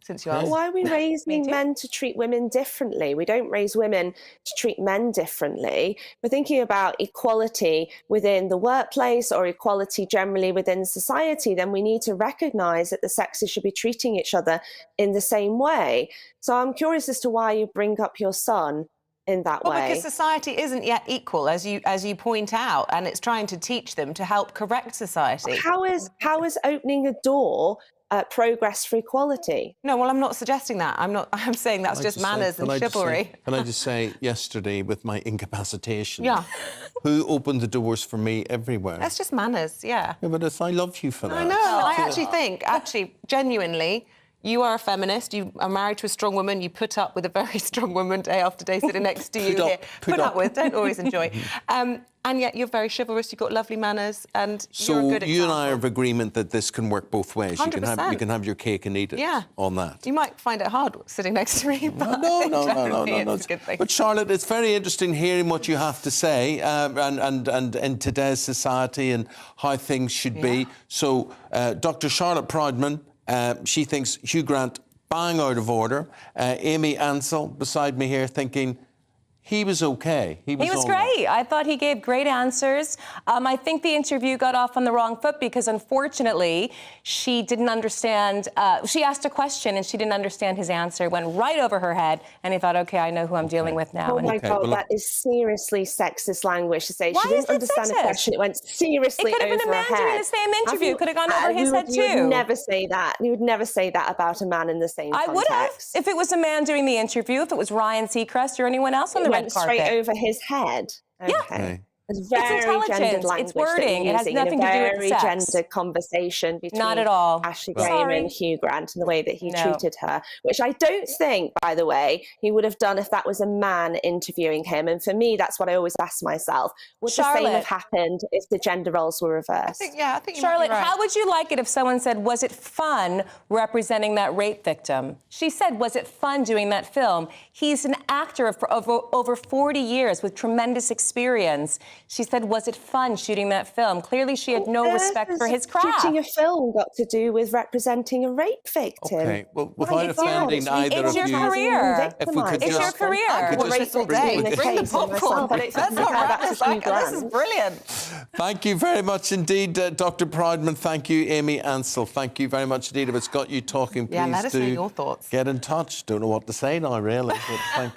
Speaker 5: Since you asked.
Speaker 6: Why are we raising men to treat women differently? We don't raise women to treat men differently. We're thinking about equality within the workplace or equality generally within society, then we need to recognise that the sexes should be treating each other in the same way. So I'm curious as to why you bring up your son in that way.
Speaker 5: Because society isn't yet equal, as you point out, and it's trying to teach them to help correct society.
Speaker 6: How is opening a door progress for equality?
Speaker 5: No, well, I'm not suggesting that. I'm saying that's just manners and chivalry.
Speaker 4: Can I just say, yesterday with my incapacitation, who opened the doors for me everywhere?
Speaker 5: That's just manners, yeah.
Speaker 4: Yeah, but I love you for that.
Speaker 5: I know. I actually think, genuinely, you are a feminist. You are married to a strong woman. You put up with a very strong woman day after day sitting next to you here. Put up with, don't always enjoy. And yet you're very chivalrous. You've got lovely manners, and you're a good example.
Speaker 4: So you and I are of agreement that this can work both ways.
Speaker 5: 100%.
Speaker 4: You can have your cake and eat it on that.
Speaker 5: You might find it hard sitting next to me, but
Speaker 4: no.
Speaker 5: It's a good thing.
Speaker 4: But Charlotte, it's very interesting hearing what you have to say, and in today's society and how things should be. So Dr. Charlotte Proudman, she thinks Hugh Grant bang out of order. Amy Ansell beside me here thinking he was okay. He was all
Speaker 8: great. I thought he gave great answers. I think the interview got off on the wrong foot because, unfortunately, she didn't understand. She asked a question and she didn't understand his answer. Went right over her head, and he thought, "Okay, I know who I'm dealing with now."
Speaker 6: Oh my God, that is seriously sexist language to say.
Speaker 8: Why
Speaker 6: she didn't
Speaker 8: is it
Speaker 6: understand the
Speaker 8: sexist?
Speaker 6: question. It went seriously over her head.
Speaker 8: It could have been a man doing the same interview. Could have gone over his head too.
Speaker 6: You would never say that. You would never say that about a man in the same context.
Speaker 8: I would have if it was a man doing the interview. If it was Ryan Seacrest or anyone else on the red carpet.
Speaker 6: Straight over his head. Okay.
Speaker 8: Yeah.
Speaker 6: It's very
Speaker 8: intelligence. It's wording. It has nothing to do with
Speaker 6: very
Speaker 8: sex.
Speaker 6: gendered conversation between
Speaker 8: Not at all.
Speaker 6: Ashley Graham and Hugh Grant and the way that he treated her, which I don't think, by the way, he would have done if that was a man interviewing him. And for me, that's what I always ask myself. Would the same have happened if the gender roles were reversed?
Speaker 5: I think
Speaker 8: Charlotte, how would you like it if someone said, was it fun representing that rape victim? She said, was it fun doing that film? He's an actor for over 40 years with tremendous experience. She said, was it fun shooting that film? Clearly, she had no respect for his craft.
Speaker 6: Shooting a film got to do with representing a rape victim.
Speaker 4: Okay, well, without offending either of you...
Speaker 8: It's your career.
Speaker 4: If we could
Speaker 8: It's your career.
Speaker 6: Bring the popcorn. Let's not wrap this up.
Speaker 5: This is brilliant.
Speaker 4: Thank you very much indeed, Dr. Proudman. Thank you, Amy Ansell. Thank you very much indeed. If it's got you talking, please
Speaker 5: let us know your thoughts.
Speaker 4: Get in touch. Don't know what to say now, really. But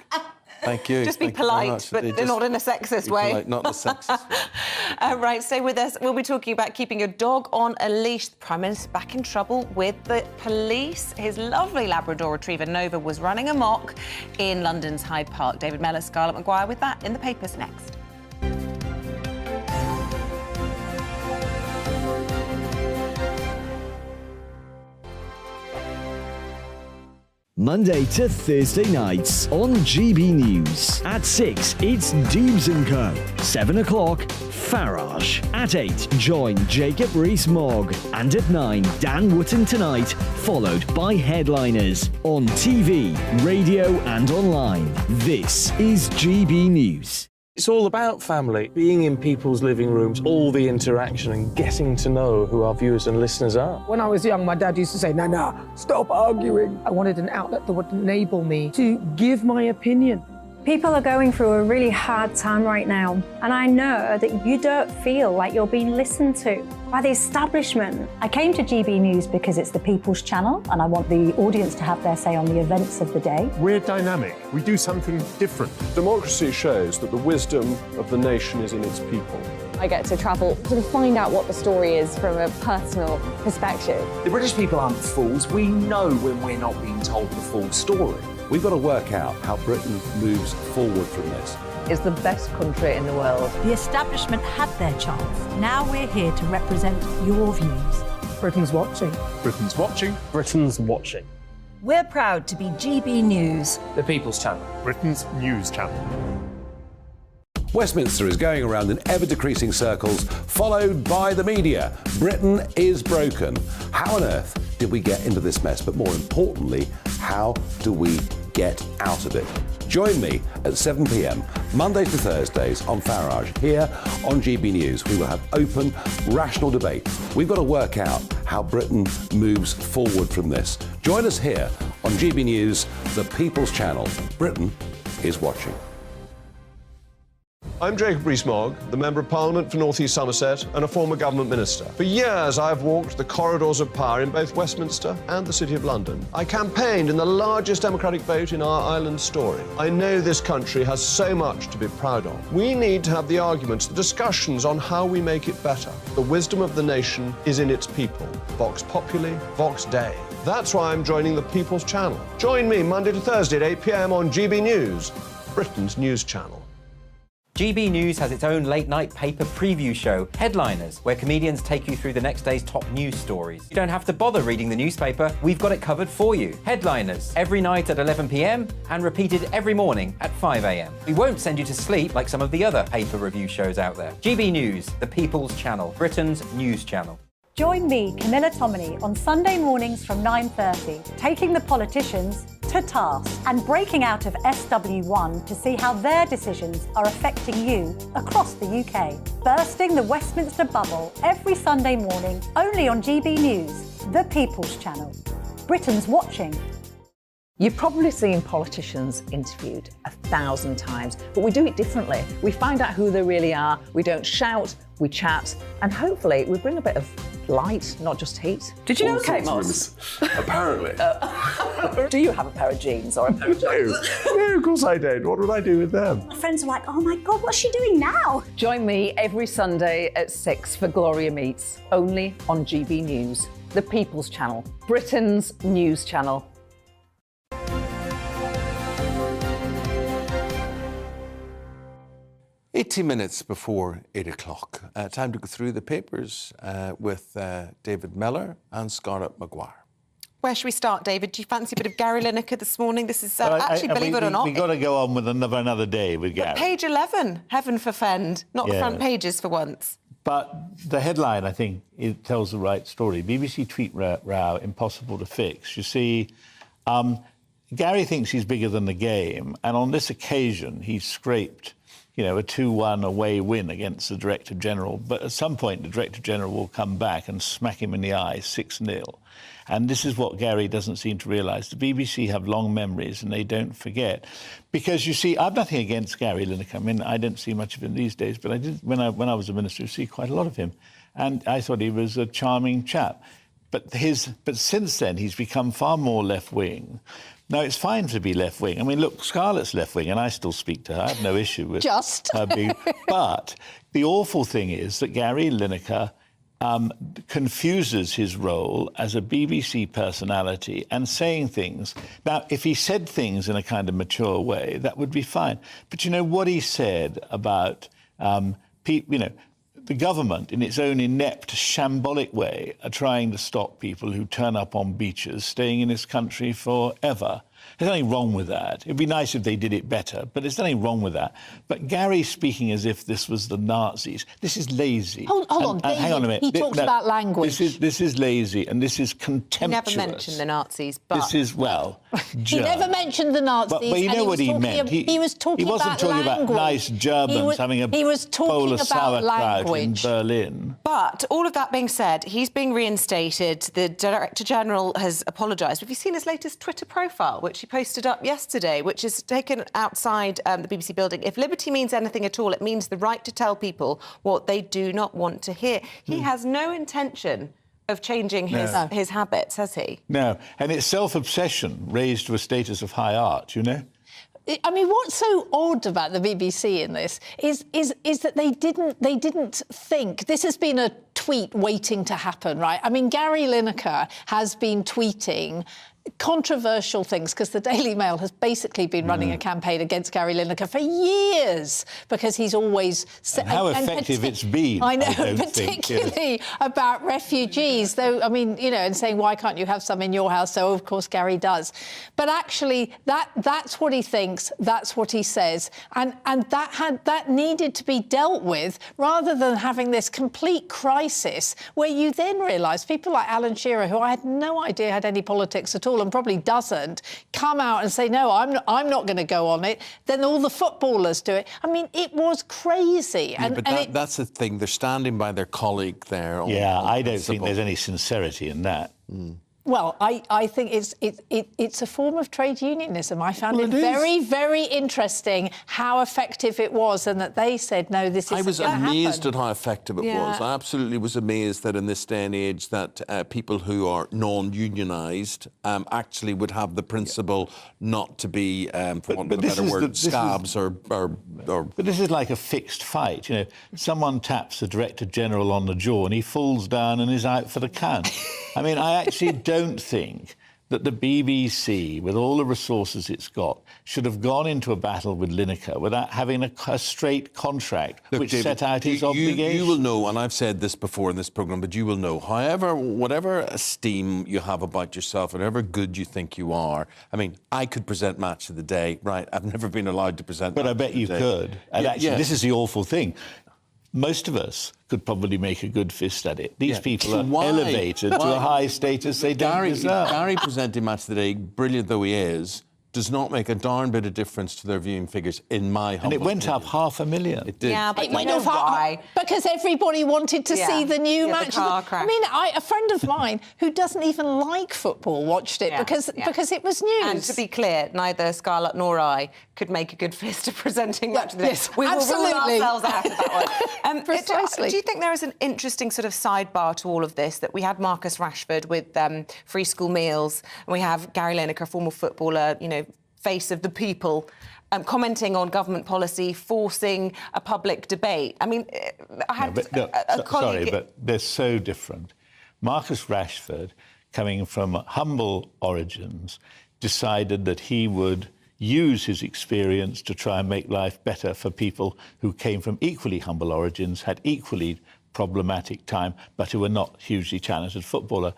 Speaker 4: thank you.
Speaker 5: Just be polite, but not in a sexist way.
Speaker 4: Polite, not in a sexist way.
Speaker 5: Right, stay with us. We'll be talking about keeping your dog on a leash. The Prime Minister's back in trouble with the police. His lovely Labrador Retriever, Nova, was running amok in London's Hyde Park. David Mellor, Scarlett Maguire with that in the papers next.
Speaker 26: Monday to Thursday nights on GB News. At 6, it's Dubes & Co. 7 o'clock, Farage. At 8, join Jacob Rees-Mogg. And at 9, Dan Wootton Tonight, followed by Headliners. On TV, radio and online. This is GB News.
Speaker 12: It's all about family, being in people's living rooms, all the interaction and getting to know who our viewers and listeners are.
Speaker 28: When I was young, my dad used to say, Nana, stop arguing. I wanted an outlet that would enable me to give my opinion.
Speaker 14: People are going through a really hard time right now, and I know that you don't feel like you're being listened to by the establishment. I came to GB News because it's the People's Channel, and I want the audience to have their say on the events of the day.
Speaker 20: We're dynamic. We do something different.
Speaker 2: Democracy shows that the wisdom of the nation is in its people.
Speaker 7: I get to travel to find out what the story is from a personal perspective.
Speaker 9: The British people aren't fools. We know when we're not being told the full story.
Speaker 10: We've got to work out how Britain moves forward from this.
Speaker 11: It's the best country in the world.
Speaker 13: The establishment had their chance. Now we're here to represent your views.
Speaker 28: Britain's watching.
Speaker 20: Britain's watching.
Speaker 12: Britain's watching.
Speaker 13: We're proud to be GB News.
Speaker 12: The People's Channel.
Speaker 20: Britain's news channel.
Speaker 10: Westminster is going around in ever-decreasing circles, followed by the media. Britain is broken. How on earth did we get into this mess? But more importantly, how do we get out of it? Join me at 7 p.m, Mondays to Thursdays on Farage, here on GB News. We will have open, rational debate. We've got to work out how Britain moves forward from this. Join us here on GB News, the People's Channel. Britain is watching.
Speaker 2: I'm Jacob Rees-Mogg, the Member of Parliament for North East Somerset and a former government minister. For years, I've walked the corridors of power in both Westminster and the City of London. I campaigned in the largest democratic vote in our island story. I know this country has so much to be proud of. We need to have the arguments, the discussions on how we make it better. The wisdom of the nation is in its people. Vox Populi, Vox Dei. That's why I'm joining the People's Channel. Join me Monday to Thursday at 8 p.m. on GB News, Britain's news channel.
Speaker 15: GB News has its own late-night paper preview show, Headliners, where comedians take you through the next day's top news stories. You don't have to bother reading the newspaper, we've got it covered for you. Headliners, every night at 11 p.m. and repeated every morning at 5 a.m. We won't send you to sleep like some of the other paper review shows out there. GB News, the People's Channel, Britain's news channel.
Speaker 14: Join me, Camilla Tominey, on Sunday mornings from 9:30, taking the politicians to task and breaking out of SW1 to see how their decisions are affecting you across the UK. Bursting the Westminster bubble every Sunday morning, only on GB News, the People's Channel. Britain's watching.
Speaker 11: You've probably seen politicians interviewed 1,000 times, but we do it differently. We find out who they really are, we don't shout, we chat, and hopefully we bring a bit of light, not just heat. Did you know Kate Moss?
Speaker 10: Apparently.
Speaker 11: Do you have a pair of jeans or a pair of jeans?
Speaker 2: No, of course I don't. What would I do with them?
Speaker 7: My friends are like, oh my God, what's she doing now?
Speaker 11: Join me every Sunday at 6 for Gloria Meets, only on GB News, the People's Channel, Britain's news channel.
Speaker 4: 18 minutes before 8 o'clock. Time to go through the papers with David Mellor and Scarlett Maguire.
Speaker 5: Where should we start, David? Do you fancy a bit of Gary Lineker this morning? This is actually, believe it or not...
Speaker 16: We've got to go on with another day with Gary.
Speaker 5: Page 11, heaven forfend. Not the front pages for once.
Speaker 16: But the headline, I think, it tells the right story. BBC tweet row, impossible to fix. You see, Gary thinks he's bigger than the game, and on this occasion, he's scraped a 2-1 away win against the Director General. But at some point, the Director General will come back and smack him in the eye 6-0. And this is what Gary doesn't seem to realise. The BBC have long memories and they don't forget. Because, you see, I've nothing against Gary Lineker. I mean, I don't see much of him these days, but I did, when I was a minister, see quite a lot of him. And I thought he was a charming chap. But since then, he's become far more left-wing. Now, it's fine to be left-wing. I mean, look, Scarlett's left-wing, and I still speak to her. I have no issue with her being... But the awful thing is that Gary Lineker confuses his role as a BBC personality and saying things. Now, if he said things in a kind of mature way, that would be fine. But you know what he said about, the government, in its own inept, shambolic way, are trying to stop people who turn up on beaches staying in this country forever. There's nothing wrong with that. It'd be nice if they did it better, but there's nothing wrong with that. But Gary speaking as if this was the Nazis, this is lazy.
Speaker 7: Hold on, David,
Speaker 16: hang on a minute.
Speaker 7: He talks about language.
Speaker 16: This is lazy and this is contemptuous.
Speaker 5: He never mentioned the Nazis, but...
Speaker 16: This is,
Speaker 7: He never mentioned the Nazis.
Speaker 16: But you know what he meant.
Speaker 7: He was talking about language.
Speaker 16: He wasn't talking about nice Germans having a bowl of sauerkraut in Berlin.
Speaker 5: But all of that being said, he's being reinstated. The Director General has apologised. Have you seen his latest Twitter profile, which he posted up yesterday, which is taken outside the BBC building? If liberty means anything at all, it means the right to tell people what they do not want to hear. He has no intention of changing his habits, has he?
Speaker 16: No, and it's self-obsession raised to a status of high art, you know?
Speaker 7: I mean, what's so odd about the BBC in this is that they didn't think this has been a tweet waiting to happen, right? I mean, Gary Lineker has been tweeting controversial things because the Daily Mail has basically been running a campaign against Gary Lineker for years because he's always...
Speaker 16: And how effective it's been,
Speaker 7: I know, particularly about refugees, though, I mean, and saying, why can't you have some in your house? So, of course, Gary does. But actually, that's what he thinks, that's what he says, and that needed to be dealt with rather than having this complete crisis where you then realise people like Alan Shearer, who I had no idea had any politics at all, and probably doesn't, come out and say, no, I'm not going to go on it. Then all the footballers do it. I mean, it was crazy.
Speaker 4: Yeah, but that's the thing. They're standing by their colleague there.
Speaker 16: I don't think there's any sincerity in that.
Speaker 7: Well, I think it's a form of trade unionism. I found it very, very interesting how effective it was and that they said, no, this isn't going to happen.
Speaker 4: I was amazed at how effective it was. I absolutely was amazed that in this day and age that people who are non-unionised actually would have the principle not to be, for want of a better word, scabs or...
Speaker 16: But this is like a fixed fight. Someone taps the Director General on the jaw and he falls down and is out for the count. I mean, I actually don't think that the BBC, with all the resources it's got, should have gone into a battle with Lineker without having a straight contract which set out his obligation.
Speaker 4: You will know, and I've said this before in this programme, but you will know, whatever esteem you have about yourself, whatever good you think you are, I mean, I could present Match of the Day, right? I've never been allowed to present
Speaker 16: But I bet you could. And actually, this is the awful thing. Most of us could probably make a good fist at it. These people are elevated to a high status they don't deserve.
Speaker 4: Gary presenting Match of the Day, brilliant though he is, does not make a darn bit of difference to their viewing figures, in my humble
Speaker 16: And it went
Speaker 4: opinion.
Speaker 16: up 500,000.
Speaker 4: It did.
Speaker 8: Yeah, but
Speaker 7: It went off because everybody wanted to see the new match.
Speaker 8: The car crash.
Speaker 7: I mean, a friend of mine who doesn't even like football watched it because it was news.
Speaker 8: And to be clear, neither Scarlett nor I could make a good fist of presenting Match of the Day.
Speaker 7: Yes,
Speaker 8: We will rule
Speaker 7: absolutely.
Speaker 8: ourselves out of that one.
Speaker 7: Precisely.
Speaker 8: Do you think there is an interesting sort of sidebar to all of this, that we had Marcus Rashford with free school meals, and we have Gary Lineker, former footballer, you know, face of the people, commenting on government policy, forcing a public debate? I mean, I had a colleague...
Speaker 16: Sorry, but they're so different. Marcus Rashford, coming from humble origins, decided that he would use his experience to try and make life better for people who came from equally humble origins, had equally problematic time, but who were not hugely talented footballers.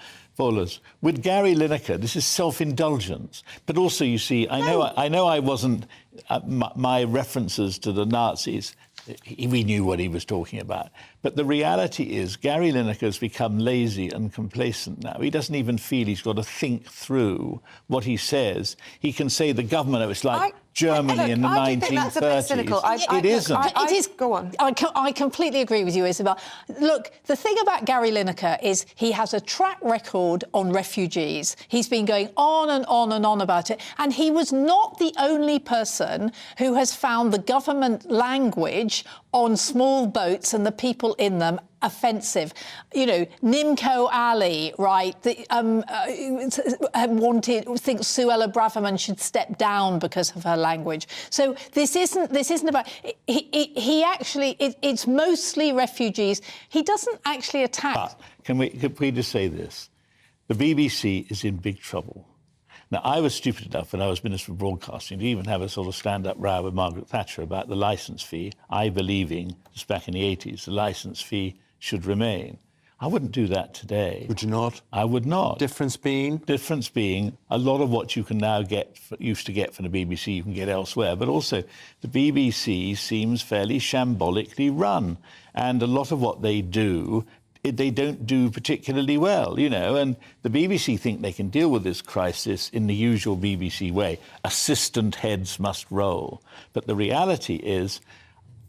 Speaker 16: With Gary Lineker, this is self-indulgence. But also, you see, I know I wasn't... my references to the Nazis, we knew what he was talking about. But the reality is Gary Lineker's become lazy and complacent now. He doesn't even feel he's got to think through what he says. He can say the government, it's like Germany in the 1930s.
Speaker 8: I do think that's a bit cynical.
Speaker 16: It isn't.
Speaker 7: It is.
Speaker 8: Go on.
Speaker 7: I completely agree with you, Isabel. Look, the thing about Gary Lineker is he has a track record on refugees. He's been going on and on and on about it. And he was not the only person who has found the government language on small boats and the people in them offensive. You know, Nimco Ali, right, thinks Suella Braverman should step down because of her language. So this isn't about... He actually... It's mostly refugees. He doesn't actually attack...
Speaker 16: But can we just say this? The BBC is in big trouble. Now, I was stupid enough when I was Minister for Broadcasting to even have a sort of stand-up row with Margaret Thatcher about the licence fee, I believing, just back in the 80s, the licence fee should remain. I wouldn't do that today.
Speaker 4: Would you not?
Speaker 16: I would not.
Speaker 4: Difference being?
Speaker 16: Difference being a lot of what you can now used to get from the BBC, you can get elsewhere. But also, the BBC seems fairly shambolically run. And a lot of what they do... they don't do particularly well, you know, and the BBC think they can deal with this crisis in the usual BBC way. Assistant heads must roll. But the reality is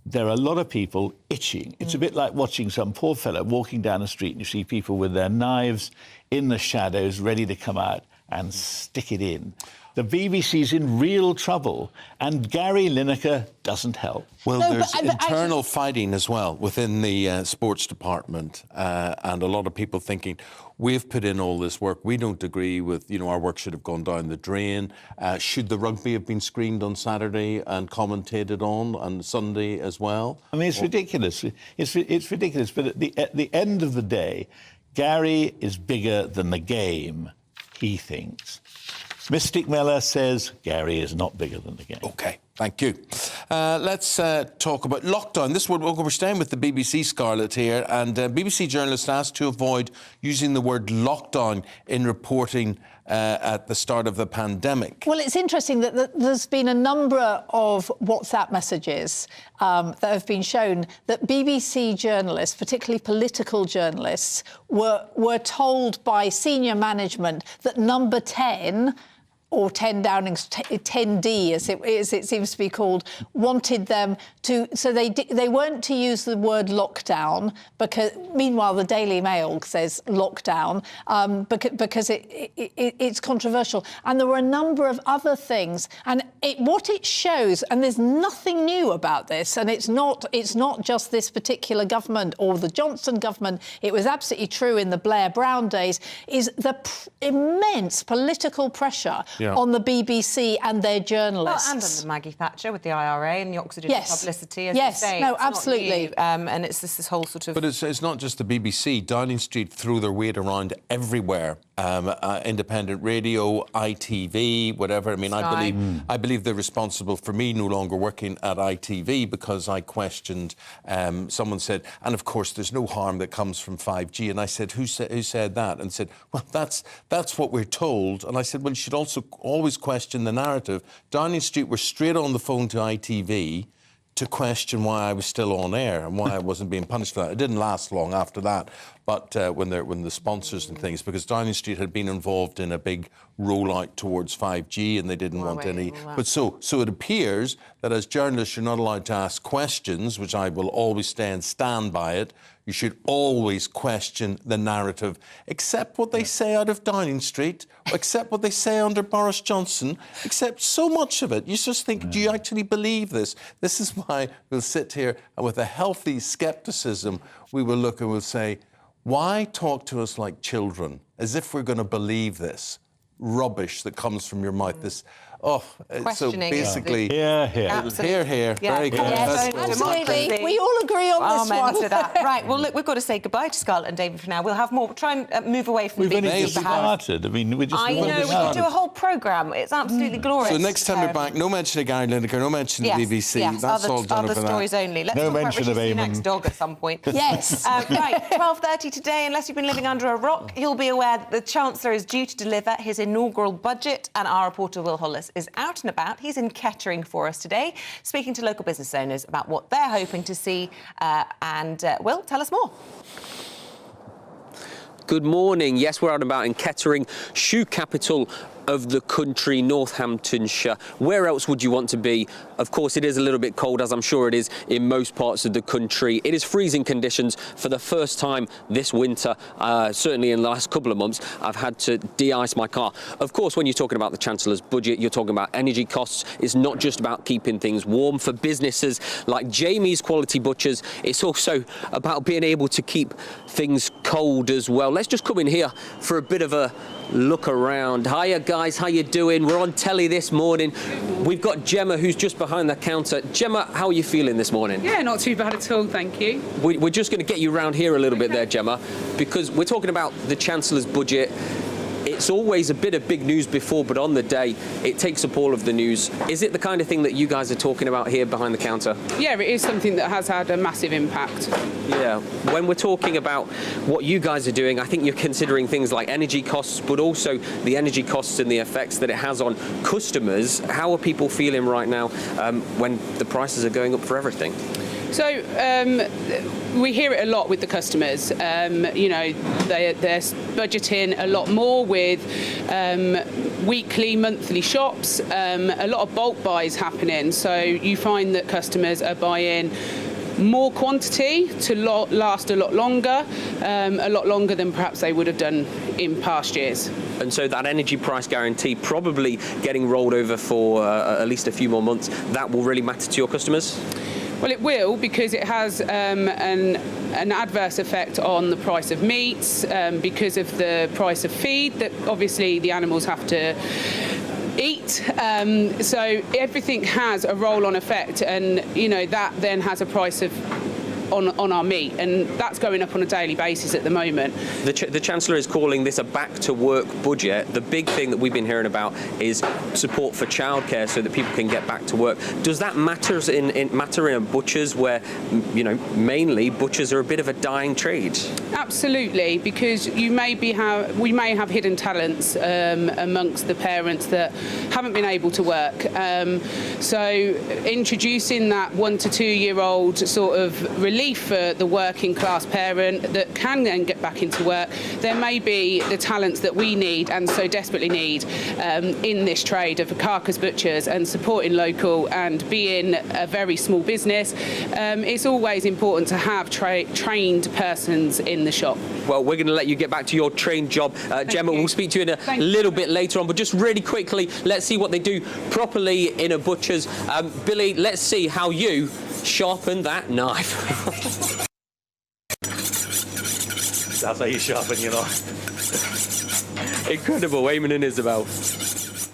Speaker 16: there are a lot of people itching. It's a bit like watching some poor fellow walking down the street and you see people with their knives in the shadows ready to come out and stick it in. The BBC's in real trouble, and Gary Lineker doesn't help.
Speaker 4: Well, there's internal fighting as well within the sports department, and a lot of people thinking, we've put in all this work, we don't agree with, you know, our work should have gone down the drain. Should the rugby have been screened on Saturday and commentated on Sunday as well?
Speaker 16: I mean, it's ridiculous. It's ridiculous, but at the end of the day, Gary is bigger than the game, he thinks. Mystic Miller says Gary is not bigger than the game.
Speaker 4: OK, thank you. Let's talk about lockdown. We're staying with the BBC, Scarlett, here, and BBC journalists asked to avoid using the word lockdown in reporting at the start of the pandemic.
Speaker 7: Well, it's interesting that there's been a number of WhatsApp messages that have been shown that BBC journalists, particularly political journalists, were told by senior management that number 10... or 10 Downing's 10D, as it seems to be called, wanted them to... So they weren't to use the word lockdown, because meanwhile the Daily Mail says lockdown, because it's controversial. And there were a number of other things. And what it shows, and there's nothing new about this, and it's not just this particular government or the Johnson government, it was absolutely true in the Blair-Brown days, is the immense political pressure on the BBC and their journalists.
Speaker 8: Well, and under Maggie Thatcher with the IRA and the oxygen of publicity, as you say.
Speaker 7: No, absolutely.
Speaker 8: And it's this whole sort of...
Speaker 4: But it's not just the BBC. Downing Street threw their weight around everywhere. Independent radio, ITV, whatever. I mean, I believe they're responsible for me no longer working at ITV because I questioned... someone said, and of course, there's no harm that comes from 5G. And I said, who said that? And said, well, that's what we're told. And I said, well, you should also always question the narrative. Downing Street were straight on the phone to ITV to question why I was still on air and why I wasn't being punished for that. It didn't last long after that. but when the sponsors and things, because Downing Street had been involved in a big rollout towards 5G and they didn't want any. But so it appears that as journalists you're not allowed to ask questions, which I will always stand by it. You should always question the narrative, except what they say out of Downing Street, except what they say under Boris Johnson, except so much of it. You just think, do you actually believe this? This is why we'll sit here and with a healthy scepticism, we will look and we'll say, why talk to us like children, as if we're going to believe this rubbish that comes from your mouth, this... Oh, so basically, here.
Speaker 8: Yeah.
Speaker 4: Very good.
Speaker 8: Yes,
Speaker 7: absolutely. We all agree on this one.
Speaker 8: To that. Right, well, look, we've got to say goodbye to Scarlett and David for now. We'll have more. We'll try and move away from
Speaker 16: the
Speaker 8: BBC.
Speaker 16: We've started. I mean, we just...
Speaker 8: I know, we could do a whole programme. It's absolutely glorious.
Speaker 4: So next time we're back, no mention of Gary Lineker, no mention of BBC.
Speaker 8: Yes,
Speaker 4: That's all done
Speaker 8: other
Speaker 4: for
Speaker 8: stories
Speaker 4: that.
Speaker 8: only. Let's
Speaker 16: no
Speaker 8: talk
Speaker 16: mention
Speaker 8: about Rishi
Speaker 16: of
Speaker 8: Sunak's
Speaker 16: Eamonn.
Speaker 8: dog at some point.
Speaker 7: Yes.
Speaker 8: Right, 12:30 today. Unless you've been living under a rock, you'll be aware that the Chancellor is due to deliver his inaugural budget, and our reporter Will Hollis is out and about. He's in Kettering for us today, speaking to local business owners about what they're hoping to see. Will, tell us more.
Speaker 17: Good morning. Yes, we're out and about in Kettering, shoe capital of the country, Northamptonshire. Where else would you want to be? Of course, it is a little bit cold, as I'm sure it is in most parts of the country. It is freezing conditions for the first time this winter. Certainly in the last couple of months, I've had to de-ice my car. Of course, when you're talking about the Chancellor's budget, you're talking about energy costs. It's not just about keeping things warm for businesses like Jamie's Quality Butchers. It's also about being able to keep things cold as well. Let's just come in here for a bit of a look around. Hiya guys, how you doing? We're on telly this morning. We've got Gemma, who's just behind the counter. Gemma, how are you feeling this morning?
Speaker 18: Yeah, not too bad at all, thank you.
Speaker 17: We're just going to get you around here a little bit there, Gemma, because we're talking about the Chancellor's budget. It's always a bit of big news before, but on the day, it takes up all of the news. Is it the kind of thing that you guys are talking about here behind the counter?
Speaker 18: Yeah, it is something that has had a massive impact.
Speaker 17: Yeah. When we're talking about what you guys are doing, I think you're considering things like energy costs, but also the energy costs and the effects that it has on customers. How are people feeling right now when the prices are going up for everything?
Speaker 18: So we hear it a lot with the customers. You know, they're budgeting a lot more with weekly, monthly shops, a lot of bulk buys happening. So you find that customers are buying more quantity to last a lot longer than perhaps they would have done in past years.
Speaker 17: And so that energy price guarantee probably getting rolled over for at least a few more months, that will really matter to your customers?
Speaker 18: Well, it will, because it has an adverse effect on the price of meats, because of the price of feed that obviously the animals have to eat. So everything has a roll-on effect, and you know that then has a price of on our meat, and that's going up on a daily basis at the moment.
Speaker 17: The Chancellor is calling this a back-to-work budget. The big thing that we've been hearing about is support for childcare so that people can get back to work. Does that matter in butchers where, you know, mainly butchers are a bit of a dying trade?
Speaker 18: Absolutely, because we may have hidden talents amongst the parents that haven't been able to work. So introducing that 1 to 2 year old sort of relief for the working class parent that can then get back into work, there may be the talents that we need and so desperately need in this trade of carcass butchers, and supporting local and being a very small business. It's always important to have trained persons in the shop.
Speaker 17: Well, we're going to let you get back to your trained job. Gemma, we'll speak to you in a little bit later on, but just really quickly, let's see what they do properly in a butcher's. Billy, let's see how you sharpen that knife. That's how you sharpen your knife. Incredible, Eamonn and Isabel.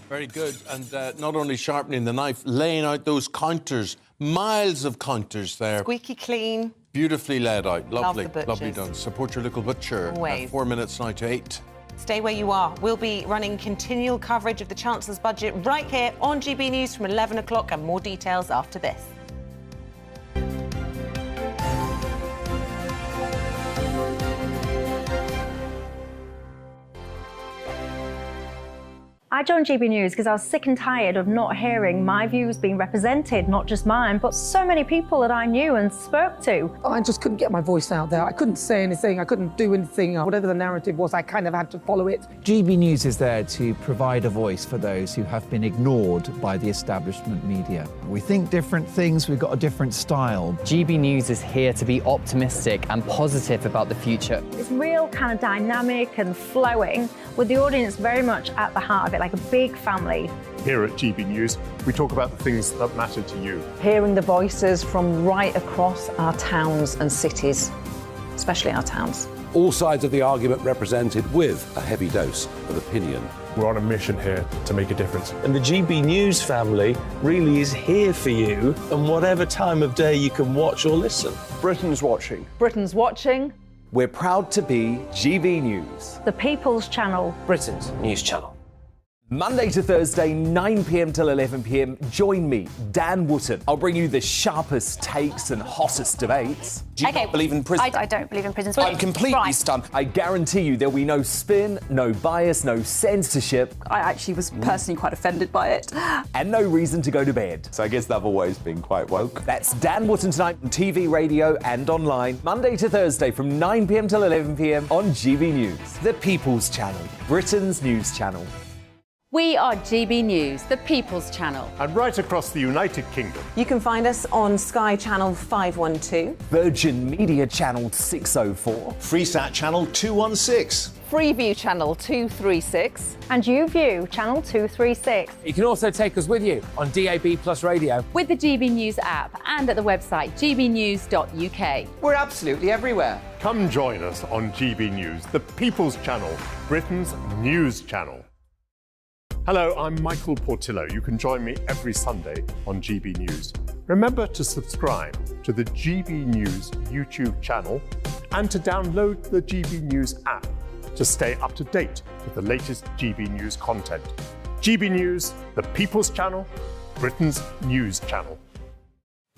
Speaker 4: Very good. And not only sharpening the knife, laying out those counters, miles of counters there.
Speaker 8: Squeaky clean.
Speaker 4: Beautifully laid out. Lovely,
Speaker 8: Love the butchers.
Speaker 4: lovely done. Support your local butcher.
Speaker 8: Always.
Speaker 4: 4 minutes now to 8.
Speaker 8: Stay where you are. We'll be running continual coverage of the Chancellor's budget right here on GB News from 11 o'clock, and more details after this.
Speaker 14: I joined GB News because I was sick and tired of not hearing my views being represented, not just mine, but so many people that I knew and spoke to.
Speaker 28: I just couldn't get my voice out there. I couldn't say anything. I couldn't do anything. Whatever the narrative was, I kind of had to follow it.
Speaker 1: GB News is there to provide a voice for those who have been ignored by the establishment media. We think different things, we've got a different style.
Speaker 19: GB News is here to be optimistic and positive about the future.
Speaker 14: It's real kind of dynamic and flowing, with the audience very much at the heart of it, like a big family.
Speaker 20: Here at GB News, we talk about the things that matter to you.
Speaker 11: Hearing the voices from right across our towns and cities, especially our towns.
Speaker 10: All sides of the argument represented with a heavy dose of opinion.
Speaker 12: We're on a mission here to make a difference. And the GB News family really is here for you, and whatever time of day you can watch or listen.
Speaker 2: Britain's watching.
Speaker 11: Britain's watching.
Speaker 9: We're proud to be GB News,
Speaker 14: The People's Channel.
Speaker 9: Britain's news channel. Monday to Thursday, 9 p.m. till 11 p.m. Join me, Dan Wootton. I'll bring you the sharpest takes and hottest debates. Do you not believe in prisons?
Speaker 14: I don't believe in prisons.
Speaker 9: I'm completely stunned. I guarantee you there'll be no spin, no bias, no censorship.
Speaker 21: I actually was personally quite offended by it.
Speaker 9: And no reason to go to bed.
Speaker 22: So I guess they've always been quite woke.
Speaker 9: That's Dan Wootton tonight on TV, radio and online. Monday to Thursday from 9 p.m. till 11 p.m. on GB News. The People's Channel, Britain's news channel.
Speaker 23: We are GB News, the People's Channel.
Speaker 20: And right across the United Kingdom.
Speaker 5: You can find us on Sky Channel 512.
Speaker 9: Virgin Media Channel 604.
Speaker 24: Freesat Channel 216.
Speaker 11: Freeview Channel 236.
Speaker 14: And YouView Channel 236.
Speaker 15: You can also take us with you on DAB Plus Radio.
Speaker 23: With the GB News app and at the website gbnews.uk.
Speaker 9: We're absolutely everywhere.
Speaker 20: Come join us on GB News, the People's Channel, Britain's news channel. Hello, I'm Michael Portillo. You can join me every Sunday on GB News. Remember to subscribe to the GB News YouTube channel and to download the GB News app to stay up to date with the latest GB News content. GB News, the People's Channel, Britain's news channel.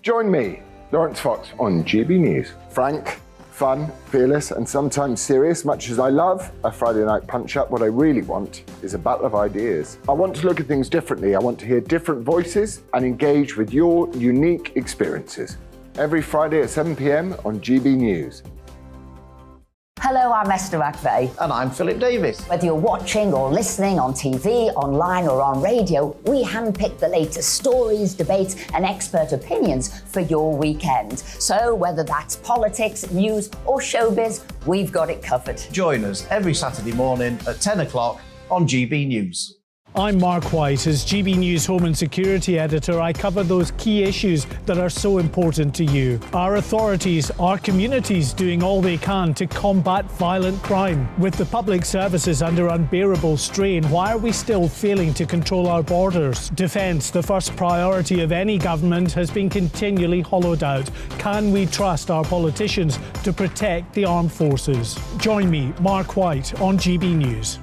Speaker 25: Join me, Lawrence Fox, on GB News. Frank, fun, fearless, and sometimes serious. Much as I love a Friday night punch-up, what I really want is a battle of ideas. I want to look at things differently. I want to hear different voices and engage with your unique experiences. Every Friday at 7 p.m. on GB News.
Speaker 27: Hello, I'm Esther McVeigh.
Speaker 29: And I'm Philip Davis.
Speaker 27: Whether you're watching or listening on TV, online or on radio, we handpick the latest stories, debates and expert opinions for your weekend. So whether that's politics, news or showbiz, we've got it covered.
Speaker 29: Join us every Saturday morning at 10 o'clock on GB News.
Speaker 30: I'm Mark White. As GB News Home and Security Editor, I cover those key issues that are so important to you. Our authorities, our communities doing all they can to combat violent crime. With the public services under unbearable strain, why are we still failing to control our borders? Defence, the first priority of any government, has been continually hollowed out. Can we trust our politicians to protect the armed forces? Join me, Mark White, on GB News.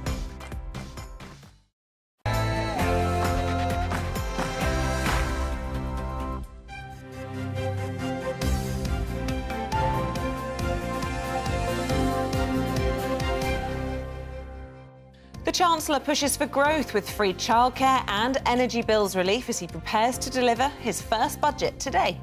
Speaker 5: The Chancellor pushes for growth with free childcare and energy bills relief as he prepares to deliver his first budget today.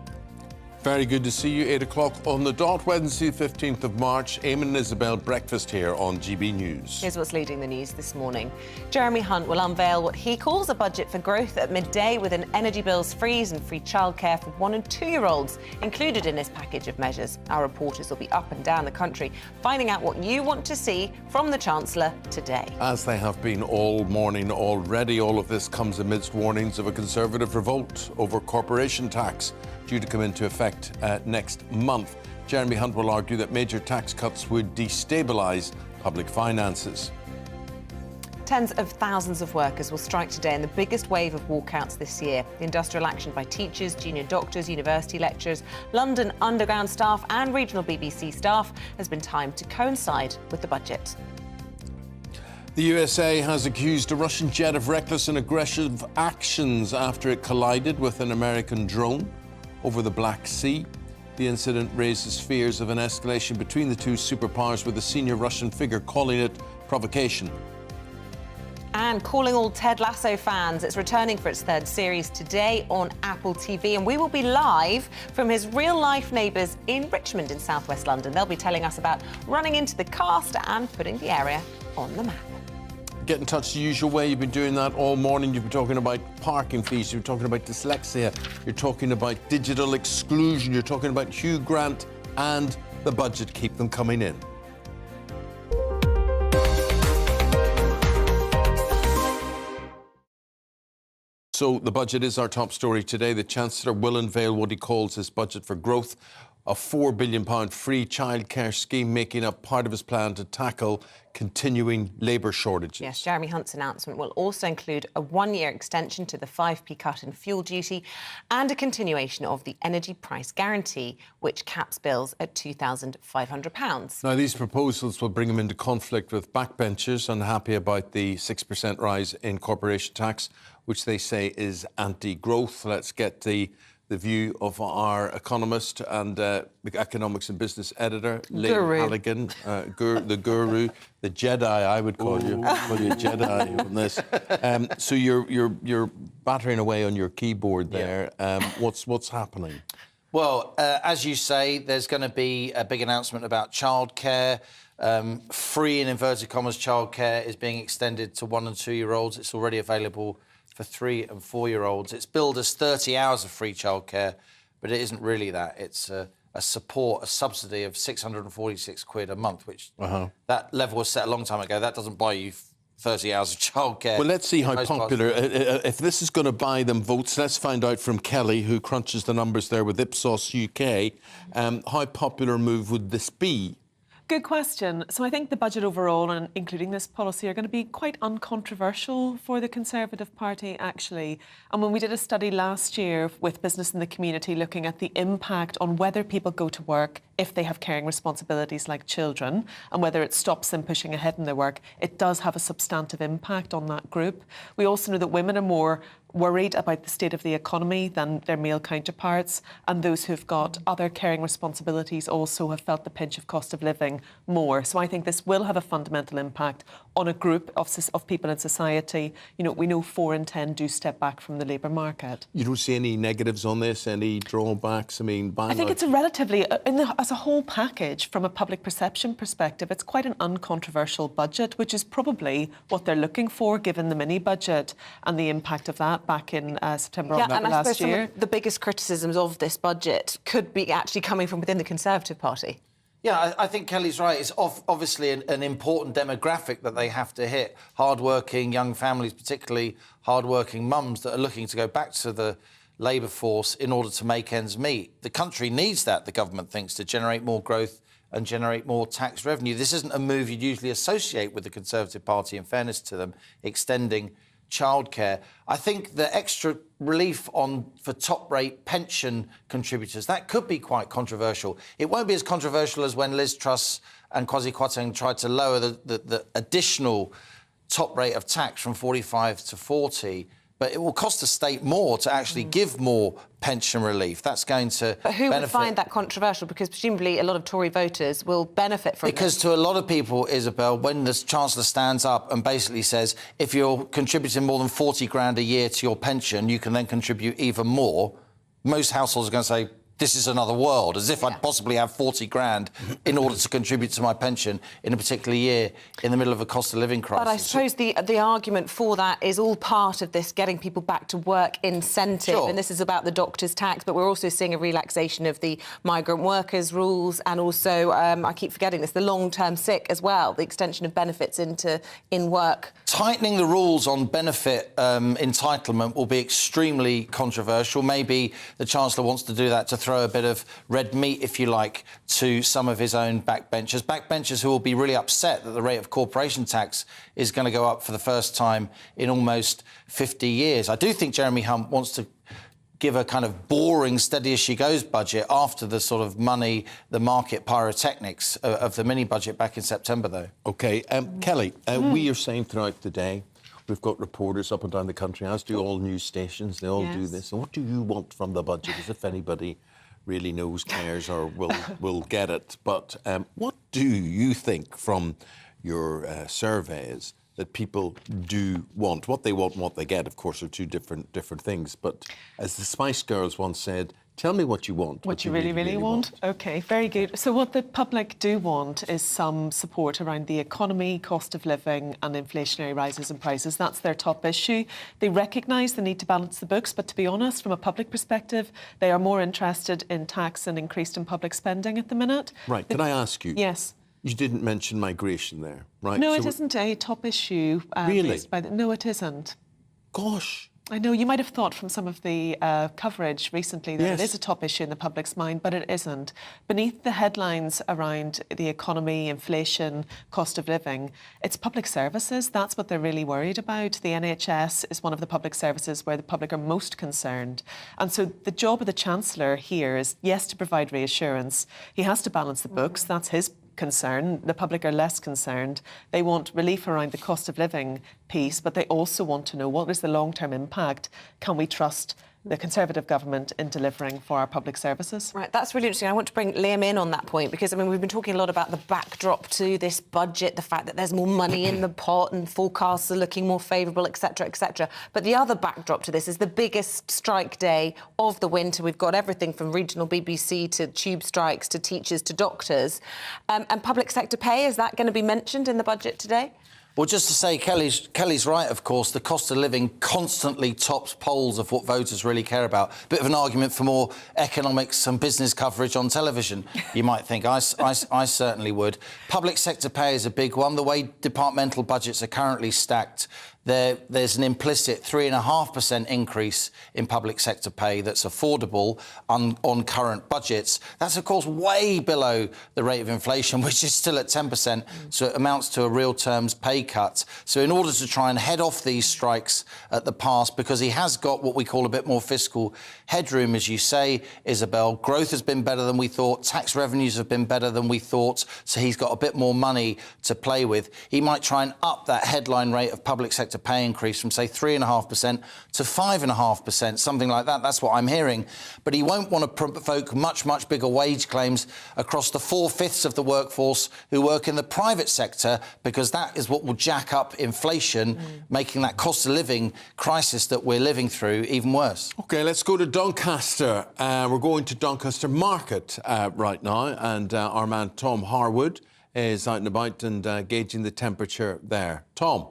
Speaker 4: Very good to see you. 8 o'clock on the dot, Wednesday, 15th of March. Eamonn and Isabel, breakfast here on GB News.
Speaker 5: Here's what's leading the news this morning. Jeremy Hunt will unveil what he calls a budget for growth at midday, with an energy bills freeze and free childcare for 1- and 2-year-olds included in this package of measures. Our reporters will be up and down the country, finding out what you want to see from the Chancellor today.
Speaker 4: As they have been all morning already, all of this comes amidst warnings of a Conservative revolt over corporation tax due to come into effect next month. Jeremy Hunt will argue that major tax cuts would destabilise public finances.
Speaker 5: Tens of thousands of workers will strike today in the biggest wave of walkouts this year. The industrial action by teachers, junior doctors, university lecturers, London Underground staff and regional BBC staff has been timed to coincide with the budget.
Speaker 4: The USA has accused a Russian jet of reckless and aggressive actions after it collided with an American drone over the Black Sea. The incident raises fears of an escalation between the two superpowers, with a senior Russian figure calling it provocation.
Speaker 5: And calling all Ted Lasso fans, it's returning for its third series today on Apple TV, and we will be live from his real-life neighbours in Richmond in southwest London. They'll be telling us about running into the cast and putting the area on the map.
Speaker 4: Get in touch the usual way. You've been doing that all morning. You've been talking about parking fees. You've been talking about dyslexia. You're talking about digital exclusion. You're talking about Hugh Grant and the budget. Keep them coming in. So the budget is our top story today. The Chancellor will unveil what he calls his budget for growth, a £4 billion free childcare scheme making up part of his plan to tackle continuing labour shortages.
Speaker 5: Yes, Jeremy Hunt's announcement will also include a one-year extension to the 5p cut in fuel duty and a continuation of the energy price guarantee, which caps bills at £2,500.
Speaker 4: Now, these proposals will bring him into conflict with backbenchers unhappy about the 6% rise in corporation tax, which they say is anti-growth. Let's get the view of our economist and economics and business editor, Liam Halligan, the guru, the Jedi, I would call you. Call you a Jedi on this. So you're battering away on your keyboard there. What's happening?
Speaker 3: Well, as you say, there's going to be a big announcement about childcare. Free, in inverted commas, childcare is being extended to 1- and 2-year-olds. It's already available for 3- and 4-year-olds. It's billed as 30 hours of free childcare, but it isn't really that. It's a subsidy of £646 a month, which that level was set a long time ago. That doesn't buy you 30 hours of childcare.
Speaker 4: Well, let's see how popular. If this is going to buy them votes, let's find out from Kelly, who crunches the numbers there with Ipsos UK. How popular a move would this be?
Speaker 6: Good question. So I think the budget overall, and including this policy, are going to be quite uncontroversial for the Conservative Party, actually. And when we did a study last year with Business in the Community looking at the impact on whether people go to work if they have caring responsibilities like children, and whether it stops them pushing ahead in their work, it does have a substantive impact on that group. We also know that women are more worried about the state of the economy than their male counterparts, and those who've got other caring responsibilities also have felt the pinch of cost of living more. So I think this will have a fundamental impact on a group of people in society. You know, we know 4 in 10 do step back from the labour market.
Speaker 4: You don't see any negatives on this, any drawbacks? I mean,
Speaker 6: I think it's a relatively, as a whole package, from a public perception perspective, it's quite an uncontroversial budget, which is probably what they're looking for, given the mini-budget and the impact of that back in September last year.
Speaker 5: And I suppose some of the biggest criticisms of this budget could be actually coming from within the Conservative Party.
Speaker 3: Yeah, I think Kelly's right. It's obviously an important demographic that they have to hit. Hard-working young families, particularly hard-working mums that are looking to go back to the labour force in order to make ends meet. The country needs that, the government thinks, to generate more growth and generate more tax revenue. This isn't a move you'd usually associate with the Conservative Party, in fairness to them, extending childcare. I think the extra relief for top-rate pension contributors, that could be quite controversial. It won't be as controversial as when Liz Truss and Kwasi Kwarteng tried to lower the additional top rate of tax from 45 to 40, but it will cost the state more to actually give more pension relief. That's going to
Speaker 5: But who would find that controversial? Because presumably a lot of Tory voters will benefit from it.
Speaker 3: Because to a lot of people, Isabel, when the Chancellor stands up and basically says, if you're contributing more than 40 grand a year to your pension, you can then contribute even more, most households are going to say, this is another world, as if I'd possibly have 40 grand in order to contribute to my pension in a particular year in the middle of a cost of living crisis.
Speaker 5: But I suppose the argument for that is all part of this getting people back to work incentive.
Speaker 3: Sure.
Speaker 5: And this is about the doctor's tax, but we're also seeing a relaxation of the migrant workers rules, and also, I keep forgetting this, the long-term sick as well, the extension of benefits in work.
Speaker 3: Tightening the rules on benefit entitlement will be extremely controversial. Maybe the Chancellor wants to do that to throw a bit of red meat, if you like, to some of his own backbenchers who will be really upset that the rate of corporation tax is going to go up for the first time in almost 50 years. I do think Jeremy Hunt wants to give a kind of boring, steady-as-she-goes budget after the sort of money, the market pyrotechnics of the mini-budget back in September, though.
Speaker 4: OK. Kelly, we are saying throughout the day, we've got reporters up and down the country, as do all news stations. They all do this. And what do you want from the budget, as if anybody really knows, cares, or will get it? But what do you think from your surveys that people do want. What they want and what they get, of course, are two different things. But as the Spice Girls once said, tell me what you want.
Speaker 6: What you really want? OK, very good. So what the public do want is some support around the economy, cost of living and inflationary rises in prices. That's their top issue. They recognise the need to balance the books, but to be honest, from a public perspective, they are more interested in tax and increased in public spending at the minute.
Speaker 4: Right, can I ask you?
Speaker 6: Yes.
Speaker 4: You didn't mention migration there, right?
Speaker 6: No, it isn't a top issue.
Speaker 4: Really?
Speaker 6: No, it isn't.
Speaker 4: Gosh.
Speaker 6: I know you might have thought from some of the coverage recently that
Speaker 4: Yes.
Speaker 6: it is a top issue in the public's mind, but it isn't. Beneath the headlines around the economy, inflation, cost of living, it's public services. That's what they're really worried about. The NHS is one of the public services where the public are most concerned. And so the job of the Chancellor here is, yes, to provide reassurance. He has to balance the books. That's his concern. The public are less concerned. They want relief around the cost of living piece, but they also want to know what is the long-term impact. Can we trust the Conservative government in delivering for our public services?
Speaker 5: Right, that's really interesting. I want to bring Liam in on that point because, I mean, we've been talking a lot about the backdrop to this budget, the fact that there's more money in the pot and forecasts are looking more favourable, etc., etc. But the other backdrop to this is the biggest strike day of the winter. We've got everything from regional BBC to tube strikes to teachers to doctors. And public sector pay, is that going to be mentioned in the budget today?
Speaker 3: Well, just to say, Kelly's right, of course. The cost of living constantly tops polls of what voters really care about. Bit of an argument for more economics and business coverage on television, you might think. I certainly would. Public sector pay is a big one. The way departmental budgets are currently stacked, there's an implicit 3.5% increase in public sector pay that's affordable on current budgets. That's, of course, way below the rate of inflation, which is still at 10%, so it amounts to a real terms pay cut. So in order to try and head off these strikes at the pass, because he has got what we call a bit more fiscal headroom, as you say, Isabel, growth has been better than we thought, tax revenues have been better than we thought, so he's got a bit more money to play with. He might try and up that headline rate of public sector pay increase from, say, 3.5% to 5.5%, something like that. That's what I'm hearing. But he won't want to provoke much, much bigger wage claims across the 4/5 of the workforce who work in the private sector, because that is what will jack up inflation, making that cost of living crisis that we're living through even worse.
Speaker 4: OK, let's go to Doncaster. We're going to Doncaster Market right now, and our man Tom Harwood is out and about and gauging the temperature there. Tom.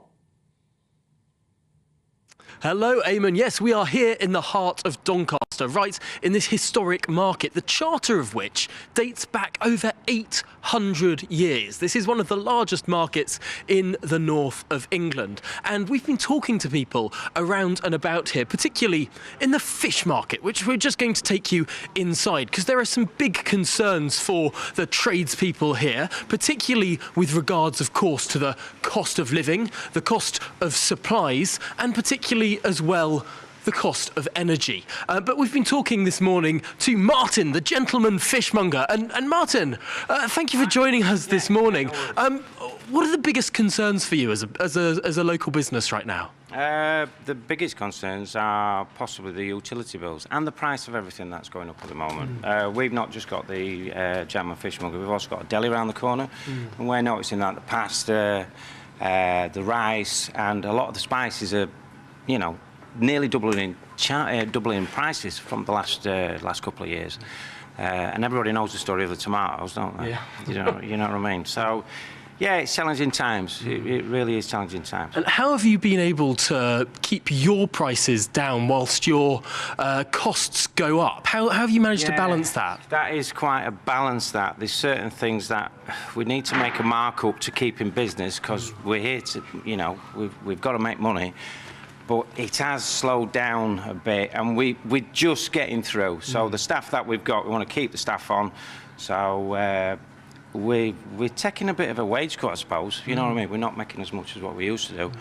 Speaker 1: Hello, Eamonn. Yes, we are here in the heart of Doncaster, right in this historic market, the charter of which dates back over 800 years. This is one of the largest markets in the north of England. And we've been talking to people around and about here, particularly in the fish market, which we're just going to take you inside, because there are some big concerns for the tradespeople here, particularly with regards, of course, to the cost of living, the cost of supplies, and particularly as well the cost of energy. But we've been talking this morning to Martin, the gentleman fishmonger. And Martin, thank you for joining us this morning. What are the biggest concerns for you as a local business right now?
Speaker 7: The biggest concerns are possibly the utility bills and the price of everything that's going up at the moment. We've not just got the gentleman fishmonger, we've also got a deli around the corner. And we're noticing that the pasta, the rice and a lot of the spices are, you know, nearly doubling in prices from the last couple of years. And everybody knows the story of the tomatoes, don't they? Yeah. You know what I mean? So, yeah, it's challenging times. It really is challenging times.
Speaker 1: And how have you been able to keep your prices down whilst your costs go up? How have you managed to balance that?
Speaker 7: That is quite a balance, that. There's certain things that we need to make a markup to keep in business, because we're here to, you know, we've got to make money. But it has slowed down a bit, and we're just getting through. So the staff that we've got, we want to keep the staff on. So we're taking a bit of a wage cut, I suppose. You know what I mean? We're not making as much as what we used to do.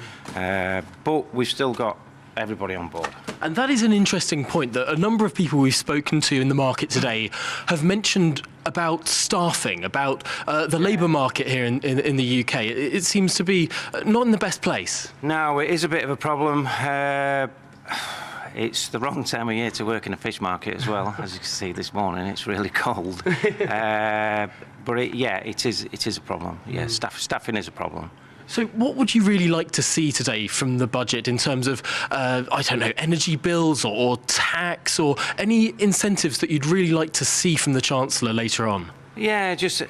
Speaker 7: But we've still got everybody on board.
Speaker 1: And that is an interesting point that a number of people we've spoken to in the market today have mentioned about staffing, about the labour market here in the UK. It seems to be not in the best place.
Speaker 7: No, it is a bit of a problem. It's the wrong time of year to work in a fish market as well. As you can see this morning, it's really cold. But it is a problem. Yeah, staffing is a problem.
Speaker 1: So what would you really like to see today from the budget in terms of, I don't know, energy bills or tax or any incentives that you'd really like to see from the Chancellor later on?
Speaker 7: Yeah, just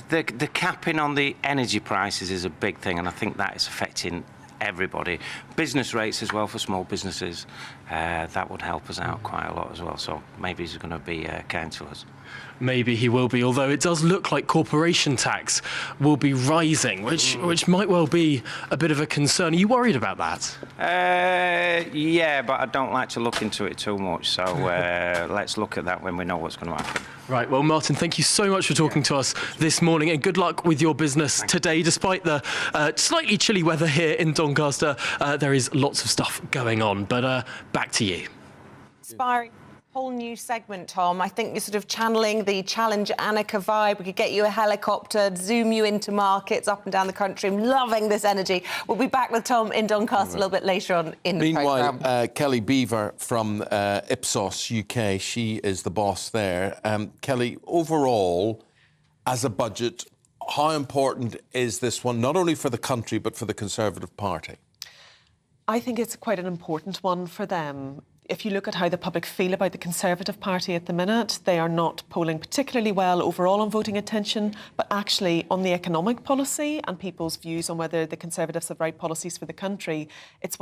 Speaker 7: the capping on the energy prices is a big thing, and I think that is affecting everybody. Business rates as well for small businesses, that would help us out quite a lot as well. So maybe he's going to be kind to us.
Speaker 1: Maybe he will be, although it does look like corporation tax will be rising, which might well be a bit of a concern. Are you worried about that?
Speaker 7: Yeah, but I don't like to look into it too much, so let's look at that when we know what's going to happen.
Speaker 1: Right, well, Martin, thank you so much for talking to us this morning, and good luck with your business today. Despite the slightly chilly weather here in Doncaster, there is lots of stuff going on, but back to you.
Speaker 5: Inspiring. Whole new segment, Tom. I think you're sort of channeling the Challenge Annika vibe. We could get you a helicopter, zoom you into markets up and down the country. I'm loving this energy. We'll be back with Tom in Doncaster a little bit later on in the programme.
Speaker 4: Meanwhile, Kelly Beaver from Ipsos UK, she is the boss there. Kelly, overall, as a budget, how important is this one, not only for the country, but for the Conservative Party?
Speaker 6: I think it's quite an important one for them. If you look at how the public feel about the Conservative Party at the minute, they are not polling particularly well overall on voting attention, but actually on the economic policy and people's views on whether the Conservatives have right policies for the country, it's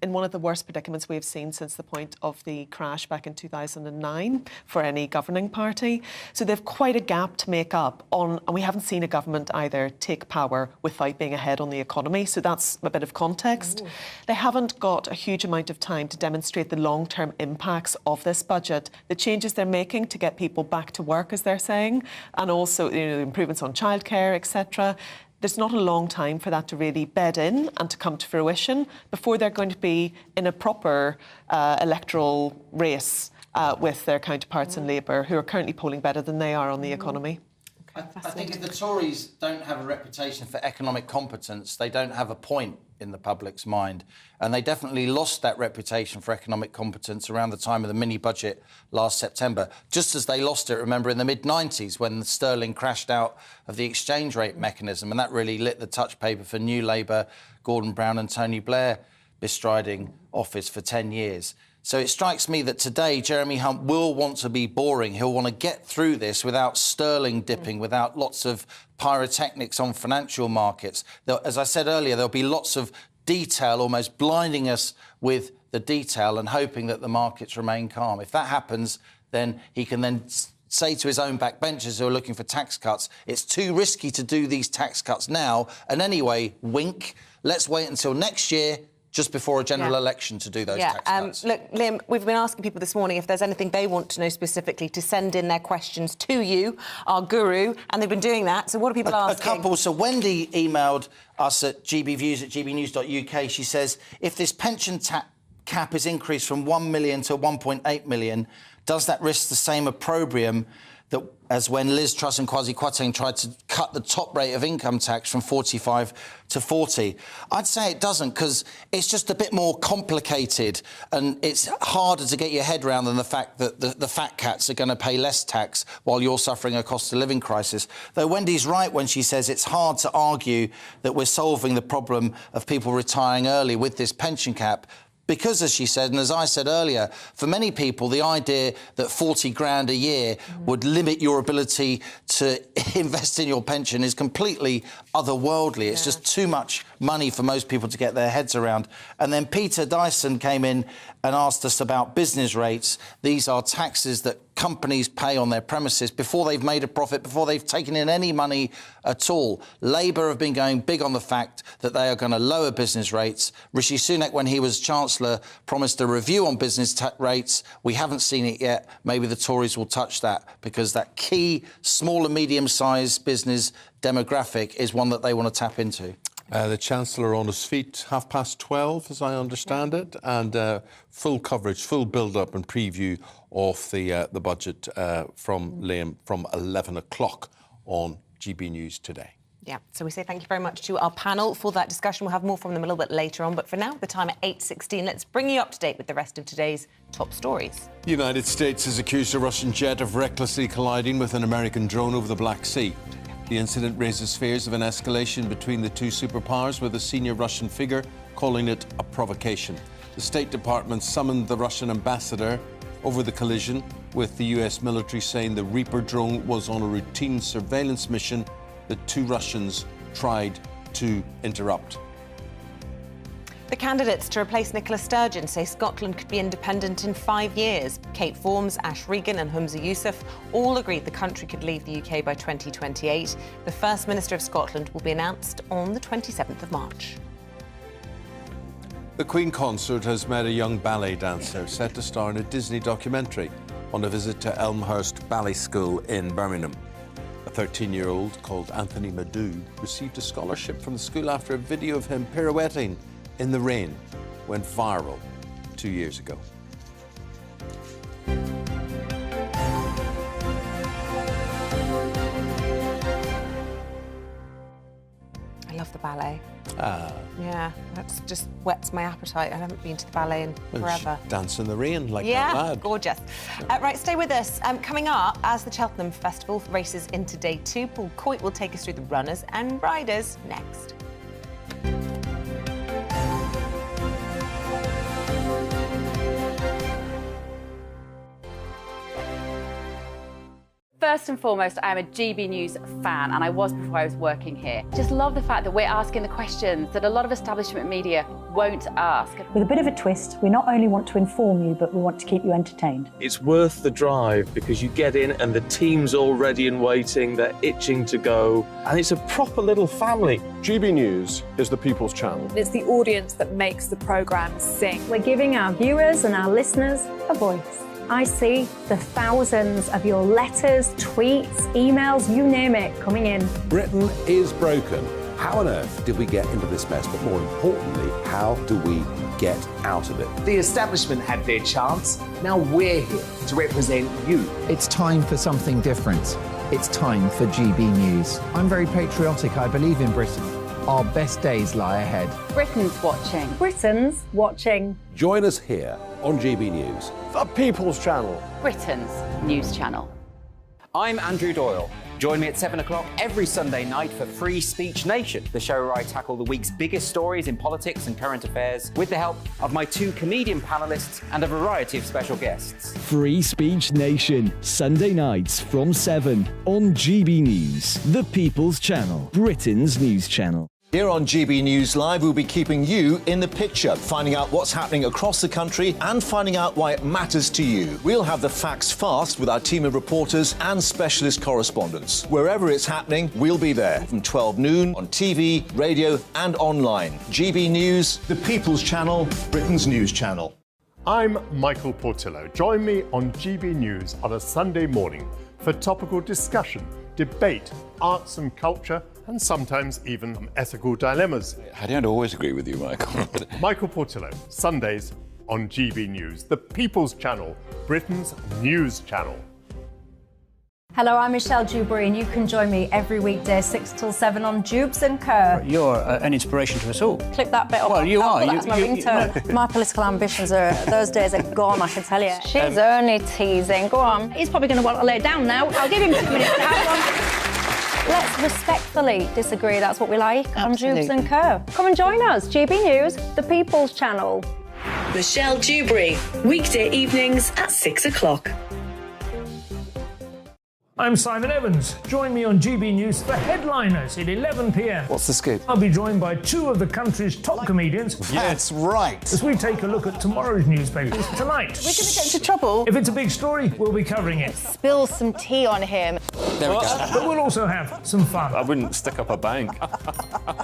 Speaker 6: in one of the worst predicaments we've seen since the point of the crash back in 2009 for any governing party. So they've quite a gap to make up on, and we haven't seen a government either take power without being ahead on the economy. So that's a bit of context. They haven't got a huge amount of time to demonstrate the long-term impacts of this budget, the changes they're making to get people back to work, as they're saying, and also improvements on childcare, etc. There's not a long time for that to really bed in and to come to fruition before they're going to be in a proper electoral race with their counterparts in Labour, who are currently polling better than they are on the economy.
Speaker 3: I think if the Tories don't have a reputation for economic competence, they don't have a point in the public's mind. And they definitely lost that reputation for economic competence around the time of the mini-budget last September, just as they lost it, remember, in the mid-90s when sterling crashed out of the exchange rate mechanism, and that really lit the touch paper for New Labour, Gordon Brown and Tony Blair bestriding office for 10 years. So it strikes me that today Jeremy Hunt will want to be boring. He'll want to get through this without sterling dipping, without lots of pyrotechnics on financial markets. As I said earlier, there'll be lots of detail, almost blinding us with the detail and hoping that the markets remain calm. If that happens, then he can then say to his own backbenchers who are looking for tax cuts, it's too risky to do these tax cuts now. And anyway, wink, let's wait until next year, just before a general election, to do those tax cuts.
Speaker 5: Look, Liam, we've been asking people this morning if there's anything they want to know specifically to send in their questions to you, our guru, and they've been doing that. So what are people asking?
Speaker 3: A couple. So Wendy emailed us at gbviews@gbnews.uk. She says, if this pension cap is increased from 1 million to 1.8 million, does that risk the same opprobrium that as when Liz Truss and Kwasi Kwarteng tried to cut the top rate of income tax from 45 to 40? I'd say it doesn't, because it's just a bit more complicated and it's harder to get your head around than the fact that the fat cats are going to pay less tax while you're suffering a cost of living crisis. Though Wendy's right when she says it's hard to argue that we're solving the problem of people retiring early with this pension cap. Because, as she said, and as I said earlier, for many people, the idea that 40 grand a year would limit your ability to invest in your pension is completely otherworldly. It's just too much money for most people to get their heads around. And then Peter Dyson came in and asked us about business rates. These are taxes that companies pay on their premises before they've made a profit, before they've taken in any money at all. Labour have been going big on the fact that they are going to lower business rates. Rishi Sunak, when he was Chancellor, promised a review on business rates. We haven't seen it yet. Maybe the Tories will touch that, because that key small and medium-sized business demographic is one that they want to tap into.
Speaker 4: The Chancellor on his feet, 12:30, as I understand it, and full coverage, full build-up and preview of the budget from Liam from 11 o'clock on GB News today.
Speaker 5: Yeah, so we say thank you very much to our panel for that discussion. We'll have more from them a little bit later on, but for now, the time at 8:16. Let's bring you up to date with the rest of today's top stories.
Speaker 4: The United States has accused a Russian jet of recklessly colliding with an American drone over the Black Sea. The incident raises fears of an escalation between the two superpowers, with a senior Russian figure calling it a provocation. The State Department summoned the Russian ambassador over the collision, with the US military saying the Reaper drone was on a routine surveillance mission that two Russians tried to interrupt.
Speaker 5: The candidates to replace Nicola Sturgeon say Scotland could be independent in 5 years. Kate Forbes, Ash Regan and Humza Yousaf all agreed the country could leave the UK by 2028. The First Minister of Scotland will be announced on the 27th of March.
Speaker 4: The Queen Consort has met a young ballet dancer set to star in a Disney documentary on a visit to Elmhurst Ballet School in Birmingham. A 13-year-old called Anthony Madu received a scholarship from the school after a video of him pirouetting in the rain went viral 2 years ago.
Speaker 5: I love the ballet.
Speaker 4: Ah.
Speaker 5: Yeah, that's just whets my appetite. I haven't been to the ballet in forever.
Speaker 4: Dance in the rain like that lad.
Speaker 5: Yeah, gorgeous. Right, stay with us. Coming up, as the Cheltenham Festival races into day 2, Paul Coit will take us through the runners and riders next.
Speaker 23: First and foremost, I'm a GB News fan, and I was before I was working here. Just love the fact that we're asking the questions that a lot of establishment media won't ask.
Speaker 8: With a bit of a twist, we not only want to inform you, but we want to keep you entertained.
Speaker 10: It's worth the drive because you get in and the team's all ready and waiting, they're itching to go, and it's a proper little family.
Speaker 2: GB News is the People's Channel.
Speaker 21: It's the audience that makes the programme sing.
Speaker 8: We're giving our viewers and our listeners a voice. I see the thousands of your letters, tweets, emails, you name it, coming in.
Speaker 22: Britain is broken. How on earth did we get into this mess? But more importantly, how do we get out of it?
Speaker 12: The establishment had their chance. Now we're here to represent you.
Speaker 13: It's time for something different. It's time for GB News. I'm very patriotic. I believe in Britain. Our best days lie ahead.
Speaker 23: Britain's watching.
Speaker 8: Britain's watching.
Speaker 22: Join us here on GB News.
Speaker 2: The People's Channel.
Speaker 23: Britain's news channel.
Speaker 15: I'm Andrew Doyle. Join me at 7 o'clock every Sunday night for Free Speech Nation, the show where I tackle the week's biggest stories in politics and current affairs with the help of my 2 comedian panellists and a variety of special guests.
Speaker 16: Free Speech Nation, Sunday nights from 7 on GB News, the People's Channel, Britain's news channel.
Speaker 24: Here on GB News Live, we'll be keeping you in the picture, finding out what's happening across the country and finding out why it matters to you. We'll have the facts fast with our team of reporters and specialist correspondents. Wherever it's happening, we'll be there from 12 noon on TV, radio and online. GB News, the People's Channel, Britain's news channel.
Speaker 20: I'm Michael Portillo. Join me on GB News on a Sunday morning for topical discussion, debate, arts and culture, and sometimes even ethical dilemmas.
Speaker 17: I don't always agree with you, Michael.
Speaker 20: Michael Portillo, Sundays on GB News, the People's Channel, Britain's news channel.
Speaker 8: Hello, I'm Michelle Dewberry, and you can join me every weekday 6 till 7 on Jubes and Kerr.
Speaker 18: You're an inspiration to us all.
Speaker 8: Click that bit up.
Speaker 18: Well, you are.
Speaker 8: That's my ringtone.
Speaker 14: My political ambitions are, those days are gone, I can tell you. She's only teasing. Go on. He's probably going to want to lay down now. I'll give him 2 minutes to have one. Let's respectfully disagree. That's what we like on Jubes and Kerr. Come and join us. GB News, the People's Channel.
Speaker 19: Michelle Dewberry, weekday evenings at 6 o'clock.
Speaker 30: I'm Simon Evans. Join me on GB News for Headliners at 11 p.m.
Speaker 29: What's the scoop?
Speaker 30: I'll be joined by 2 of the country's top comedians.
Speaker 29: That's right.
Speaker 30: As we take a look at tomorrow's newspapers tonight.
Speaker 14: We're going to get into trouble.
Speaker 30: If it's a big story, we'll be covering it.
Speaker 14: Spill some tea on him.
Speaker 29: There we go.
Speaker 30: But we'll also have some fun.
Speaker 17: I wouldn't stick up a bank.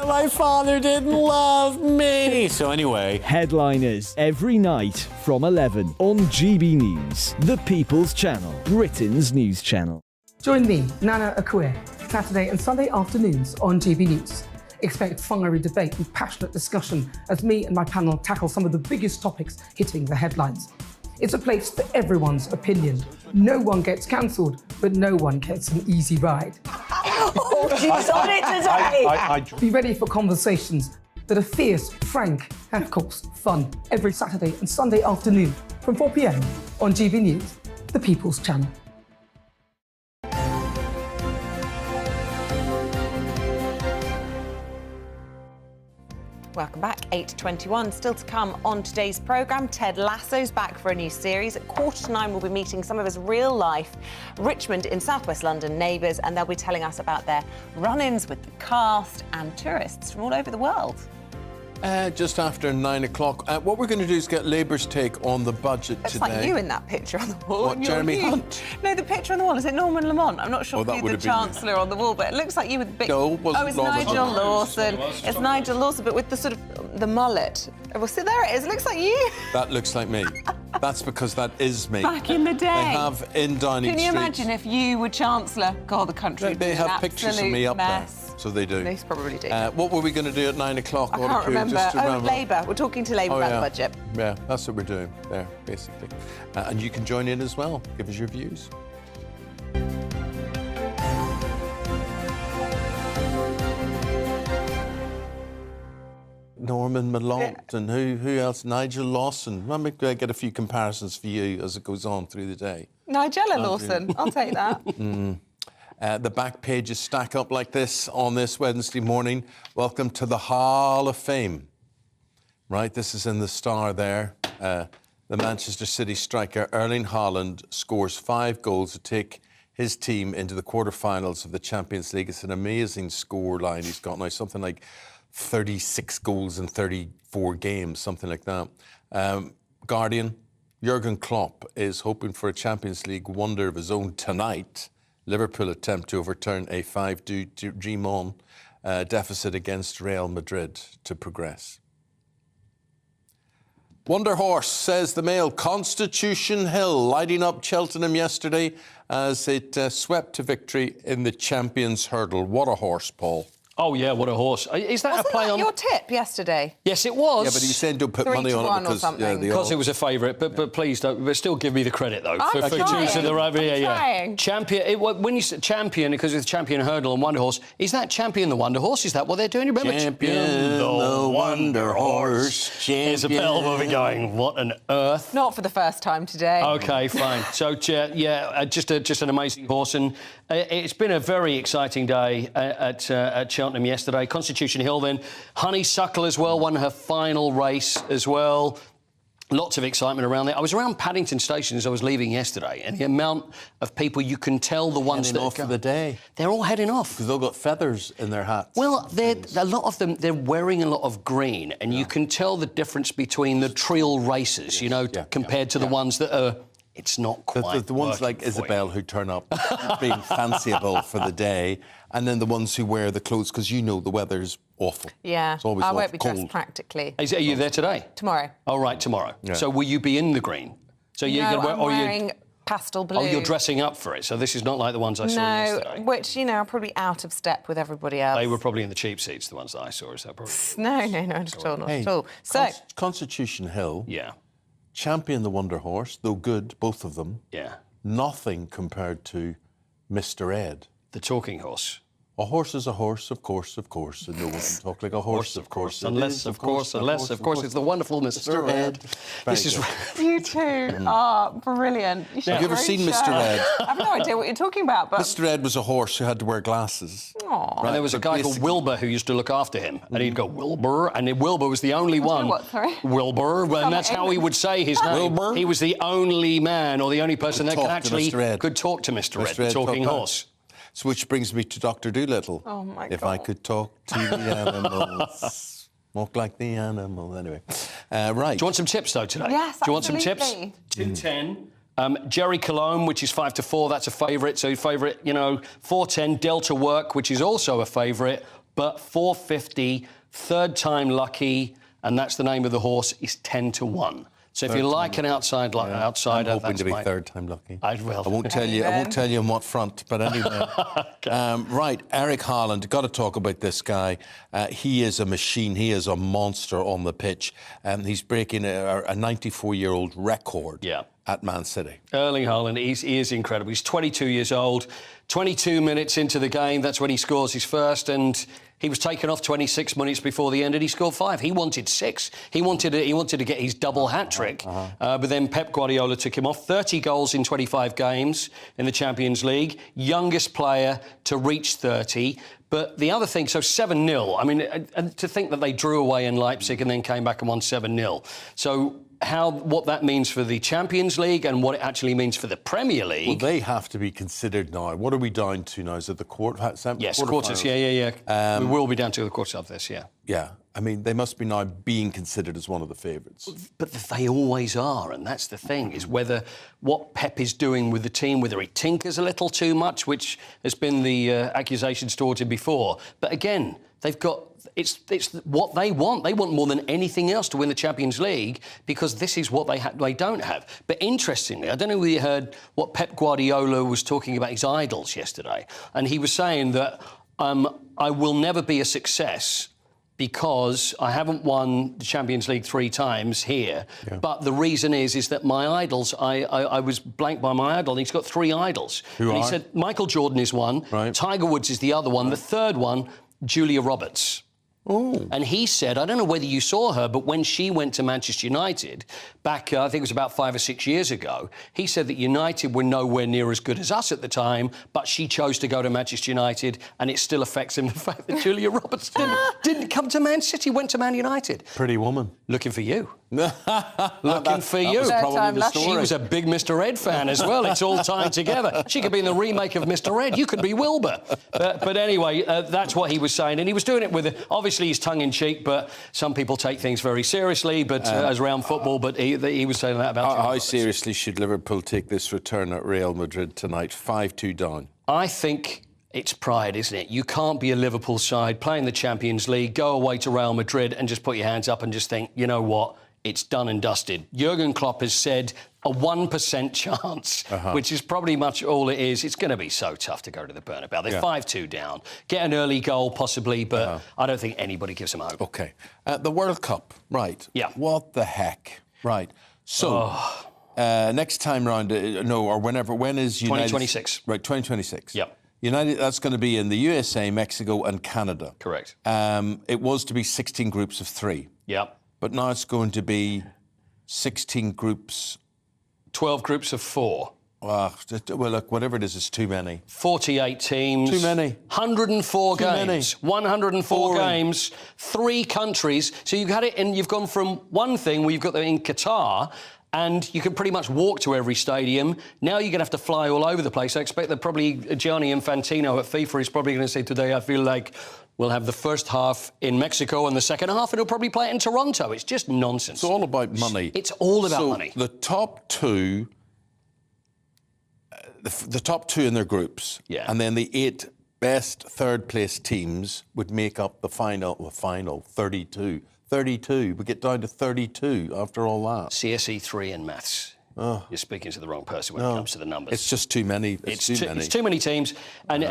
Speaker 29: My father didn't love me.
Speaker 17: So anyway.
Speaker 16: Headliners every night from 11 on GB News, the People's Channel, Britain's news channel.
Speaker 26: Join me, Nana Akue, Saturday and Sunday afternoons on GB News. Expect fiery debate and passionate discussion as me and my panel tackle some of the biggest topics hitting the headlines. It's a place for everyone's opinion. No one gets cancelled, but no one gets an easy ride.
Speaker 14: Oh, she's on it today!
Speaker 26: Be ready for conversations that are fierce, frank, and of course, fun. Every Saturday and Sunday afternoon from 4 p.m. on GB News, the People's Channel.
Speaker 5: Welcome back. 8:21. Still to come on today's programme. Ted Lasso's back for a new series. At 8:45, we'll be meeting some of his real-life Richmond in southwest London neighbours, and they'll be telling us about their run-ins with the cast and tourists from all over the world.
Speaker 17: Just after 9 o'clock. What we're going to do is get Labour's take on the budget
Speaker 5: It's
Speaker 17: today.
Speaker 5: like you in that picture on the wall.
Speaker 17: What, Jeremy Hunt?
Speaker 5: No, the picture on the wall. Is it Norman Lamont? I'm not sure
Speaker 17: that
Speaker 5: who's
Speaker 17: would
Speaker 5: the
Speaker 17: have been
Speaker 5: Chancellor on the wall, but it looks like you with the big...
Speaker 17: No, it wasn't
Speaker 5: it's
Speaker 17: Norman
Speaker 5: Nigel
Speaker 17: Lamont.
Speaker 5: Lawson. It's Nigel Lawson, but with the sort of the mullet. Well, see, there it is. It looks like you.
Speaker 17: That looks like me. That's because that is me.
Speaker 5: Back in the day.
Speaker 17: They have in Downing
Speaker 5: Can you
Speaker 17: Street.
Speaker 5: imagine if you were Chancellor? God, the country would
Speaker 17: They
Speaker 5: be an
Speaker 17: have pictures of
Speaker 5: absolute
Speaker 17: me up
Speaker 5: mess.
Speaker 17: there. So they do.
Speaker 5: They probably do.
Speaker 17: What were we going to do at 9 o'clock?
Speaker 5: I can't remember. Labour. We're talking to Labour about the budget.
Speaker 17: Yeah, that's what we're doing there, basically. And you can join in as well. Give us your views. Norman Lamont and who else? Nigel Lawson. Let me get a few comparisons for you as it goes on through the day.
Speaker 5: Nigella Lawson. I'll take that.
Speaker 17: The back pages stack up like this on this Wednesday morning. Welcome to the Hall of Fame. Right, this is in the Star there. The Manchester City striker Erling Haaland scores 5 goals to take his team into the quarterfinals of the Champions League. It's an amazing scoreline he's got now, something like 36 goals in 34 games, something like that. Guardian, Jurgen Klopp is hoping for a Champions League wonder of his own tonight. Liverpool attempt to overturn a 5-2 deficit against Real Madrid to progress. Wonder Horse, says the Mail. Constitution Hill lighting up Cheltenham yesterday as it swept to victory in the Champions Hurdle. What a horse, Paul.
Speaker 18: Oh, yeah, what a horse. Is that
Speaker 5: Wasn't
Speaker 18: a play
Speaker 5: that
Speaker 18: on...
Speaker 5: your tip yesterday?
Speaker 18: Yes, it was.
Speaker 17: Yeah, but he said don't put
Speaker 5: 3
Speaker 17: money
Speaker 5: to
Speaker 17: on
Speaker 5: 1
Speaker 17: it
Speaker 5: or
Speaker 17: because...
Speaker 5: something.
Speaker 18: Because it was a favourite, but please don't. But still give me the credit, though,
Speaker 5: I'm
Speaker 18: for
Speaker 5: trying.
Speaker 18: choosing the right...
Speaker 5: I'm trying.
Speaker 18: Champion... when you say champion, because it's Champion Hurdle and Wonder Horse, is that Champion the Wonder Horse? Is that what they're doing? Remember?
Speaker 17: Champion the Wonder Horse. Champion.
Speaker 18: Isabel will be going, what on earth?
Speaker 5: Not for the first time today.
Speaker 18: OK, fine. So, just an amazing horse. And it's been a very exciting day at Cheltenham yesterday. Constitution Hill then. Honeysuckle as well won her final race as well. Lots of excitement around there. I was around Paddington Station as I was leaving yesterday, and the amount of people, you can tell the ones
Speaker 17: heading
Speaker 18: that
Speaker 17: off for the day.
Speaker 18: They're all heading off.
Speaker 17: Because they've got feathers in their hats.
Speaker 18: Well, a lot of them, they're wearing a lot of green, and you can tell the difference between the trial races, compared to the ones that are... It's not quite
Speaker 17: the ones like Isabel who turn up being fanciable for the day, and then the ones who wear the clothes because the weather's awful.
Speaker 5: Yeah,
Speaker 17: It's always
Speaker 5: I won't be
Speaker 17: cold.
Speaker 5: dressed practically.
Speaker 18: Are you there today?
Speaker 5: Tomorrow.
Speaker 18: Oh, right, tomorrow.
Speaker 17: Yeah.
Speaker 18: So will you be in the green? So you're
Speaker 5: No,
Speaker 18: gonna
Speaker 5: I'm wearing pastel blue.
Speaker 18: Oh, you're dressing up for it. So this is not like the ones I saw yesterday.
Speaker 5: Which, are probably out of step with everybody else.
Speaker 18: They were probably in the cheap seats, the ones that I saw. Is that probably?
Speaker 5: No, not at all, not at all. So,
Speaker 17: Constitution Hill.
Speaker 18: Yeah.
Speaker 17: Champion the Wonder Horse, though good, both of them.
Speaker 18: Yeah.
Speaker 17: Nothing compared to Mr. Ed.
Speaker 18: The talking horse.
Speaker 17: A horse is a horse, of course, and no one can talk like a horse, of course.
Speaker 18: Unless, of course, it's the wonderful Mr. Ed.
Speaker 5: You two are brilliant.
Speaker 17: Have you ever seen Mr. Ed?
Speaker 5: I have no idea what you're talking about, but...
Speaker 17: Mr. Ed was a horse who had to wear glasses.
Speaker 5: Aww.
Speaker 18: And there was a guy called Wilbur who used to look after him, and he'd go, Wilbur, and then Wilbur was the only one.
Speaker 5: What, sorry?
Speaker 18: Wilbur, and that's how he would say his name.
Speaker 17: Wilbur?
Speaker 18: He was the only man or the only person that could actually could talk to Mr. Ed, the talking horse.
Speaker 17: So which brings me to Dr. Dolittle.
Speaker 5: Oh, my God.
Speaker 17: If I could talk to the animals, walk like the animal. Anyway, right.
Speaker 18: Do you want some tips, though, today?
Speaker 5: Yes,
Speaker 18: Do you want some tips?
Speaker 5: absolutely.
Speaker 18: 210. Jerry Cologne, which is 5 to 4, that's a favourite. So favourite, 410 Delta Work, which is also a favourite, but 450 third time lucky, and that's the name of the horse, is 10 to 1. So if you like an outsider,
Speaker 17: I'm hoping to be third time lucky. I won't tell you. I won't tell you on what front, but anyway. Right, Eric Haaland. Got to talk about this guy. He is a machine. He is a monster on the pitch, and he's breaking a 94-year-old record.
Speaker 18: Yeah.
Speaker 17: at Man City.
Speaker 18: Erling Haaland, he is incredible. He's 22 years old. 22 minutes into the game, that's when he scores his first, and he was taken off 26 minutes before the end, and he scored 5. He wanted 6. He wanted to get his double hat-trick, but then Pep Guardiola took him off. 30 goals in 25 games in the Champions League. Youngest player to reach 30. But the other thing, so 7-0. I mean, and to think that they drew away in Leipzig and then came back and won 7-0. So what that means for the Champions League and what it actually means for the Premier League.
Speaker 17: Well, they have to be considered now. What are we down to now? Is it the
Speaker 18: Yes, quarters. Yeah. We will be down to the quarters of this. Yeah.
Speaker 17: Yeah. I mean, they must be now being considered as one of the favourites.
Speaker 18: But they always are, and that's the thing, is whether what Pep is doing with the team, whether he tinkers a little too much, which has been the accusations towards him before. But again, they've got... It's what they want. They want more than anything else to win the Champions League because this is what they don't have. But interestingly, I don't know if you heard what Pep Guardiola was talking about his idols yesterday, and he was saying that I will never be a success because I haven't won the Champions League 3 times here. Yeah. But the reason is that my idols, I was blanked by my idol, and he's got 3 idols.
Speaker 17: Who
Speaker 18: and
Speaker 17: are?
Speaker 18: He said Michael Jordan is one, right. Tiger Woods is the other one, the third one, Julia Roberts.
Speaker 17: Ooh.
Speaker 18: And he said, I don't know whether you saw her, but when she went to Manchester United back, I think it was about 5 or 6 years ago, he said that United were nowhere near as good as us at the time, but she chose to go to Manchester United, and it still affects him, the fact that Julia Roberts didn't come to Man City, went to Man United.
Speaker 17: Pretty woman.
Speaker 18: Looking for you. Looking for you.
Speaker 17: Was probably the story.
Speaker 18: She was a big Mr. Ed fan as well. It's all tied together. She could be in the remake of Mr. Ed. You could be Wilbur. But anyway, that's what he was saying. And he was doing it with, obviously, he's tongue-in-cheek, but some people take things very seriously, but as around football, but he was saying that about
Speaker 17: How seriously should Liverpool take this return at Real Madrid tonight? 5-2 down.
Speaker 18: I think it's pride, isn't it? You can't be a Liverpool side playing the Champions League, go away to Real Madrid and just put your hands up and just think, you know what? It's done and dusted. Jurgen Klopp has said a 1% chance, which is probably much all it is. It's going to be so tough to go to the Bernabeu. They're 5-2 down. Get an early goal, possibly, but I don't think anybody gives them hope.
Speaker 17: OK. The World Cup, right.
Speaker 18: Yeah.
Speaker 17: What the heck? Right. So, next time round, when is United...
Speaker 18: 2026.
Speaker 17: Right, 2026.
Speaker 18: Yep.
Speaker 17: United, that's going to be in the USA, Mexico and Canada.
Speaker 18: Correct.
Speaker 17: It was to be 16 groups of 3.
Speaker 18: Yep.
Speaker 17: But now it's going to be 16 groups...
Speaker 18: 12 groups of 4.
Speaker 17: Well, look, whatever it is, it's too many.
Speaker 18: 48 teams.
Speaker 17: Too many.
Speaker 18: 104 games. 104 games. 3 countries. So you've had it, and you've gone from one thing where you've got them in Qatar, and you can pretty much walk to every stadium. Now you're going to have to fly all over the place. I expect that probably Gianni Infantino at FIFA is probably going to say today, I feel like we'll have the first half in Mexico and the second half, and he'll probably play it in Toronto. It's just nonsense.
Speaker 17: It's all about money.
Speaker 18: It's all about money.
Speaker 17: The top 2... The top 2 in their groups, and then the 8 best third-place teams would make up the final 32. 32. We get down to 32 after all that.
Speaker 18: CSE 3 in maths. You're speaking to the wrong person when it comes to the numbers.
Speaker 17: It's just too many. It's
Speaker 18: too many teams, and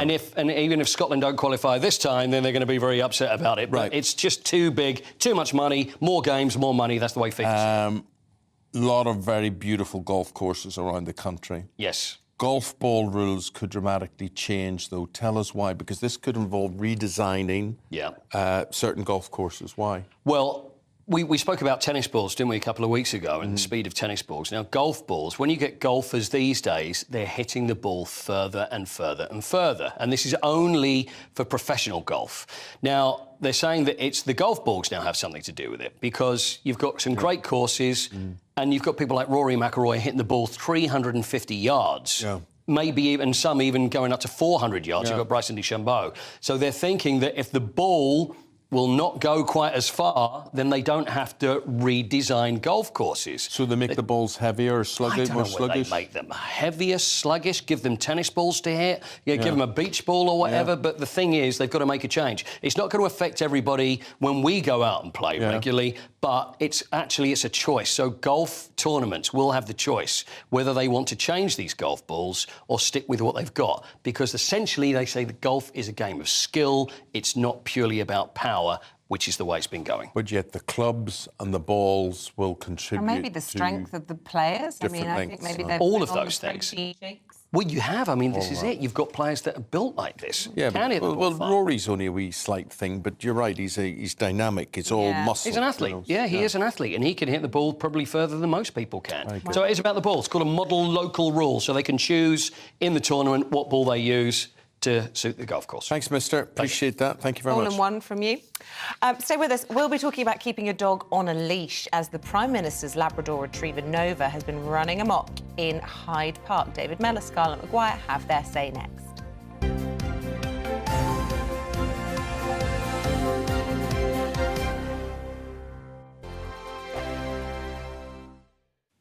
Speaker 18: even if Scotland don't qualify this time, then they're going to be very upset about it. But it's just too big, too much money, more games, more money. That's the way FIFA.
Speaker 17: A lot of very beautiful golf courses around the country.
Speaker 18: Yes.
Speaker 17: Golf ball rules could dramatically change, though. Tell us why, because this could involve redesigning certain golf courses. Why?
Speaker 18: Well, we spoke about tennis balls, didn't we, a couple of weeks ago, and the speed of tennis balls. Now, golf balls, when you get golfers these days, they're hitting the ball further and further and further. And this is only for professional golf. Now, they're saying that it's the golf balls now have something to do with it, because you've got some great courses, and you've got people like Rory McIlroy hitting the ball 350 yards. Maybe even some going up to 400 yards. You've got Bryson DeChambeau. So they're thinking that if the ball will not go quite as far, then they don't have to redesign golf courses.
Speaker 17: So they make the balls heavier or sluggish?
Speaker 18: I don't know whether they make them heavier, sluggish, give them tennis balls to hit, give them a beach ball or whatever, but the thing is, they've got to make a change. It's not going to affect everybody when we go out and play regularly, but it's a choice. So golf tournaments will have the choice whether they want to change these golf balls or stick with what they've got, because essentially they say that golf is a game of skill, it's not purely about power, which is the way it's been going.
Speaker 17: But yet the clubs and the balls will contribute.
Speaker 5: And maybe the strength of the players. I mean, I think maybe they're
Speaker 18: all of those things. Well, you have. I mean, this is it. You've got players that are built like this.
Speaker 17: Yeah, well, Rory's only a wee slight thing, but you're right. He's dynamic. It's all muscle.
Speaker 18: He's an athlete.
Speaker 17: You know?
Speaker 18: Yeah, he is an athlete, and he can hit the ball probably further than most people can. So it is about the ball. It's called a model local rule, so they can choose in the tournament what ball they use to suit the golf course.
Speaker 17: Thanks, mister. Appreciate that. Thank you very much.
Speaker 5: All in one from you. Stay with us. We'll be talking about keeping your dog on a leash as the Prime Minister's Labrador Retriever Nova has been running amok in Hyde Park. David Mellor, Scarlett Maguire have their say next.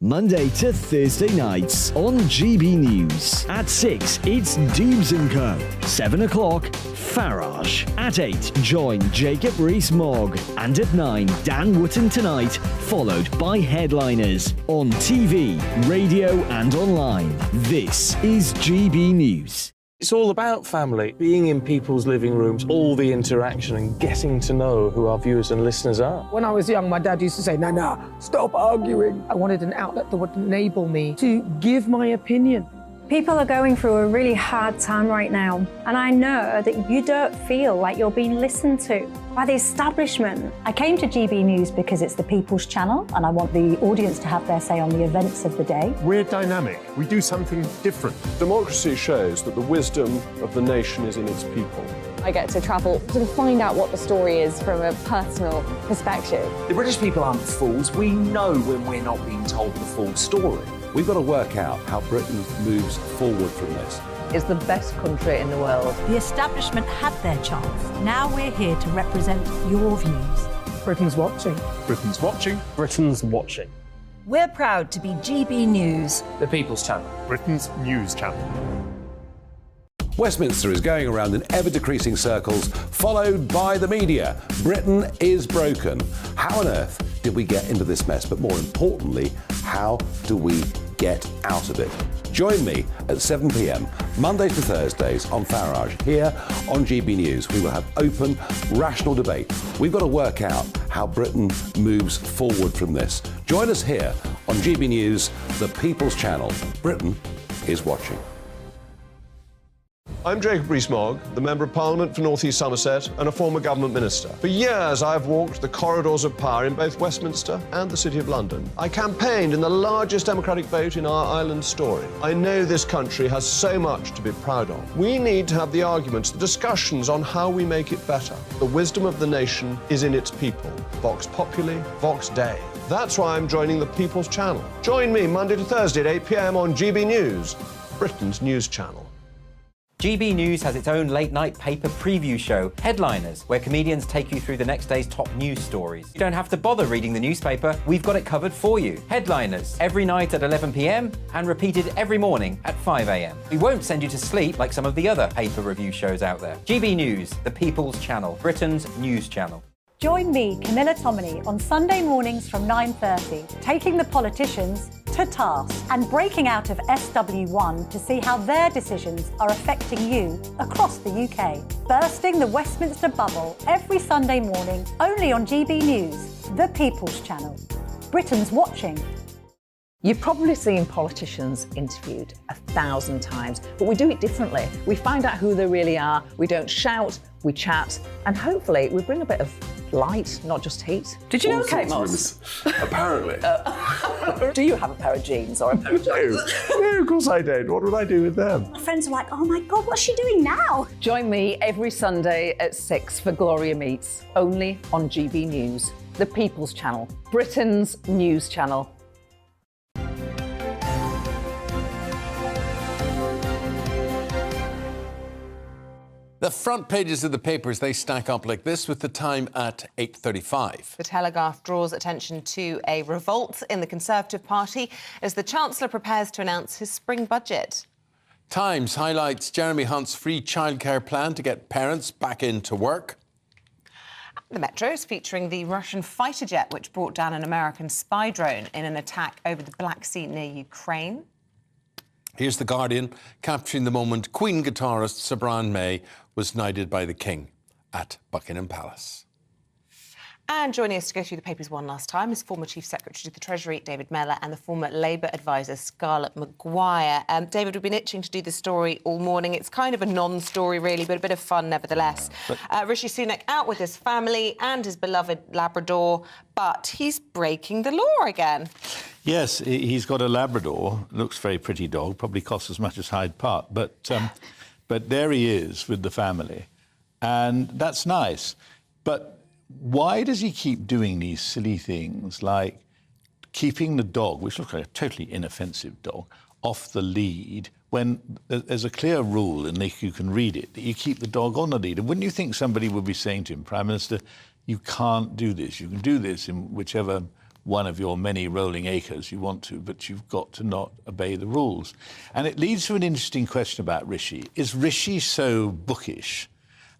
Speaker 16: Monday to Thursday nights on GB News. At 6, it's Dubes & Co. 7 o'clock, Farage. At 8, join Jacob Rees-Mogg. And at 9, Dan Wootton Tonight, followed by Headliners. On TV, radio and online. This is GB News.
Speaker 10: It's all about family, being in people's living rooms, all the interaction and getting to know who our viewers and listeners are.
Speaker 26: When I was young, my dad used to say, Nana, stop arguing. I wanted an outlet that would enable me to give my opinion.
Speaker 8: People are going through a really hard time right now, and I know that you don't feel like you're being listened to by the establishment. I came to GB News because it's the People's Channel, and I want the audience to have their say on the events of the day.
Speaker 20: We're dynamic. We do something different.
Speaker 2: Democracy shows that the wisdom of the nation is in its people.
Speaker 1: I get to travel to find out what the story is from a personal perspective.
Speaker 12: The British people aren't fools. We know when we're not being told the full story.
Speaker 22: We've got to work out how Britain moves forward from this.
Speaker 3: Is the best country in the world.
Speaker 4: The establishment had their chance. Now we're here to represent your views.
Speaker 26: Britain's watching.
Speaker 20: Britain's watching.
Speaker 10: Britain's watching.
Speaker 4: We're proud to be GB News.
Speaker 12: The People's Channel.
Speaker 20: Britain's news channel.
Speaker 22: Westminster is going around in ever-decreasing circles, followed by the media. Britain is broken. How on earth did we get into this mess? But more importantly, how do we get out of it? Join me at 7 p.m, Mondays to Thursdays on Farage, here on GB News. We will have open, rational debate. We've got to work out how Britain moves forward from this. Join us here on GB News, the People's Channel. Britain is watching.
Speaker 2: I'm Jacob Rees-Mogg, the Member of Parliament for North East Somerset and a former government minister. For years, I've walked the corridors of power in both Westminster and the City of London. I campaigned in the largest democratic vote in our island story. I know this country has so much to be proud of. We need to have the arguments, the discussions on how we make it better. The wisdom of the nation is in its people. Vox Populi, Vox Dei. That's why I'm joining the People's Channel. Join me Monday to Thursday at 8 p.m. on GB News, Britain's news channel.
Speaker 15: GB News has its own late-night paper preview show, Headliners, where comedians take you through the next day's top news stories. You don't have to bother reading the newspaper, we've got it covered for you. Headliners, every night at 11 p.m, and repeated every morning at 5 a.m. We won't send you to sleep like some of the other paper review shows out there. GB News, the People's Channel, Britain's news channel.
Speaker 8: Join me, Camilla Tominey, on Sunday mornings from 9:30, taking the politicians to task and breaking out of SW1 to see how their decisions are affecting you across the UK. Bursting the Westminster bubble every Sunday morning, only on GB News, the People's Channel. Britain's watching.
Speaker 3: You've probably seen politicians interviewed 1,000 times, but we do it differently. We find out who they really are, we don't shout, we chat, and hopefully we bring a bit of light, not just heat. Did you know, Kate Moss?
Speaker 20: Apparently.
Speaker 3: Do you have a pair of jeans or a pair of jeans?
Speaker 20: No, of course I don't. What would I do with them?
Speaker 4: My friends are like, oh my God, what's she doing now?
Speaker 3: Join me every Sunday at 6 for Gloria Meets, only on GB News, the People's Channel, Britain's news channel.
Speaker 17: The front pages of the papers, they stack up like this with the time at 8:35.
Speaker 5: The Telegraph draws attention to a revolt in the Conservative Party as the Chancellor prepares to announce his spring budget.
Speaker 17: Times highlights Jeremy Hunt's free childcare plan to get parents back into work.
Speaker 5: The Metro is featuring the Russian fighter jet which brought down an American spy drone in an attack over the Black Sea near Ukraine.
Speaker 17: Here's The Guardian, capturing the moment Queen guitarist Sabran May was knighted by the King at Buckingham Palace.
Speaker 5: And joining us to go through the papers one last time is former Chief Secretary of the Treasury, David Mellor, and the former Labour advisor, Scarlett Maguire. David, we've been itching to do the story all morning. It's kind of a non-story, really, but a bit of fun nevertheless. Rishi Sunak out with his family and his beloved Labrador, but he's breaking the law again.
Speaker 6: Yes, he's got a Labrador. Looks very pretty dog. Probably costs as much as Hyde Park. But there he is with the family. And that's nice. But why does he keep doing these silly things like keeping the dog, which looks like a totally inoffensive dog, off the lead when there's a clear rule, and you can read it, that you keep the dog on the lead? And wouldn't you think somebody would be saying to him, Prime Minister, you can't do this. You can do this in whichever one of your many rolling acres you want to, but you've got to not obey the rules. And it leads to an interesting question about Rishi. Is Rishi so bookish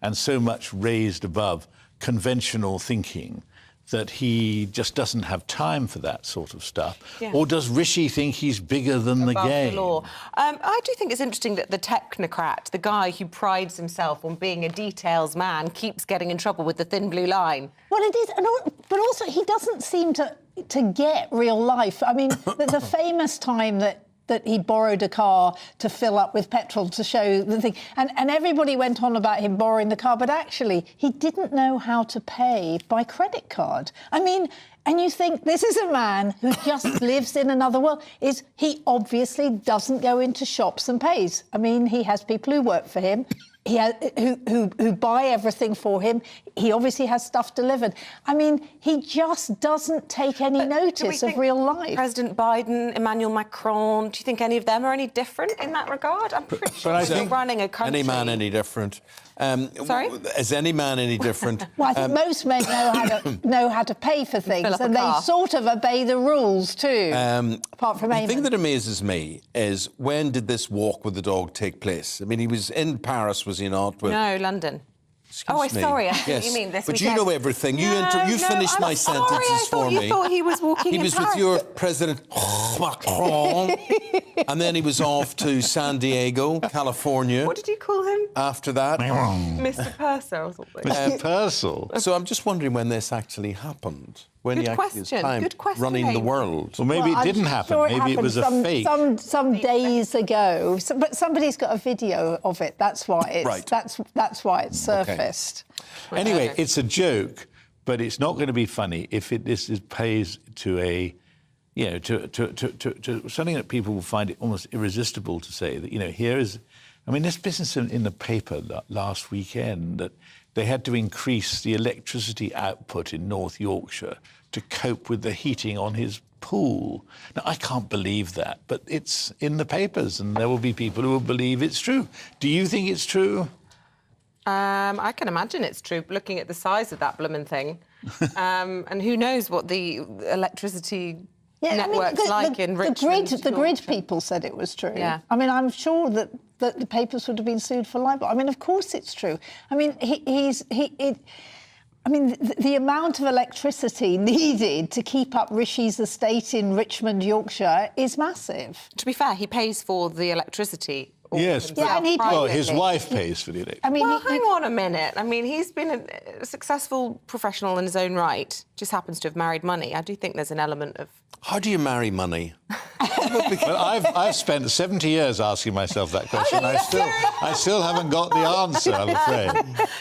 Speaker 6: and so much raised above conventional thinking that he just doesn't have time for that sort of stuff?
Speaker 5: Yeah.
Speaker 6: Or does Rishi think he's bigger than the game?
Speaker 5: The law. I do think it's interesting that the technocrat, the guy who prides himself on being a details man, keeps getting in trouble with the thin blue line.
Speaker 7: Well, it is, but also he doesn't seem to get real life. I mean, the famous time that he borrowed a car to fill up with petrol to show the thing. And everybody went on about him borrowing the car, but actually he didn't know how to pay by credit card. I mean, and you think this is a man who just lives in another world. He obviously doesn't go into shops and pays. I mean, he has people who work for him. He has, who buy everything for him. He obviously has stuff delivered. I mean, he just doesn't take any notice of real life.
Speaker 5: President Biden, Emmanuel Macron, do you think any of them are any different in that regard? I'm pretty sure they're running a country.
Speaker 17: Any man any different?
Speaker 5: Sorry?
Speaker 17: Is any man any different?
Speaker 7: Well, I think most men know how to pay for things, and they sort of obey the rules too. Apart from
Speaker 17: the thing that amazes me is, when did this walk with the dog take place? I mean, he was in Paris, was he not?
Speaker 5: No, London.
Speaker 17: Excuse me.
Speaker 5: Sorry. I think
Speaker 17: Yes.
Speaker 5: you mean this
Speaker 17: But
Speaker 5: weekend.
Speaker 17: you know everything. You finished my sentences for me.
Speaker 5: You thought he was walking
Speaker 17: He
Speaker 5: in
Speaker 17: was
Speaker 5: Paris.
Speaker 17: with your President Macron, and then he was off to San Diego, California.
Speaker 5: What did you call him?
Speaker 17: After that,
Speaker 5: Mr. Purcell or something.
Speaker 6: Mr. Purcell.
Speaker 17: So I'm just wondering when this actually happened. When he actually has time
Speaker 5: Good question.
Speaker 17: running the world.
Speaker 6: Well, maybe it didn't happen. Maybe it was a fake.
Speaker 7: Some days ago. But somebody's got a video of it. That's why it's
Speaker 6: Right.
Speaker 7: that's why it's surfaced.
Speaker 6: Okay. Anyway, it's a joke, but it's not going to be funny if this pays to a, to something that people will find it almost irresistible to say that, here is, I mean, this business in the paper last weekend that they had to increase the electricity output in North Yorkshire to cope with the heating on his pool. Now, I can't believe that, but it's in the papers, and there will be people who will believe it's true. Do you think it's true?
Speaker 5: I can imagine it's true, looking at the size of that blooming thing. And who knows what the electricity network's in Richmond.
Speaker 7: The grid people said it was true.
Speaker 5: Yeah.
Speaker 7: I mean, I'm sure that the papers would have been sued for libel. I mean, of course it's true. I mean, the amount of electricity needed to keep up Rishi's estate in Richmond, Yorkshire, is massive.
Speaker 5: To be fair, he pays for the electricity.
Speaker 6: Yes, well, his wife pays for the electricity.
Speaker 5: I mean, hang on a minute. I mean, he's been a successful professional in his own right. Just happens to have married money. I do think there's an element of...
Speaker 17: How do you marry money?
Speaker 6: Well, I've spent 70 years asking myself that question. I still haven't got the answer, I'm afraid.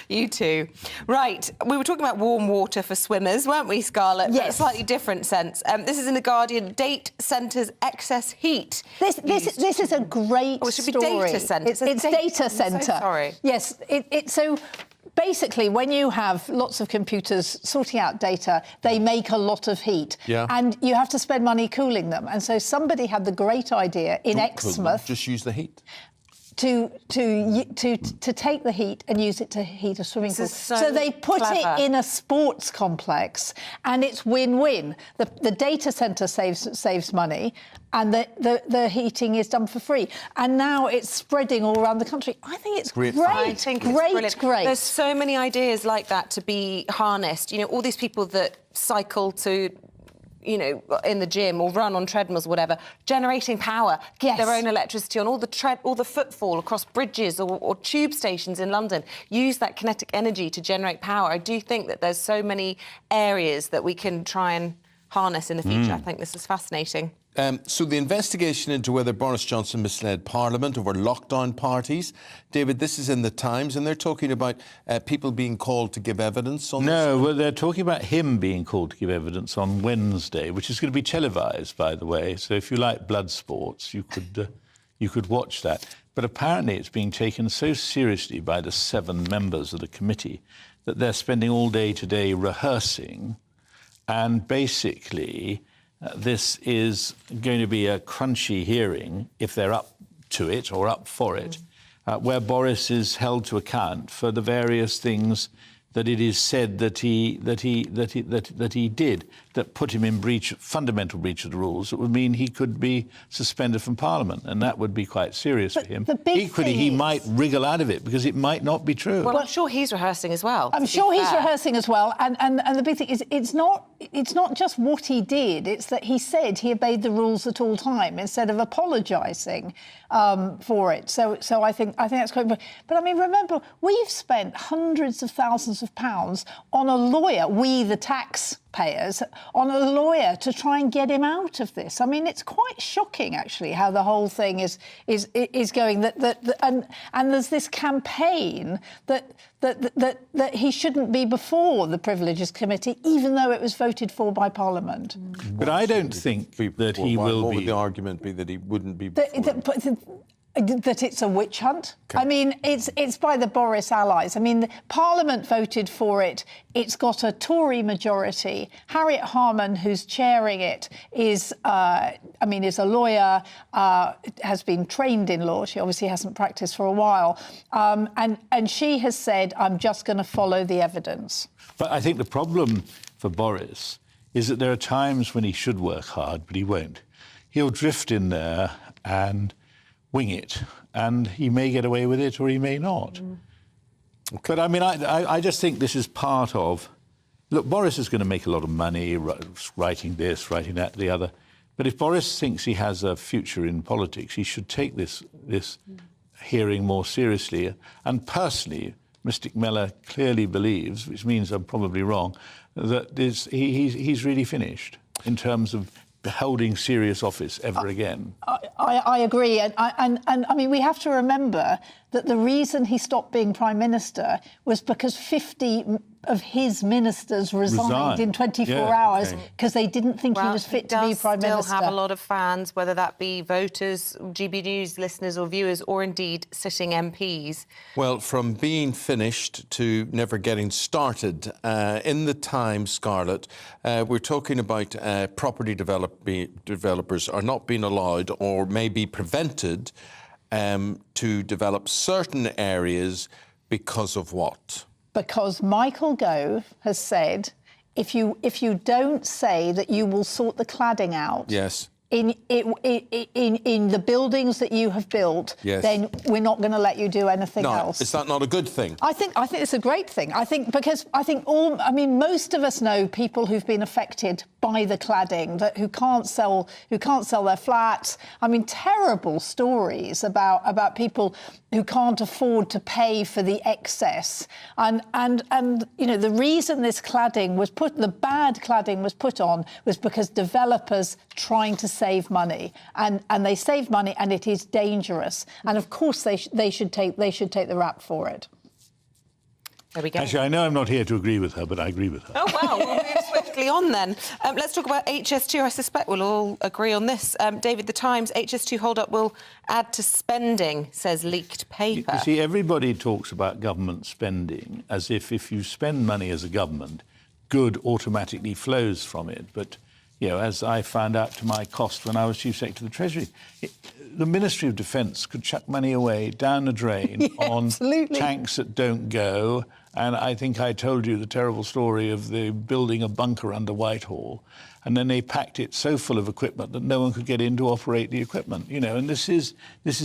Speaker 5: You too. Right, we were talking about warm water for swimmers, weren't we, Scarlett?
Speaker 7: Yes.
Speaker 5: But a slightly different sense. This is in The Guardian. Date centres excess heat.
Speaker 7: This is a great
Speaker 5: it should be
Speaker 7: story.
Speaker 5: data centre.
Speaker 7: It's data centre.
Speaker 5: I'm so sorry.
Speaker 7: Yes, so... Basically, when you have lots of computers sorting out data, they make a lot of heat.
Speaker 17: Yeah.
Speaker 7: And you have to spend money cooling them. And so somebody had the great idea in Exmouth...
Speaker 17: Just use the heat.
Speaker 7: To take the heat and use it to heat a swimming pool.
Speaker 5: So
Speaker 7: they put it in a sports complex, and it's win-win. The data centre saves money, and the heating is done for free. And now it's spreading all around the country. I think it's great.
Speaker 5: I think it's brilliant. There's so many ideas like that to be harnessed. All these people that cycle to you know, in the gym or run on treadmills or whatever, generating power, get their own electricity on all the footfall across bridges or tube stations in London, use that kinetic energy to generate power. I do think that there's so many areas that we can try and harness in the future. I think this is fascinating.
Speaker 17: So the investigation into whether Boris Johnson misled Parliament over lockdown parties, David, this is in the Times, and they're talking about people being called to give evidence on this.
Speaker 6: No, well, they're talking about him being called to give evidence on Wednesday, which is going to be televised, by the way. So if you like blood sports, you could watch that. But apparently it's being taken so seriously by the 7 members of the committee that they're spending all day today rehearsing, and basically this is going to be a crunchy hearing, if they're up to it or up for it, where Boris is held to account for the various things that it is said that he did that put him in fundamental breach of the rules. It would mean he could be suspended from Parliament, and that would be quite serious for him. Equally, he might wriggle out of it because it might not be true.
Speaker 5: Well, I'm sure he's rehearsing as well.
Speaker 7: I'm sure he's rehearsing as well, and the big thing is it's not just what he did; it's that he said he obeyed the rules at all time instead of apologising for it. So I think that's quite important. But I mean, remember, we've spent hundreds of thousands of pounds on a lawyer, we the taxpayers, on a lawyer to try and get him out of this. I mean, it's quite shocking actually how the whole thing is going. And there's this campaign that he shouldn't be before the Privileges Committee, even though it was voted for by Parliament.
Speaker 6: But I don't think that he will be.
Speaker 17: What would the argument be that he wouldn't be?
Speaker 7: That it's a witch hunt. Okay. I mean, it's by the Boris allies. I mean, Parliament voted for it. It's got a Tory majority. Harriet Harman, who's chairing it, is a lawyer, has been trained in law. She obviously hasn't practiced for a while, and she has said, "I'm just going to follow the evidence."
Speaker 6: But I think the problem for Boris is that there are times when he should work hard, but he won't. He'll drift in there and wing it, and he may get away with it or he may not. But I mean, I just think this is part of... Look, Boris is going to make a lot of money writing this, writing that, the other. But if Boris thinks he has a future in politics, he should take this hearing more seriously. And personally, Mystic Mellor clearly believes, which means I'm probably wrong, that he's really finished in terms of holding serious office ever again.
Speaker 7: I agree, and I mean, we have to remember that the reason he stopped being Prime Minister was because 50 of his ministers resigned in 24 hours because they didn't think he was fit to be Prime Minister.
Speaker 5: He still have a lot of fans, whether that be voters, GB News listeners or viewers, or indeed sitting MPs.
Speaker 17: Well, from being finished to never getting started, in the Times, Scarlett, we're talking about property developers are not being allowed or may be prevented to develop certain areas because of what?
Speaker 7: Because Michael Gove has said, if you don't say that you will sort the cladding out,
Speaker 17: yes,
Speaker 7: in the buildings that you have built, then we're not going to let you do anything else.
Speaker 17: Is that not a good thing?
Speaker 7: I think it's a great thing. Most of us know people who've been affected by the cladding, who can't sell their flats. I mean, terrible stories about people who can't afford to pay for the excess. And you know, the reason this cladding was the bad cladding was put on was because developers trying to save money, and they save money, and it is dangerous. And of course they should take the rap for it.
Speaker 5: There we go.
Speaker 6: Actually, I know I'm not here to agree with her, but I agree with her.
Speaker 5: Oh, wow. We'll move swiftly on then. Let's talk about HS2. I suspect we'll all agree on this. David, the Times, HS2 hold-up will add to spending, says leaked paper.
Speaker 6: You see, everybody talks about government spending as if you spend money as a government, good automatically flows from it. But, you know, as I found out to my cost when I was Chief Secretary of the Treasury, the Ministry of Defence could chuck money away down the drain on tanks that don't go, And I think I told you the terrible story of the building a bunker under Whitehall, and then they packed it so full of equipment that no one could get in to operate the equipment. You know, and this is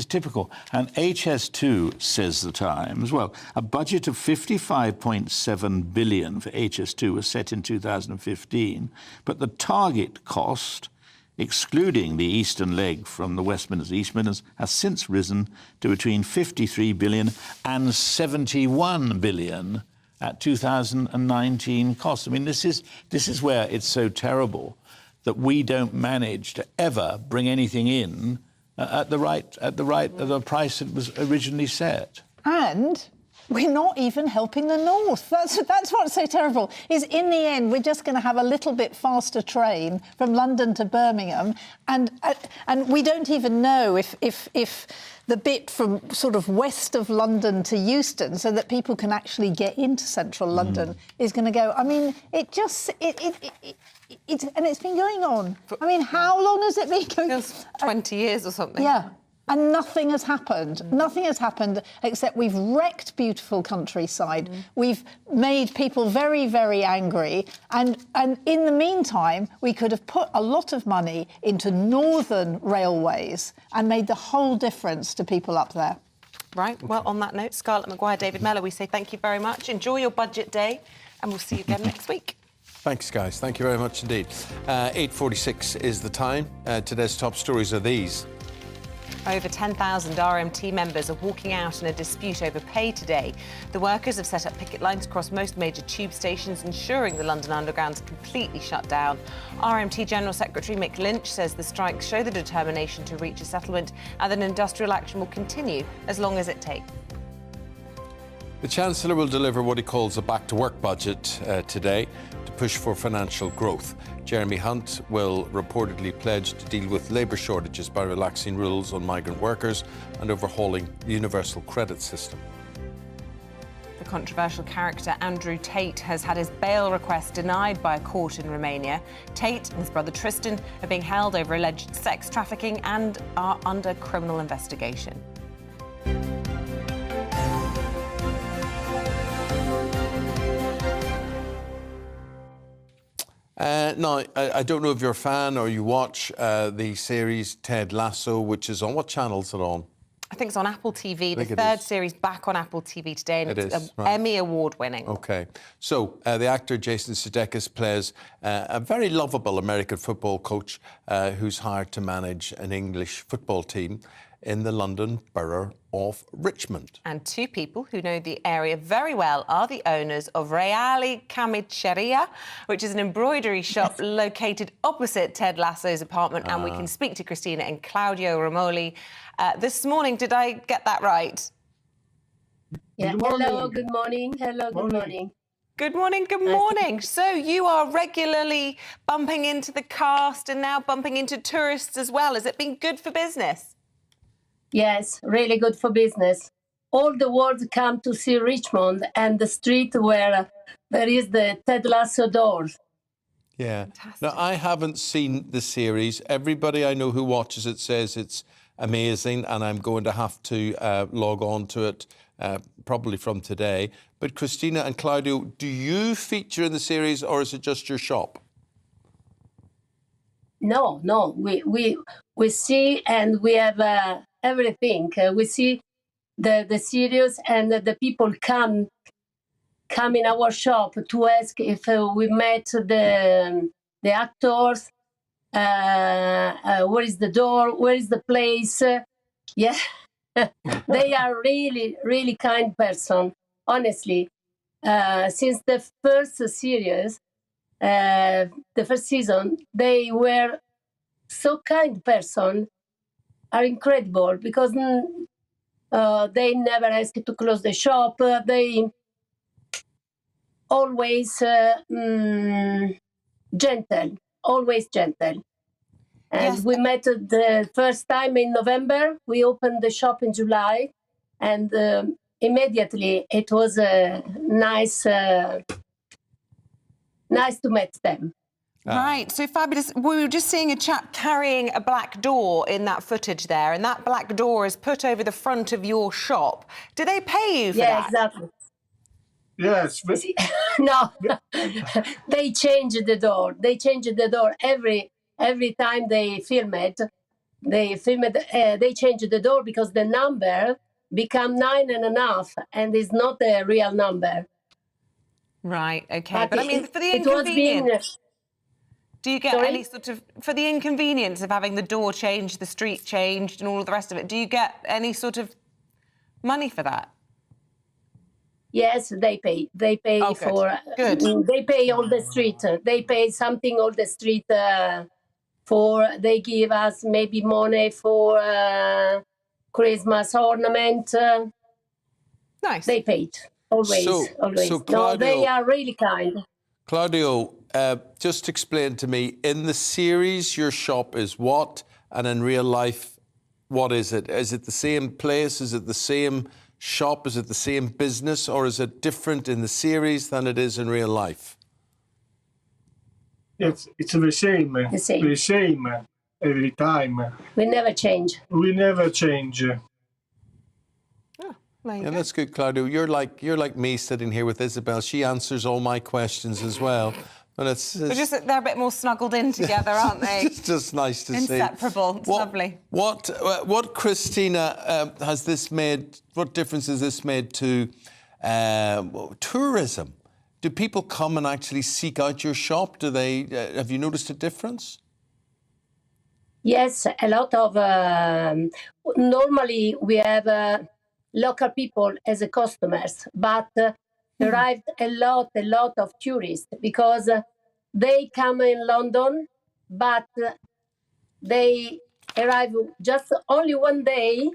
Speaker 6: typical. And HS2, says the Times, well, a budget of 55.7 billion for HS2 was set in 2015, but the target cost, excluding the eastern leg from the Westminster East Midlands, has since risen to between 53 billion and 71 billion at 2019 costs. I mean, this is where it's so terrible that we don't manage to ever bring anything in at the price that was originally set.
Speaker 7: And we're not even helping the north. That's what's so terrible, is in the end, we're just going to have a little bit faster train from London to Birmingham, and we don't even know if the bit from sort of west of London to Euston, so that people can actually get into central London, is going to go. I mean, and it's been going on. I mean, how long has it been going?
Speaker 5: 20 years or something.
Speaker 7: Yeah. And nothing has happened. Nothing has happened except we've wrecked beautiful countryside. We've made people very, very angry. And in the meantime, we could have put a lot of money into northern railways and made the whole difference to people up there.
Speaker 5: Right. Well, on that note, Scarlett Maguire, David Mellor, we say thank you very much. Enjoy your budget day, and we'll see you again next week.
Speaker 17: Thanks, guys. Thank you very much indeed. 8:46 is the time. Today's top stories are these.
Speaker 5: Over 10,000 RMT members are walking out in a dispute over pay today. The workers have set up picket lines across most major tube stations, ensuring the London Underground's completely shut down. RMT General Secretary Mick Lynch says the strikes show the determination to reach a settlement and that industrial action will continue as long as it takes.
Speaker 17: The Chancellor will deliver what he calls a back-to-work budget today to push for financial growth. Jeremy Hunt will reportedly pledge to deal with labour shortages by relaxing rules on migrant workers and overhauling the universal credit system.
Speaker 5: The controversial character Andrew Tate has had his bail request denied by a court in Romania. Tate and his brother Tristan are being held over alleged sex trafficking and are under criminal investigation.
Speaker 17: Now, I don't know if you're a fan or you watch the series Ted Lasso, which is on. What channel is it on?
Speaker 5: I think it's on Apple TV. The third series back on Apple TV today, and it's
Speaker 17: right.
Speaker 5: Emmy Award-winning.
Speaker 17: OK. So the actor Jason Sudeikis plays a very lovable American football coach who's hired to manage an English football team in the London borough of Richmond.
Speaker 5: And two people who know the area very well are the owners of Reali Camiceria, which is an embroidery shop located opposite Ted Lasso's apartment. And we can speak to Christina and Claudio Romoli this morning. Did I get that right?
Speaker 9: Yeah. Hello, good morning. Hello, good morning.
Speaker 5: Good morning, good morning. So you are regularly bumping into the cast and now bumping into tourists as well. Has it been good for business?
Speaker 9: Yes, really good for business. All the world come to see Richmond and the street where there is the Ted Lasso doors.
Speaker 17: Yeah. Fantastic. Now, I haven't seen the series. Everybody I know who watches it says it's amazing, and I'm going to have to log on to it probably from today. But Christina and Claudio, do you feature in the series, or is it just your shop?
Speaker 9: No, we see, and we have everything. We see the series, and the people come in our shop to ask if we met the actors. Where is the door? Where is the place? Yeah, they are really, really kind person. Honestly, since the first series, the first season, they were so kind person. Are incredible because they never ask to close the shop. They always gentle, always gentle. And yes. We met the first time in November. We opened the shop in July, and immediately it was nice to meet them.
Speaker 5: Right, so fabulous. We were just seeing a chap carrying a black door in that footage there, and that black door is put over the front of your shop. Do they pay you for that?
Speaker 9: Yeah, exactly.
Speaker 11: Yes.
Speaker 9: No, they change the door. They change the door every time they film it. They change the door because the number become 9.5 and is not a real number.
Speaker 5: Right. Okay. But I mean, for the
Speaker 9: it was being.
Speaker 5: inconvenience, do you get
Speaker 9: Sorry?
Speaker 5: any sort of, for the inconvenience of having the door changed, the street changed, and all of the rest of it? Do you get any sort of money for that?
Speaker 9: Yes, they pay. They pay for.
Speaker 5: Good.
Speaker 9: They pay all the street. They pay something all the street for. They give us maybe money for Christmas ornament.
Speaker 5: Nice.
Speaker 9: They paid always. Always.
Speaker 17: So
Speaker 9: No,
Speaker 17: Claudio,
Speaker 9: they are really kind.
Speaker 17: Claudio, just explain to me, in the series, your shop is what? And in real life, what is it? Is it the same place? Is it the same shop? Is it the same business? Or is it different in the series than it is in real life?
Speaker 11: It's the same. The same every time.
Speaker 9: We never change.
Speaker 11: We never change.
Speaker 17: Yeah, that's good, Claudio. You're like me sitting here with Isabel. She answers all my questions as well. And
Speaker 5: They're a bit more snuggled in together, aren't they?
Speaker 17: It's just nice to see.
Speaker 5: Inseparable. It's lovely.
Speaker 17: What Christina, has this made? What difference has this made to tourism? Do people come and actually seek out your shop? Do they? Have you noticed a difference?
Speaker 9: Yes, a lot of. Normally, we have local people as customers, but arrived a lot of tourists because they come in London, but they arrive just only one day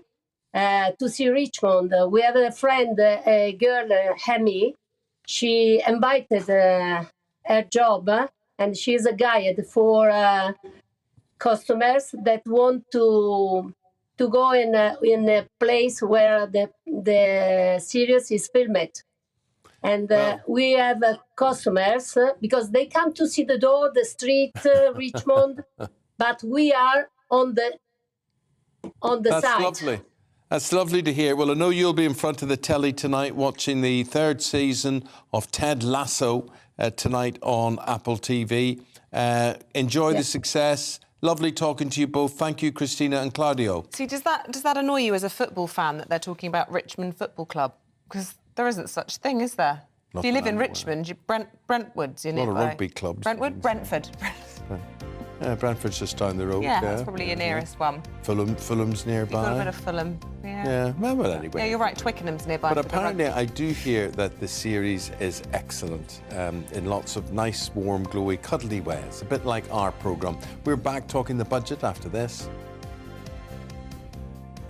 Speaker 9: to see Richmond. We have a friend, a girl, Hemi. She invited her job, and she's a guide for customers that want to go in a place where the series is filmed. And we have customers because they come to see the door, the street, Richmond, but we are on the
Speaker 17: That's
Speaker 9: side.
Speaker 17: Lovely. That's lovely to hear. Well, I know you'll be in front of the telly tonight watching the third season of Ted Lasso tonight on Apple TV. Enjoy the success. Lovely talking to you both. Thank you, Christina and Claudio.
Speaker 5: See, does that annoy you as a football fan that they're talking about Richmond Football Club? Because there isn't such thing, is there? If you live in Richmond, Brentwood's in it.
Speaker 17: A lot of rugby clubs.
Speaker 5: Brentwood? Brentford.
Speaker 17: Yeah, Brentford's just down the road.
Speaker 5: Yeah, that's probably your nearest one.
Speaker 17: Fulham's nearby.
Speaker 5: You've got a bit of Fulham.
Speaker 17: Yeah, well, anyway.
Speaker 5: Yeah, you're right, Twickenham's nearby.
Speaker 17: But apparently I do hear that the series is excellent in lots of nice, warm, glowy, cuddly ways. A bit like our programme. We're back talking the budget after this.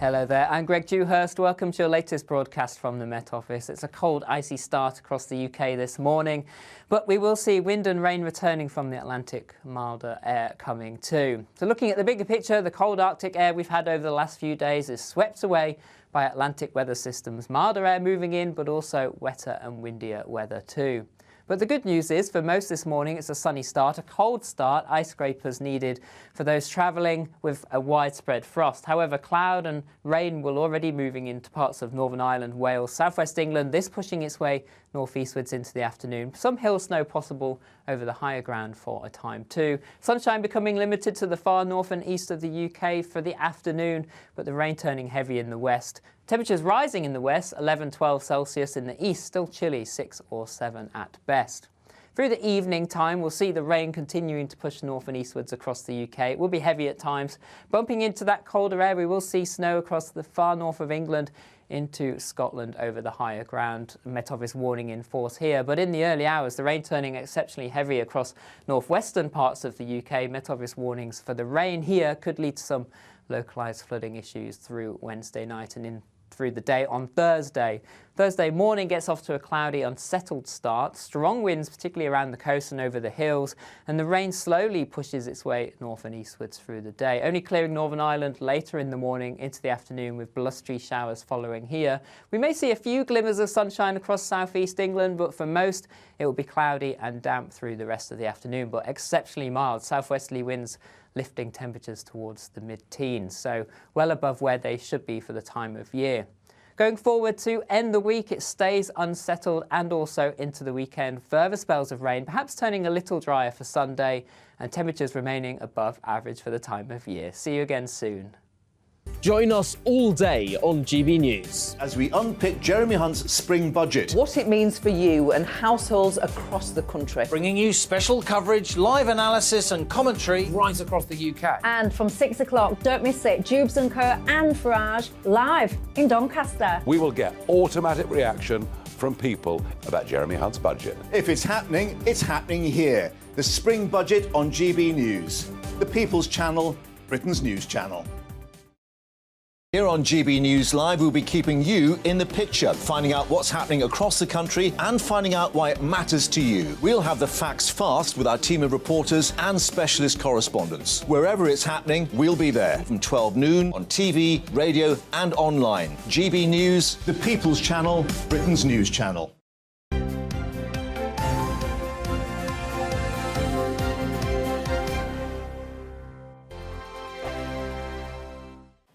Speaker 13: Hello there, I'm Greg Dewhurst. Welcome to your latest broadcast from the Met Office. It's a cold, icy start across the UK this morning, but we will see wind and rain returning from the Atlantic, milder air coming too. So looking at the bigger picture, the cold Arctic air we've had over the last few days is swept away by Atlantic weather systems. Milder air moving in, but also wetter and windier weather too. But the good news is, for most this morning, it's a sunny start, a cold start, ice scrapers needed for those travelling with a widespread frost. However, cloud and rain will already moving into parts of Northern Ireland, Wales, southwest England, this pushing its way northeastwards into the afternoon. Some hill snow possible over the higher ground for a time too. Sunshine becoming limited to the far north and east of the UK for the afternoon, but the rain turning heavy in the west. Temperatures rising in the west, 11-12 Celsius in the east, still chilly, 6 or 7 at best. Through the evening time, we'll see the rain continuing to push north and eastwards across the UK. It will be heavy at times. Bumping into that colder air, we will see snow across the far north of England into Scotland over the higher ground. Met Office warning in force here, but in the early hours, the rain turning exceptionally heavy across northwestern parts of the UK. Met Office warnings for the rain here could lead to some localised flooding issues through Wednesday night and through the day on Thursday. Thursday morning gets off to a cloudy, unsettled start. Strong winds, particularly around the coast and over the hills, and the rain slowly pushes its way north and eastwards through the day. Only clearing Northern Ireland later in the morning into the afternoon with blustery showers following here. We may see a few glimmers of sunshine across southeast England, but for most it will be cloudy and damp through the rest of the afternoon, but exceptionally mild southwesterly winds lifting temperatures towards the mid-teens, so well above where they should be for the time of year. Going forward to end the week, it stays unsettled and also into the weekend. Further spells of rain, perhaps turning a little drier for Sunday, and temperatures remaining above average for the time of year. See you again soon.
Speaker 14: Join us all day on GB News as we unpick Jeremy Hunt's spring budget.
Speaker 3: What it means for you and households across the country.
Speaker 19: Bringing you special coverage, live analysis and commentary right across the UK.
Speaker 21: And from 6 o'clock, don't miss it, Dubes & Co and Farage live in Doncaster.
Speaker 22: We will get automatic reaction from people about Jeremy Hunt's budget.
Speaker 14: If it's happening here. The spring budget on GB News, the People's Channel, Britain's news channel. Here on GB News Live, we'll be keeping you in the picture, finding out what's happening across the country and finding out why it matters to you. We'll have the facts fast with our team of reporters and specialist correspondents. Wherever it's happening, we'll be there from 12 noon on TV, radio and online. GB News, the People's Channel, Britain's news channel.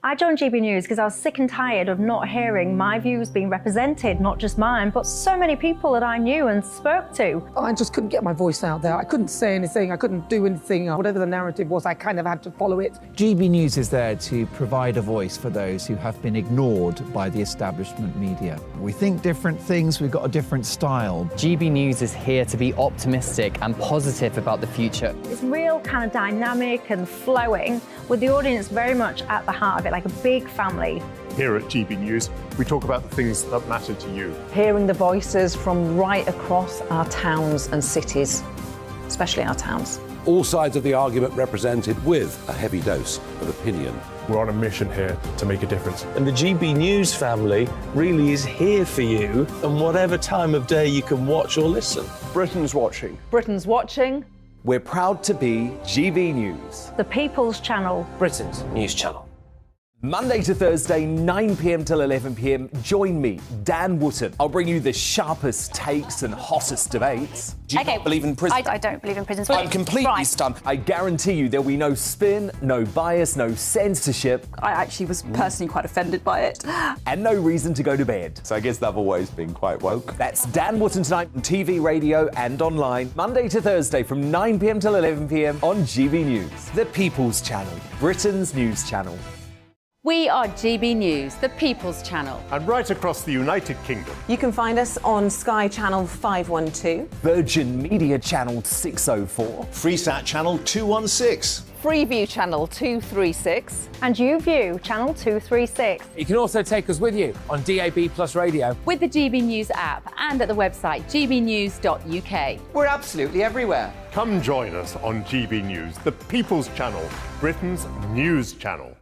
Speaker 21: I joined GB News because I was sick and tired of not hearing my views being represented, not just mine, but so many people that I knew and spoke to.
Speaker 26: I just couldn't get my voice out there. I couldn't say anything. I couldn't do anything. Whatever the narrative was, I kind of had to follow it.
Speaker 23: GB News is there to provide a voice for those who have been ignored by the establishment media. We think different things, we've got a different style.
Speaker 24: GB News is here to be optimistic and positive about the future.
Speaker 21: It's real kind of dynamic and flowing, with the audience very much at the heart of it, like a big family.
Speaker 20: Here at GB News, we talk about the things that matter to you.
Speaker 3: Hearing the voices from right across our towns and cities, especially our towns.
Speaker 22: All sides of the argument represented with a heavy dose of opinion.
Speaker 20: We're on a mission here to make a difference.
Speaker 10: And the GB News family really is here for you, and whatever time of day you can watch or listen.
Speaker 2: Britain's watching.
Speaker 3: Britain's watching.
Speaker 12: We're proud to be GB News,
Speaker 21: The People's Channel,
Speaker 12: Britain's news channel. Monday to Thursday, 9 p.m. till 11 p.m. Join me, Dan Wootton. I'll bring you the sharpest takes and hottest debates. Do you not believe in prisons?
Speaker 21: I don't believe in prisons.
Speaker 12: I'm completely stunned. I guarantee you there'll be no spin, no bias, no censorship.
Speaker 25: I actually was personally quite offended by it.
Speaker 12: And no reason to go to bed.
Speaker 17: So I guess they've always been quite woke.
Speaker 12: That's Dan Wootton tonight on TV, radio and online. Monday to Thursday from 9 p.m. till 11 p.m. on GB News. The People's Channel, Britain's news channel.
Speaker 27: We are GB News, the People's Channel.
Speaker 20: And right across the United Kingdom.
Speaker 5: You can find us on Sky Channel 512.
Speaker 12: Virgin Media Channel 604.
Speaker 14: Freesat Channel 216.
Speaker 3: Freeview Channel 236.
Speaker 21: and YouView Channel 236.
Speaker 28: You can also take us with you on DAB Plus Radio.
Speaker 27: With the GB News app and at the website gbnews.uk.
Speaker 12: We're absolutely everywhere.
Speaker 20: Come join us on GB News, the People's Channel, Britain's news channel.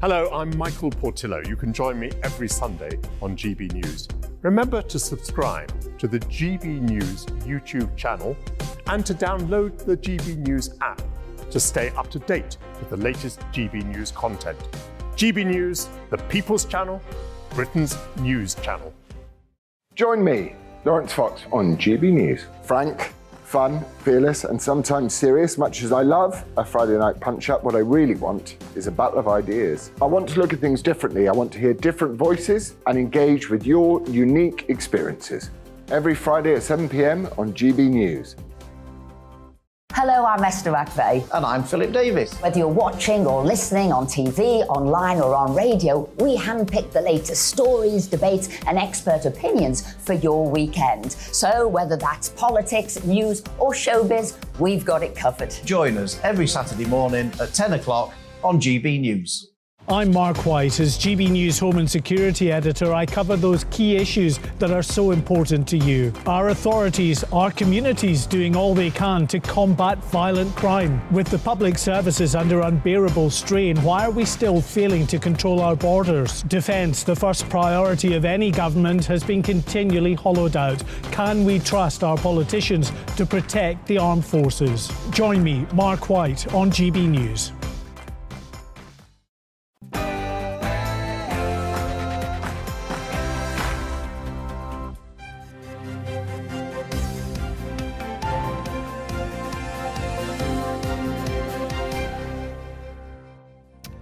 Speaker 20: Hello, I'm Michael Portillo. You can join me every Sunday on GB News. Remember to subscribe to the GB News YouTube channel and to download the GB News app to stay up to date with the latest GB News content. GB News, the People's Channel, Britain's news channel.
Speaker 29: Join me, Lawrence Fox, on GB News. Frank, fun, fearless, and sometimes serious. Much as I love a Friday night punch-up, what I really want is a battle of ideas. I want to look at things differently. I want to hear different voices and engage with your unique experiences. Every Friday at 7 p.m. on GB News.
Speaker 30: Hello, I'm Esther McVeigh.
Speaker 31: And I'm Philip Davis.
Speaker 30: Whether you're watching or listening on TV, online or on radio, we handpick the latest stories, debates and expert opinions for your weekend. So whether that's politics, news or showbiz, we've got it covered.
Speaker 31: Join us every Saturday morning at 10 o'clock on GB News.
Speaker 32: I'm Mark White. As GB News Home and Security Editor, I cover those key issues that are so important to you. Our authorities, our communities doing all they can to combat violent crime. With the public services under unbearable strain, why are we still failing to control our borders? Defence, the first priority of any government, has been continually hollowed out. Can we trust our politicians to protect the armed forces? Join me, Mark White, on GB News.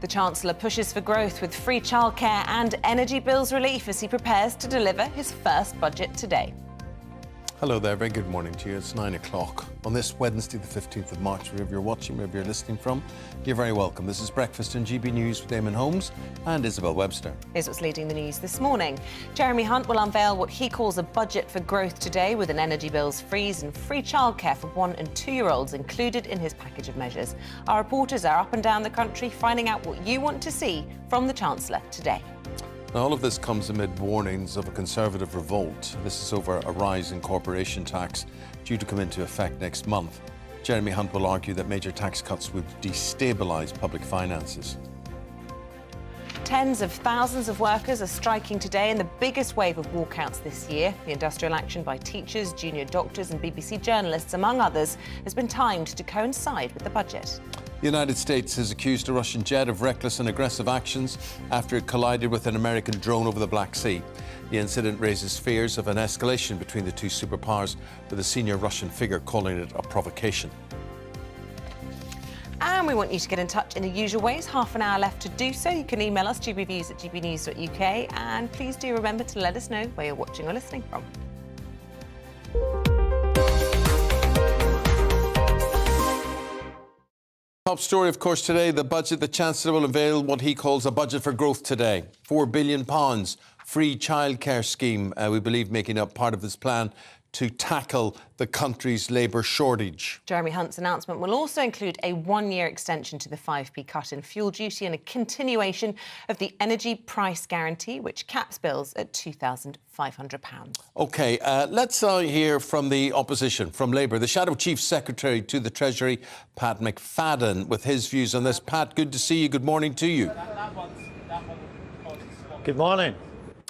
Speaker 5: The Chancellor pushes for growth with free childcare and energy bills relief as he prepares to deliver his first budget today.
Speaker 17: Hello there, very good morning to you. It's 9 o'clock on this Wednesday, the 15th of March. Wherever you're watching, wherever you're listening from, you're very welcome. This is Breakfast in GB News with Eamonn Holmes and Isabel Webster.
Speaker 5: Here's what's leading the news this morning. Jeremy Hunt will unveil what he calls a budget for growth today, with an energy bills freeze and free childcare for 1- and 2-year-olds included in his package of measures. Our reporters are up and down the country finding out what you want to see from the Chancellor today.
Speaker 17: Now, all of this comes amid warnings of a Conservative revolt. This is over a rise in corporation tax due to come into effect next month. Jeremy Hunt will argue that major tax cuts would destabilise public finances.
Speaker 5: Tens of thousands of workers are striking today in the biggest wave of walkouts this year. The industrial action by teachers, junior doctors and BBC journalists, among others, has been timed to coincide with the budget.
Speaker 17: The United States has accused a Russian jet of reckless and aggressive actions after it collided with an American drone over the Black Sea. The incident raises fears of an escalation between the two superpowers, with a senior Russian figure calling it a provocation.
Speaker 5: And we want you to get in touch in the usual ways. Half an hour left to do so. You can email us, gbviews@gbnews.uk, and please do remember to let us know where you're watching or listening from.
Speaker 17: Top story, of course, today, the budget. The Chancellor will unveil what he calls a budget for growth today. £4 billion free childcare scheme, we believe, making up part of this plan to tackle the country's labour shortage.
Speaker 5: Jeremy Hunt's announcement will also include a 1-year extension to the 5p cut in fuel duty and a continuation of the energy price guarantee, which caps bills at £2,500.
Speaker 17: OK, let's hear from the opposition, from Labour. The Shadow Chief Secretary to the Treasury, Pat McFadden, with his views on this. Pat, good to see you. Good morning to you.
Speaker 1: Good morning.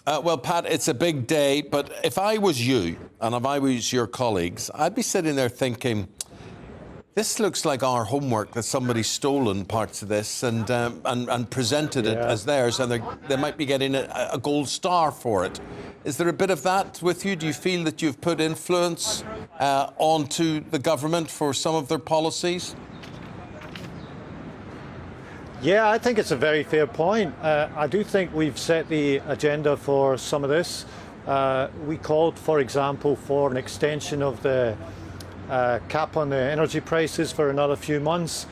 Speaker 17: Well, Pat, it's a big day, but if I was you and if I was your colleagues, I'd be sitting there thinking, this looks like our homework, that somebody's stolen parts of this and presented it as theirs, and they might be getting a gold star for it. Is there a bit of that with you? Do you feel that you've put influence onto the government for some of their policies?
Speaker 1: Yeah, I think it's a very fair point. I do think we've set the agenda for some of this. We called, for example, for an extension of the cap on the energy prices for another few months.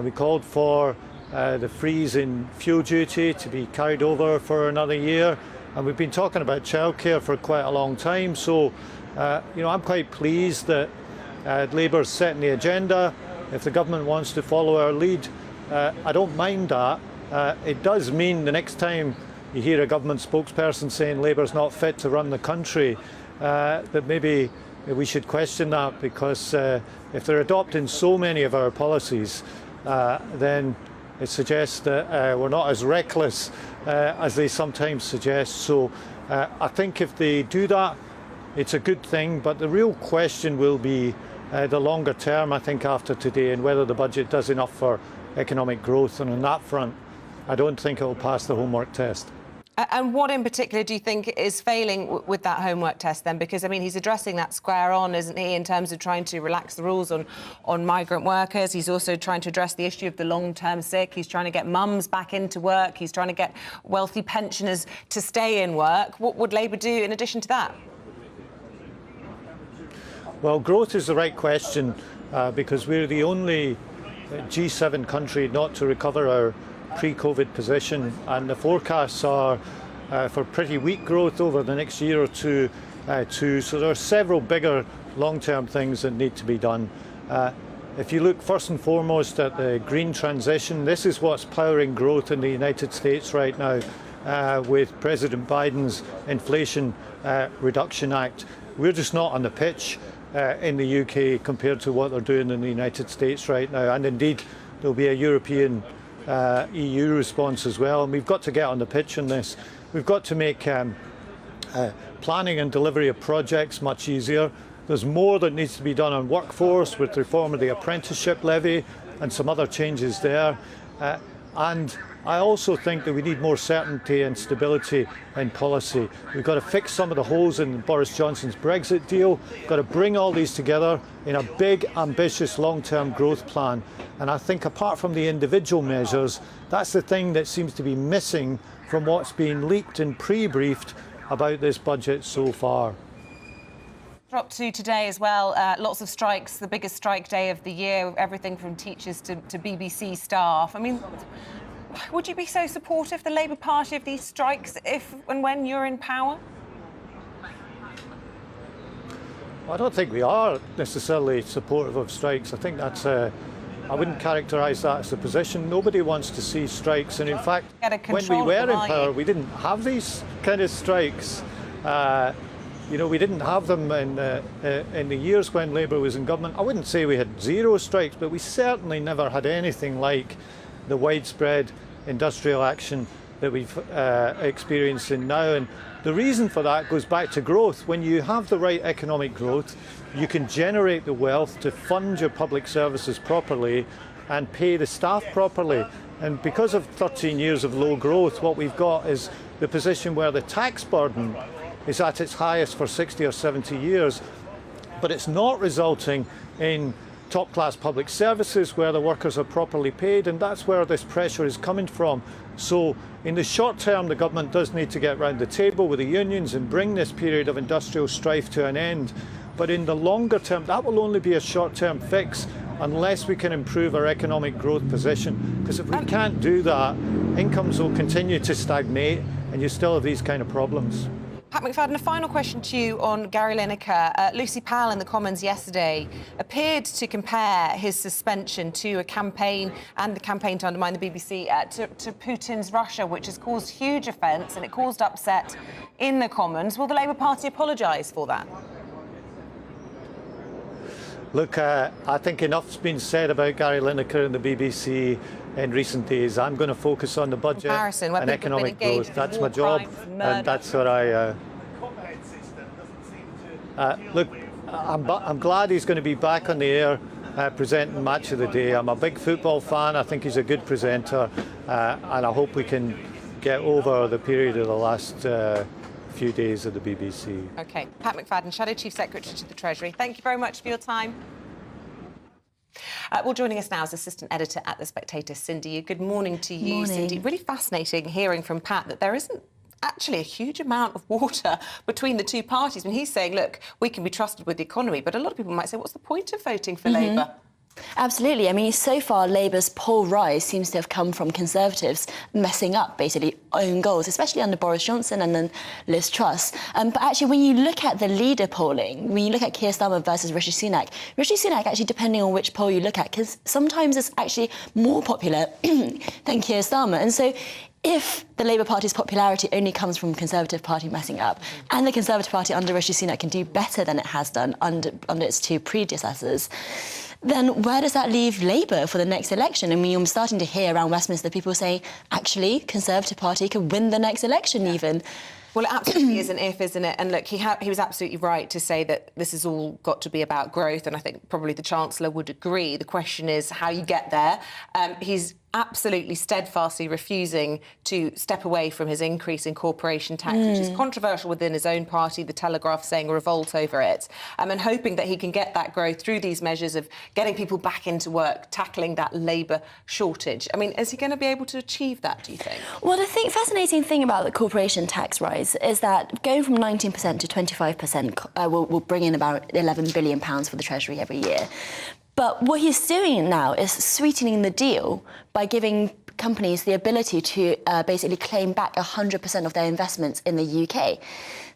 Speaker 1: We called for the freeze in fuel duty to be carried over for another year. And we've been talking about childcare for quite a long time. So, I'm quite pleased that Labour's setting the agenda. If the government wants to follow our lead, I don't mind that. It does mean the next time you hear a government spokesperson saying Labour's not fit to run the country, that maybe we should question that, because if they're adopting so many of our policies, then it suggests that we're not as reckless as they sometimes suggest. So I think if they do that, it's a good thing. But the real question will be the longer term, I think, after today, and whether the budget does enough for economic growth. And on that front, I don't think it will pass the homework test.
Speaker 5: And what in particular do you think is failing with that homework test then? Because, I mean, he's addressing that square on, isn't he, in terms of trying to relax the rules on migrant workers. He's also trying to address the issue of the long-term sick. He's trying to get mums back into work. He's trying to get wealthy pensioners to stay in work. What would Labour do in addition to that?
Speaker 1: Well, growth is the right question because we're the only G7 country not to recover our pre-COVID position, and the forecasts are for pretty weak growth over the next year or two too. So there are several bigger long-term things that need to be done. If you look first and foremost at the green transition, this is what's powering growth in the United States right now with President Biden's Inflation Reduction Act. We're just not on the pitch in the UK compared to what they're doing in the United States right now, and indeed there'll be a European EU response as well, and we've got to get on the pitch on this. We've got to make planning and delivery of projects much easier. There's more that needs to be done on workforce with reform of the apprenticeship levy and some other changes there. And I also think that we need more certainty and stability in policy. We've got to fix some of the holes in Boris Johnson's Brexit deal. We've got to bring all these together in a big, ambitious, long-term growth plan. And I think apart from the individual measures, that's the thing that seems to be missing from what's been leaked and pre-briefed about this budget so far.
Speaker 5: Drop to today as well, lots of strikes, the biggest strike day of the year, everything from teachers to BBC staff. I mean, would you be so supportive, the Labour Party, of these strikes if and when you're in power?
Speaker 1: I don't think we are necessarily supportive of strikes. I think that's I wouldn't characterise that as a position. Nobody wants to see strikes, and in fact, when we were in power, we didn't have these kind of strikes. You know, we didn't have them in the years when Labour was in government. I wouldn't say we had zero strikes, but we certainly never had anything like the widespread industrial action that we've experiencing now. And the reason for that goes back to growth. When you have the right economic growth, you can generate the wealth to fund your public services properly and pay the staff properly. And because of 13 years of low growth, what we've got is the position where the tax burden is at its highest for 60 or 70 years, but it's not resulting in top-class public services where the workers are properly paid, and that's where this pressure is coming from. So in the short term, the government does need to get round the table with the unions and bring this period of industrial strife to an end. But in the longer term, that will only be a short-term fix unless we can improve our economic growth position. Because if we can't do that, incomes will continue to stagnate and you still have these kind of problems.
Speaker 5: Pat McFadden, a final question to you on Gary Lineker. Lucy Powell in the Commons yesterday appeared to compare his suspension to a campaign and the campaign to undermine the BBC to Putin's Russia, which has caused huge offence and it caused upset in the Commons. Will the Labour Party apologise for that?
Speaker 1: Look, I think enough's been said about Gary Lineker and the BBC in recent days. I'm going to focus on the budget and economic growth. That's my job, and that's what I... look, I'm glad he's going to be back on the air presenting Match of the Day. I'm a big football fan. I think he's a good presenter, and I hope we can get over the period of the last few days of the BBC.
Speaker 5: OK. Pat McFadden, Shadow Chief Secretary to the Treasury. Thank you very much for your time. Well, joining us now is Assistant Editor at The Spectator, Cindy. Good morning to you,
Speaker 4: Morning.
Speaker 5: Cindy. Really fascinating hearing from Pat that there isn't actually a huge amount of water between the two parties. When he's saying, look, we can be trusted with the economy, but a lot of people might say, what's the point of voting for Labour?
Speaker 4: Absolutely. I mean, so far, Labour's poll rise seems to have come from Conservatives messing up, basically, own goals, especially under Boris Johnson and then Liz Truss. But actually, when you look at the leader polling, when you look at Keir Starmer versus Rishi Sunak actually, depending on which poll you look at, because sometimes it's actually more popular than Keir Starmer. And so if the Labour Party's popularity only comes from Conservative Party messing up, and the Conservative Party under Rishi Sunak can do better than it has done under its two predecessors, then where does that leave Labour for the next election? I mean, I'm starting to hear around Westminster people saying, actually, Conservative Party could win the next election even.
Speaker 5: Well, it absolutely is an if, isn't it? And look, he was absolutely right to say that this has all got to be about growth, and I think probably the Chancellor would agree. The question is how you get there. He's absolutely steadfastly refusing to step away from his increase in corporation tax, which is controversial within his own party, the Telegraph saying revolt over it, and hoping that he can get that growth through these measures of getting people back into work, tackling that labour shortage. I mean, is he going to be able to achieve that, do you think?
Speaker 4: Well, the fascinating thing about the corporation tax rise is that going from 19% to 25% will bring in about £11 billion for the Treasury every year. But what he's doing now is sweetening the deal by giving companies the ability to basically claim back 100% of their investments in the UK.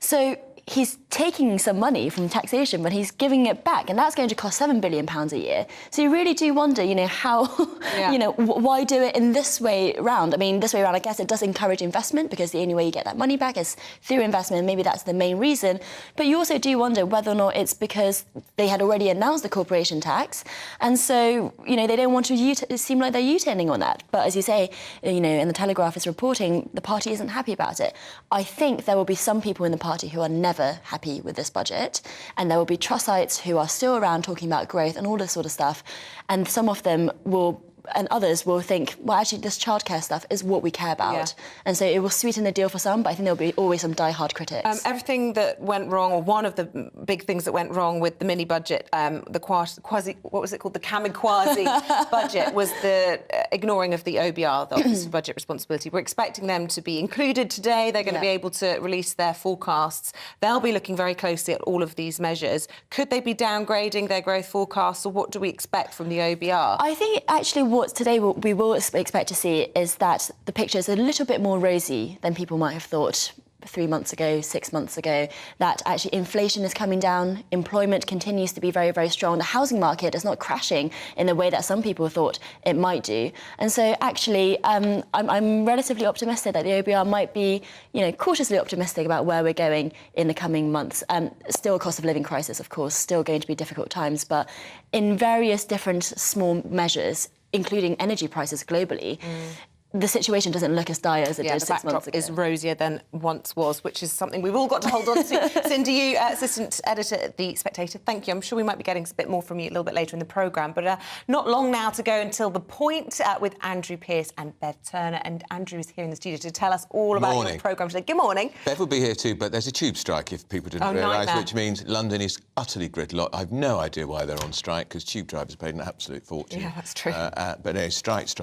Speaker 4: So he's taking some money from taxation, but he's giving it back, and that's going to cost £7 billion a year. So you really do wonder, how, why do it in this way round? I mean, this way around, I guess it does encourage investment because the only way you get that money back is through investment. Maybe that's the main reason. But you also do wonder whether or not it's because they had already announced the corporation tax, and so, they don't want to seem like they're U-turning on that. But as you say, and the Telegraph is reporting, the party isn't happy about it. I think there will be some people in the party who are never happy with this budget, and there will be Trussites who are still around talking about growth and all this sort of stuff, and some of them will and others will think, well, actually, this childcare stuff is what we care about. And so it will sweeten the deal for some, but I think there'll be always some die-hard critics.
Speaker 5: Everything that went wrong, or one of the big things that went wrong with the mini budget, the what was it called? The kamikaze budget, was the ignoring of the OBR, the Office of Budget Responsibility. We're expecting them to be included today. They're going to be able to release their forecasts. They'll be looking very closely at all of these measures. Could they be downgrading their growth forecasts, or what do we expect from the OBR?
Speaker 4: I think actually what we will expect to see is that the picture is a little bit more rosy than people might have thought 3 months ago, 6 months ago, that actually inflation is coming down, employment continues to be very, very strong. The housing market is not crashing in the way that some people thought it might do. And so actually, I'm relatively optimistic that the OBR might be, cautiously optimistic about where we're going in the coming months. Still a cost of living crisis, of course, still going to be difficult times, but in various different small measures, including energy prices globally, the situation doesn't look as dire as it did 6 months ago.
Speaker 5: Is rosier than once was, which is something we've all got to hold on to. Cindy, you, assistant editor at The Spectator, thank you. I'm sure we might be getting a bit more from you a little bit later in the programme, but not long now to go until The Point with Andrew Pearce and Bev Turner. And Andrew is here in the studio to tell us all about your programme today. Good morning.
Speaker 6: Bev will be here too, but there's a tube strike, if people didn't realise, which means London is utterly gridlocked. I've no idea why they're on strike, because tube drivers paid an absolute fortune.
Speaker 5: Yeah, that's true.
Speaker 6: But no, strikes.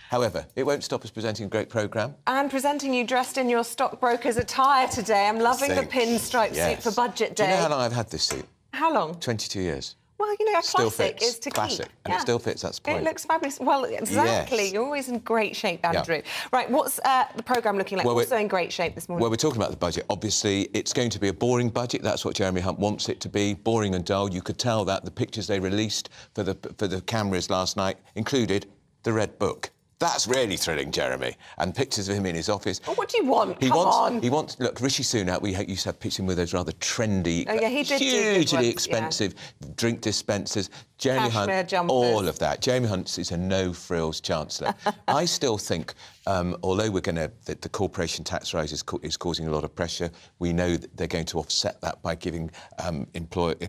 Speaker 6: However, it won't stop us presenting a great programme.
Speaker 5: And presenting you dressed in your stockbroker's attire today. I'm loving the pinstripe suit for Budget Day.
Speaker 6: Do you know how long I've had this suit?
Speaker 5: How long?
Speaker 6: 22 years.
Speaker 5: Well, a classic is to
Speaker 6: classic.
Speaker 5: keep.
Speaker 6: And it still fits, that's the point.
Speaker 5: It looks fabulous. Well, exactly. You're always in great shape, Andrew. Right, what's the programme looking like? Also in great shape this morning.
Speaker 6: Well, we're talking about the budget. Obviously, it's going to be a boring budget. That's what Jeremy Hunt wants it to be, boring and dull. You could tell that the pictures they released for the cameras last night included the Red Book. That's really thrilling, Jeremy. And pictures of him in his office.
Speaker 5: Oh, what do you want? Come on.
Speaker 6: He wants... Look, Rishi Sunak, we used to have pictures with those rather trendy,
Speaker 5: he did
Speaker 6: hugely expensive drink dispensers. Jeremy Hunt, all of that. Jeremy Hunt is a no-frills chancellor. I still think, although the corporation tax rise is causing a lot of pressure, we know that they're going to offset that by giving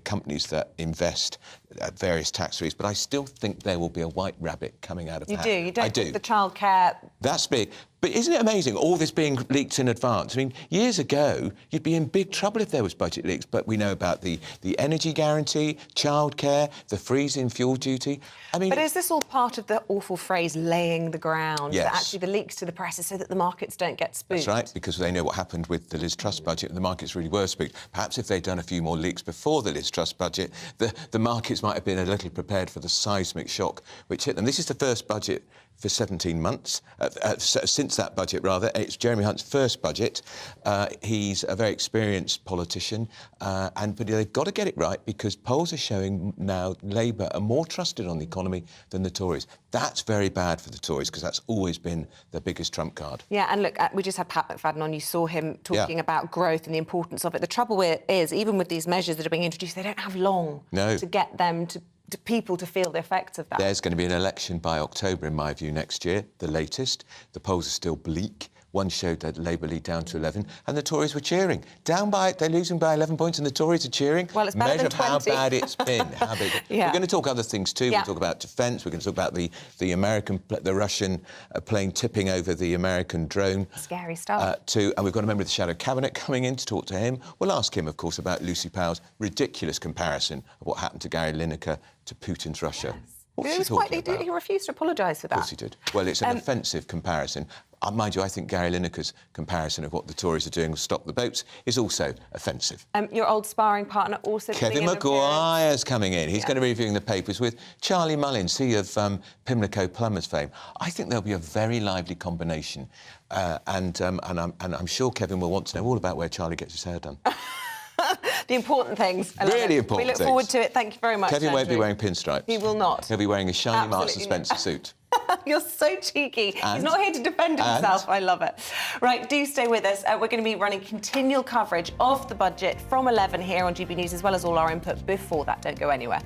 Speaker 6: companies that invest various tax reliefs. But I still think there will be a white rabbit coming out of that.
Speaker 5: You don't
Speaker 6: I do.
Speaker 5: think the childcare...
Speaker 6: That's big. But isn't it amazing, all this being leaked in advance? I mean, years ago, you'd be in big trouble if there was budget leaks, but we know about the energy guarantee, childcare, the freeze in fuel duty. I mean...
Speaker 5: But is this all part of the awful phrase, laying the ground?
Speaker 6: Yes.
Speaker 5: That actually the leaks to the press is so that the markets don't get spooked?
Speaker 6: That's right, because they know what happened with the Liz Truss budget, and the markets really were spooked. Perhaps if they'd done a few more leaks before the Liz Truss budget, the markets might have been a little prepared for the seismic shock which hit them. This is the first budget for 17 months, since that budget, rather. It's Jeremy Hunt's first budget. He's a very experienced politician, but they've got to get it right, because polls are showing now Labour are more trusted on the economy than the Tories. That's very bad for the Tories, because that's always been their biggest trump card.
Speaker 5: Yeah, and look, we just had Pat McFadden on. You saw him talking about growth and the importance of it. The trouble is, even with these measures that are being introduced, they don't have long to get them to people to feel the effects of that.
Speaker 6: There's going to be an election by October, in my view, next year, the latest. The polls are still bleak. One showed that Labour lead down to 11, and the Tories were cheering. They're losing by 11 points, and the Tories are cheering.
Speaker 5: Well, it's better than 20.
Speaker 6: Measure of how bad it's been. We're going to talk other things too. We'll talk about defence. We're going to talk about the Russian plane tipping over the American drone.
Speaker 5: Scary stuff.
Speaker 6: And we've got a member of the Shadow Cabinet coming in to talk to him. We'll ask him, of course, about Lucy Powell's ridiculous comparison of what happened to Gary Lineker to Putin's Russia.
Speaker 5: Yes. He refused to apologise for that.
Speaker 6: Of course he did. Well, it's an offensive comparison. Mind you, I think Gary Lineker's comparison of what the Tories are doing to stop the boats is also offensive.
Speaker 5: Your old sparring partner also...
Speaker 6: Kevin Maguire's coming in. He's going to be reviewing the papers with Charlie Mullins, he of Pimlico Plumbers fame. I think there'll be a very lively combination. And I'm sure Kevin will want to know all about where Charlie gets his hair done.
Speaker 5: The important things.
Speaker 6: Really important things.
Speaker 5: We look forward to it. Thank you very much,
Speaker 6: Kevin won't
Speaker 5: Andrew.
Speaker 6: be wearing pinstripes.
Speaker 5: He will not.
Speaker 6: He'll be wearing a shiny Marks and Spencer suit.
Speaker 5: You're so cheeky. He's not here to defend himself. I love it. Right, do stay with us. We're going to be running continual coverage of the budget from 11 here on GB News, as well as all our input before that. Don't go anywhere.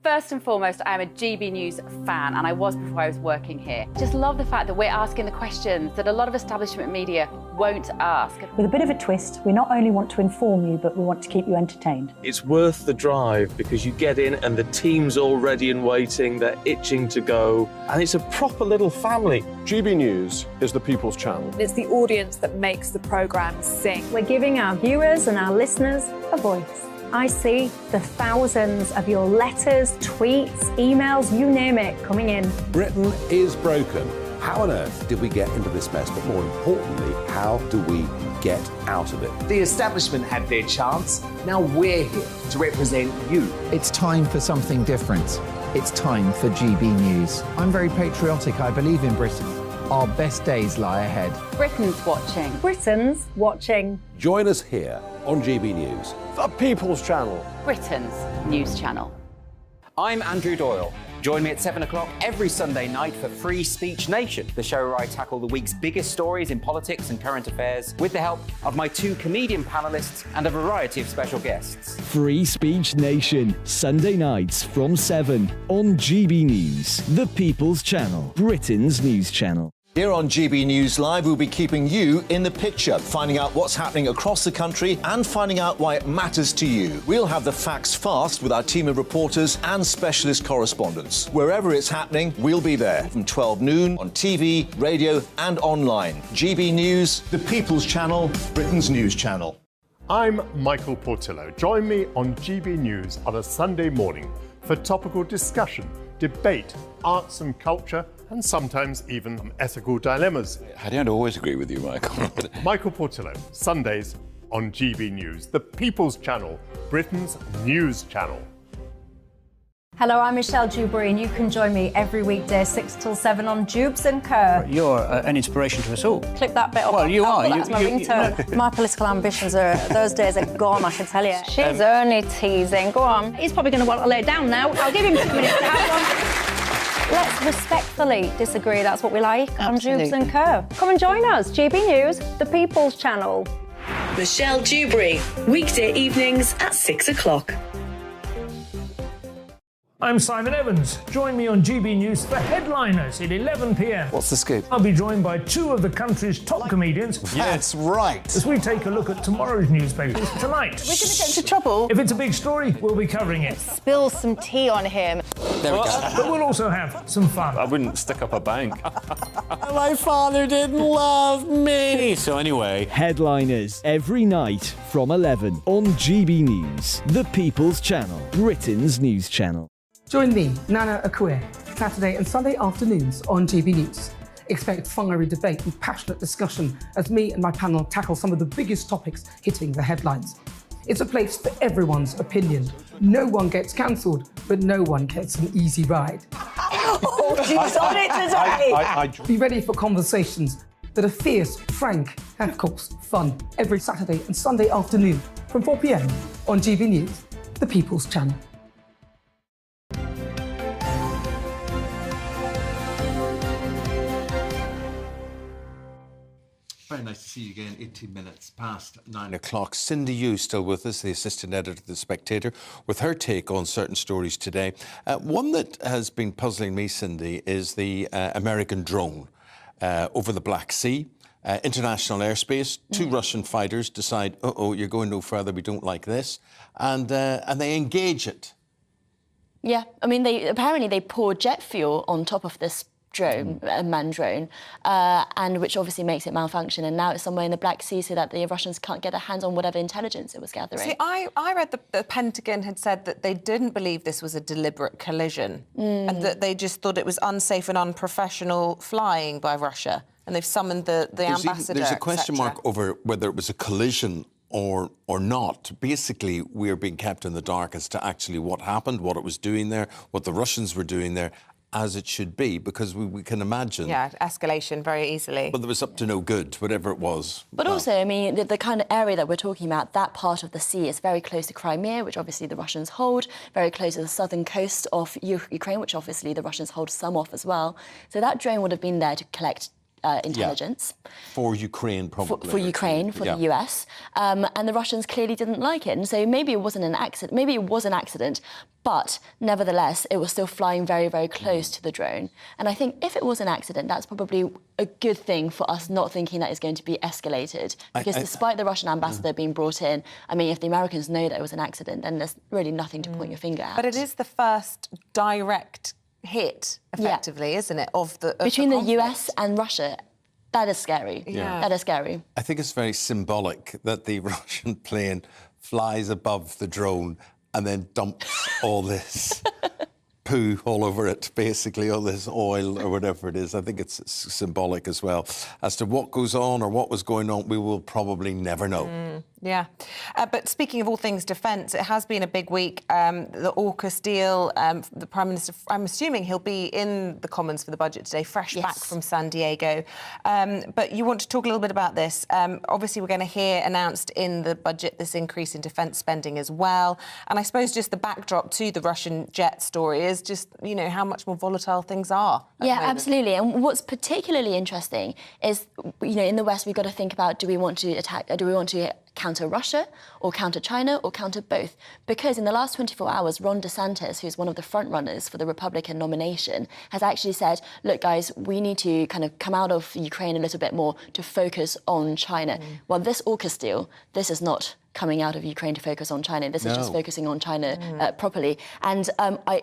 Speaker 27: First and foremost, I am a GB News fan, and I was before I was working here. Just love the fact that we're asking the questions that a lot of establishment media won't ask.
Speaker 7: With a bit of a twist, we not only want to inform you, but we want to keep you entertained.
Speaker 10: It's worth the drive because you get in and the team's all ready and waiting, they're itching to go, and it's a proper little family.
Speaker 2: GB News is the People's Channel.
Speaker 25: It's the audience that makes the programme sing.
Speaker 21: We're giving our viewers and our listeners a voice. I see the thousands of your letters, tweets, emails, you name it, coming in.
Speaker 22: Britain is broken. How on earth did we get into this mess? But more importantly, how do we get out of it?
Speaker 12: The establishment had their chance. Now we're here to represent you.
Speaker 8: It's time for something different. It's time for GB News. I'm very patriotic. I believe in Britain. Our best days lie ahead.
Speaker 27: Britain's watching.
Speaker 21: Britain's watching.
Speaker 22: Join us here on GB News.
Speaker 2: The People's Channel.
Speaker 27: Britain's news channel.
Speaker 9: I'm Andrew Doyle. Join me at 7 o'clock every Sunday night for Free Speech Nation, the show where I tackle the week's biggest stories in politics and current affairs with the help of my 2 comedian panellists and a variety of special guests.
Speaker 11: Free Speech Nation, Sunday nights from 7 on GB News, the People's Channel, Britain's news channel.
Speaker 14: Here on GB News Live, we'll be keeping you in the picture, finding out what's happening across the country and finding out why it matters to you. We'll have the facts fast with our team of reporters and specialist correspondents. Wherever it's happening, we'll be there from 12 noon on TV, radio and online. GB News, the People's Channel, Britain's news channel.
Speaker 20: I'm Michael Portillo. Join me on GB News on a Sunday morning for topical discussion, debate, arts and culture, and sometimes even ethical dilemmas.
Speaker 13: I don't always agree with you, Michael.
Speaker 20: Michael Portillo, Sundays on GB News, the People's Channel, Britain's news channel.
Speaker 21: Hello, I'm Michelle Dewberry, and you can join me every weekday 6 till 7 on Jubes and Kerr.
Speaker 15: You're an inspiration to us all.
Speaker 21: Clip that bit up.
Speaker 15: Well, you are.
Speaker 21: That's my ringtone. My political ambitions are, those days are gone, I can tell you. She's only teasing. Go on. He's probably going to want to lay down now. I'll give him 2 minutes to have one. Let's respectfully disagree. That's what we like on Jubes and Kerr. Come and join us. GB News, the People's Channel.
Speaker 16: Michelle Dewberry, weekday evenings at 6 o'clock.
Speaker 32: I'm Simon Evans. Join me on GB News for Headliners at 11 p.m.
Speaker 18: What's the scoop?
Speaker 32: I'll be joined by 2 of the country's top comedians.
Speaker 18: That's right.
Speaker 32: As we take a look at tomorrow's newspapers tonight.
Speaker 19: We're going to get into trouble.
Speaker 32: If it's a big story, we'll be covering it.
Speaker 19: Spill some tea on him.
Speaker 18: There we go.
Speaker 32: But we'll also have some fun.
Speaker 10: I wouldn't stick up a bank.
Speaker 18: My father didn't love me.
Speaker 10: So anyway.
Speaker 11: Headliners every night from 11 on GB News, the People's Channel, Britain's news channel.
Speaker 23: Join me, Nana Akue, Saturday and Sunday afternoons on GB News. Expect fiery debate and passionate discussion as me and my panel tackle some of the biggest topics hitting the headlines. It's a place for everyone's opinion. No one gets cancelled, but no one gets an easy ride.
Speaker 19: Oh, she's on it today!
Speaker 23: Be ready for conversations that are fierce, frank, and of course, fun. Every Saturday and Sunday afternoon from 4 p.m. on GB News, the People's Channel.
Speaker 17: Very nice to see you again, 18 minutes past 9 o'clock. Cindy Yu still with us, the assistant editor of The Spectator, with her take on certain stories today. One that has been puzzling me, Cindy, is the American drone over the Black Sea. International airspace, 2 Russian fighters decide, you're going no further, we don't like this, and they engage it.
Speaker 4: Yeah, I mean, apparently they poured jet fuel on top of this drone, a manned drone, and which obviously makes it malfunction. And now it's somewhere in the Black Sea so that the Russians can't get their hands on whatever intelligence it was gathering.
Speaker 5: See, I read the Pentagon had said that they didn't believe this was a deliberate collision and that they just thought it was unsafe and unprofessional flying by Russia. And they've summoned the ambassador.
Speaker 17: There's a question mark over whether it was a collision or not. Basically, we're being kept in the dark as to actually what happened, what it was doing there, what the Russians were doing there, as it should be, because we can imagine...
Speaker 5: Yeah, escalation very easily.
Speaker 17: But there was up to no good, whatever it was.
Speaker 4: But also, I mean, the kind of area that we're talking about, that part of the sea is very close to Crimea, which obviously the Russians hold, very close to the southern coast of Ukraine, which obviously the Russians hold some of as well. So that drone would have been there to collect intelligence.
Speaker 17: For Ukraine, probably.
Speaker 4: For Ukraine, for the US. And the Russians clearly didn't like it. And so maybe it wasn't an accident. Maybe it was an accident, but nevertheless, it was still flying very, very close to the drone. And I think if it was an accident, that's probably a good thing for us not thinking that it's going to be escalated. Because despite the Russian ambassador being brought in, I mean, if the Americans know that it was an accident, then there's really nothing to point your finger at.
Speaker 5: But it is the first direct hit, effectively, isn't it, of the
Speaker 4: between the US and Russia. That is scary.
Speaker 17: Yeah.
Speaker 4: That is scary.
Speaker 17: I think it's very symbolic that the Russian plane flies above the drone and then dumps all this poo all over it, basically, all this oil or whatever it is. I think it's symbolic as well. As to what goes on or what was going on, we will probably never know.
Speaker 5: Yeah. But speaking of all things defence, it has been a big week. The AUKUS deal, the Prime Minister, I'm assuming he'll be in the Commons for the budget today, fresh back from San Diego. But you want to talk a little bit about this. Obviously, we're going to hear announced in the budget this increase in defence spending as well. And I suppose just the backdrop to the Russian jet story is just, you know, how much more volatile things are.
Speaker 4: Yeah, absolutely. And what's particularly interesting is, you know, in the West, we've got to think about, do we want to counter Russia or counter China or counter both? Because in the last 24 hours, Ron DeSantis, who's one of the front runners for the Republican nomination, has actually said, look, guys, we need to kind of come out of Ukraine a little bit more to focus on China. Well, this AUKUS deal, this is not coming out of Ukraine to focus on China. This is just focusing on China properly. And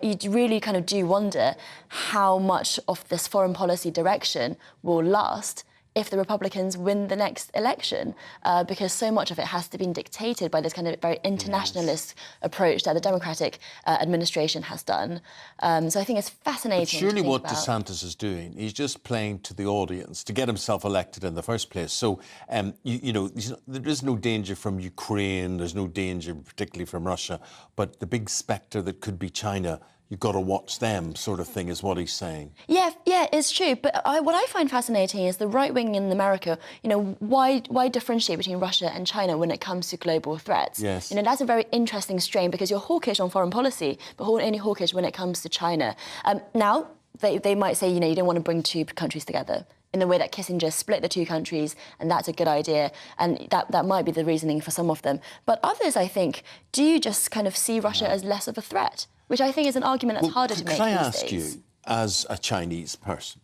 Speaker 4: you really kind of do wonder how much of this foreign policy direction will last if the Republicans win the next election, because so much of it has to be dictated by this kind of very internationalist approach that the Democratic administration has done. So I think it's fascinating.
Speaker 17: But surely
Speaker 4: to think
Speaker 17: what
Speaker 4: about.
Speaker 17: DeSantis is doing, he's just playing to the audience to get himself elected in the first place. So, you know, there is no danger from Ukraine, there's no danger particularly from Russia, but the big spectre that could be China, you've got to watch them, sort of thing, is what he's saying.
Speaker 4: Yeah, it's true. But what I find fascinating is the right wing in America. You know, why differentiate between Russia and China when it comes to global threats?
Speaker 17: Yes.
Speaker 4: You know, that's a very interesting strain because you're hawkish on foreign policy, but only hawkish when it comes to China. Now, they might say, you know, you don't want to bring two countries together in the way that Kissinger split the two countries, and that's a good idea, and that might be the reasoning for some of them. But others, I think, do just kind of see Russia as less of a threat, which I think is an argument that's harder to make these days.
Speaker 17: Can I ask you, as a Chinese person,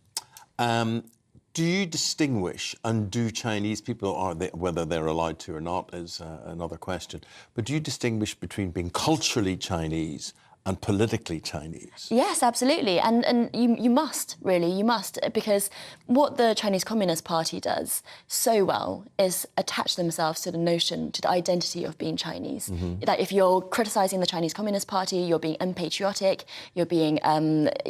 Speaker 17: do you distinguish, and do Chinese people, whether they're allowed to or not is another question, but do you distinguish between being culturally Chinese and politically Chinese?
Speaker 4: Yes, absolutely. And you must, really, you must, because what the Chinese Communist Party does so well is attach themselves to the notion, to the identity of being Chinese. That if you're criticising the Chinese Communist Party, you're being unpatriotic, you're being,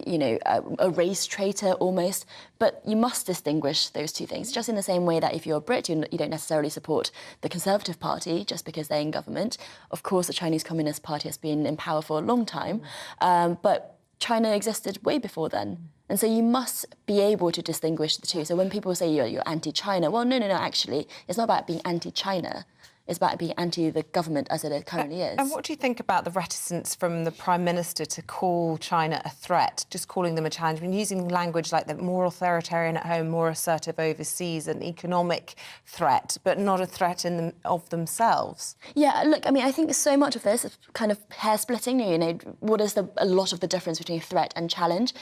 Speaker 4: you know, a race traitor almost. But you must distinguish those two things, just in the same way that if you're a Brit, you don't necessarily support the Conservative Party just because they're in government. Of course, the Chinese Communist Party has been in power for a long time, but China existed way before then. And so you must be able to distinguish the two. So when people say you're anti-China, well, no, actually, it's not about being anti-China. It's about being anti the government as it currently is.
Speaker 5: And what do you think about the reticence from the Prime Minister to call China a threat, just calling them a challenge? I mean, using language like they're more authoritarian at home, more assertive overseas, an economic threat, but not a threat of themselves.
Speaker 4: Yeah, look, I mean, I think so much of this is kind of hair-splitting. You know, what is a lot of the difference between threat and challenge?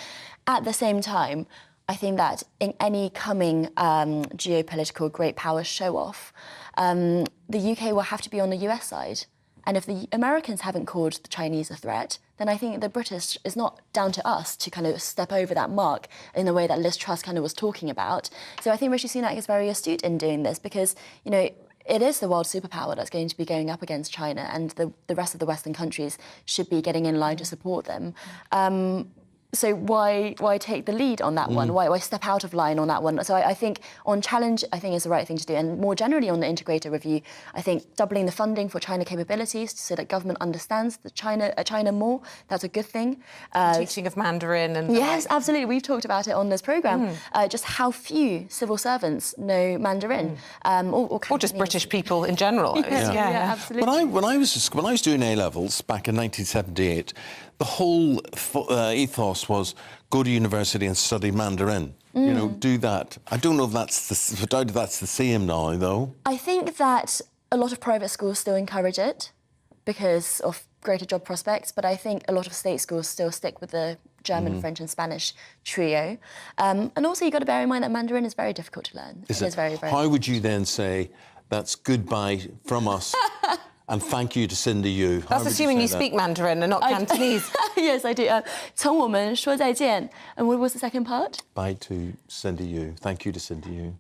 Speaker 4: At the same time, I think that in any coming geopolitical great power show-off, the UK will have to be on the US side. And if the Americans haven't called the Chinese a threat, then I think the British is not down to us to kind of step over that mark in the way that Liz Truss kind of was talking about. So I think Rishi Sunak is very astute in doing this because, you know, it is the world superpower that's going to be going up against China, and the rest of the Western countries should be getting in line to support them. So why take the lead on that one? Why step out of line on that one? So I think on challenge, I think is the right thing to do. And more generally on the integrator review, I think doubling the funding for China capabilities so that government understands the China more, that's a good thing.
Speaker 5: Teaching of Mandarin and...
Speaker 4: Yes, absolutely. We've talked about it on this programme. Just how few civil servants know Mandarin. Or
Speaker 5: just British people in general.
Speaker 4: Yeah, absolutely.
Speaker 17: When I was doing A-levels back in 1978, the whole ethos us was go to university and study Mandarin. You know, do that. I don't know if that's the same now, though.
Speaker 4: I think that a lot of private schools still encourage it because of greater job prospects, but I think a lot of state schools still stick with the German, French and Spanish trio. And also you've got to bear in mind that Mandarin is very difficult to learn. It is very, very
Speaker 17: How would you then say that's goodbye from us and thank you to Cindy Yu?
Speaker 5: That's assuming you speak Mandarin and not Cantonese.
Speaker 4: Yes, I do. 从我们说再见. And what was the second part?
Speaker 17: Bye to Cindy Yu. Thank you to Cindy Yu.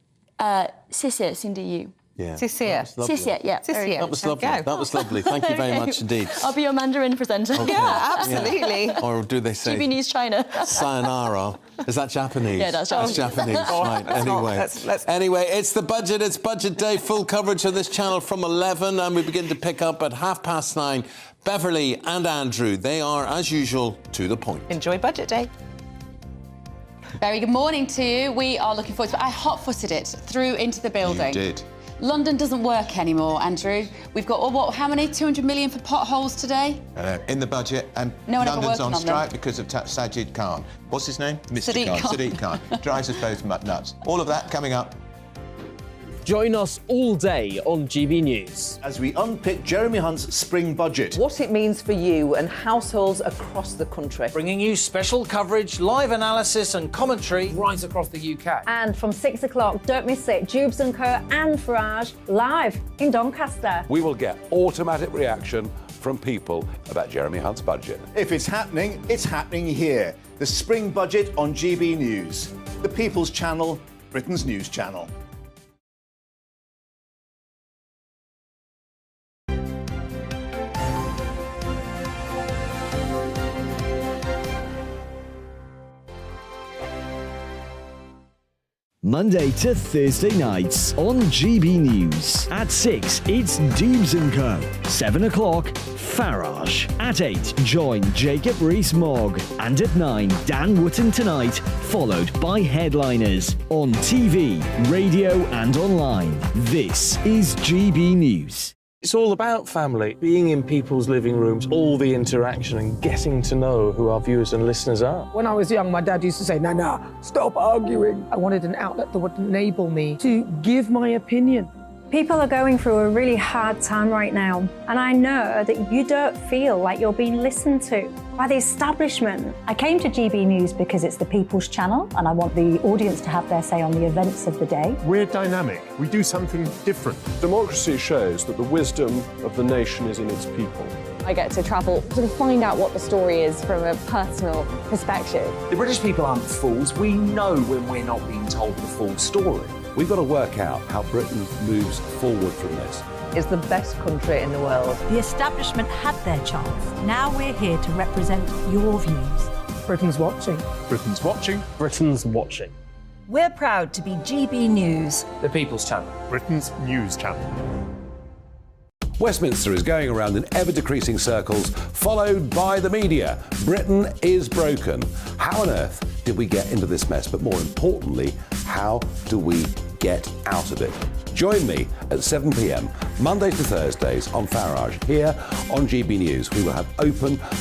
Speaker 4: 谢谢 Cindy Yu.
Speaker 17: Yeah.
Speaker 5: 谢谢.
Speaker 4: 谢谢, yeah.
Speaker 17: That was lovely. That was lovely. Thank you very much indeed.
Speaker 4: I'll be your Mandarin presenter.
Speaker 17: Okay.
Speaker 5: Yeah, absolutely.
Speaker 17: Yeah. Or do they say...
Speaker 4: GB News China.
Speaker 17: Sayonara. Is that Japanese?
Speaker 4: Yeah, that's Japanese.
Speaker 17: That's Japanese, right. Anyway. Anyway, it's the budget. It's budget day. Full coverage of this channel from 11 and we begin to pick up at 9:30. Beverly and Andrew, they are, as usual, to the point.
Speaker 5: Enjoy budget day.
Speaker 27: Very good morning to you. We are looking forward to it. I hot-footed it through into the building.
Speaker 13: You did.
Speaker 27: London doesn't work anymore, Andrew. We've got, how many? 200 million for potholes today?
Speaker 13: In the budget, and
Speaker 27: No one ever
Speaker 13: London's
Speaker 27: working
Speaker 13: on
Speaker 27: on
Speaker 13: strike
Speaker 27: them.
Speaker 13: because of Sajid Khan. What's his name? Mr.
Speaker 27: Sadiq Khan.
Speaker 13: Sadiq Khan. Drives us both nuts. All of that coming up.
Speaker 1: Join us all day on GB News
Speaker 14: as we unpick Jeremy Hunt's spring budget.
Speaker 19: What it means for you and households across the country.
Speaker 8: Bringing you special coverage, live analysis and commentary right across the UK.
Speaker 21: And from 6 o'clock, don't miss it, Jubes & Co and Farage live in Doncaster.
Speaker 22: We will get automatic reaction from people about Jeremy Hunt's budget.
Speaker 14: If it's happening here. The spring budget on GB News. The People's Channel, Britain's news channel.
Speaker 11: Monday to Thursday nights on GB News. At 6, it's Dubes & Co. 7 o'clock, Farage. At 8, join Jacob Rees-Mogg. And at 9, Dan Wootton Tonight, followed by headliners. On TV, radio and online. This is GB News.
Speaker 10: It's all about family, being in people's living rooms, all the interaction and getting to know who our viewers and listeners are.
Speaker 23: When I was young, my dad used to say, Nana, stop arguing. I wanted an outlet that would enable me to give my opinion.
Speaker 21: People are going through a really hard time right now, and I know that you don't feel like you're being listened to by the establishment. I came to GB News because it's the People's Channel, and I want the audience to have their say on the events of the day.
Speaker 20: We're dynamic. We do something different.
Speaker 2: Democracy shows that the wisdom of the nation is in its people.
Speaker 3: I get to travel to find out what the story is from a personal perspective.
Speaker 8: The British people aren't fools. We know when we're not being told the full story.
Speaker 22: We've got to work out how Britain moves forward from this.
Speaker 19: It's the best country in the world.
Speaker 6: The establishment had their chance. Now we're here to represent your views.
Speaker 23: Britain's watching.
Speaker 20: Britain's watching.
Speaker 10: Britain's watching.
Speaker 6: We're proud to be GB News.
Speaker 8: The People's Channel.
Speaker 20: Britain's news channel.
Speaker 22: Westminster is going around in ever-decreasing circles, followed by the media. Britain is broken. How on earth did we get into this mess? But more importantly, how do we get out of it? Join me at 7 p.m, Mondays to Thursdays on Farage, here on GB News. We will have open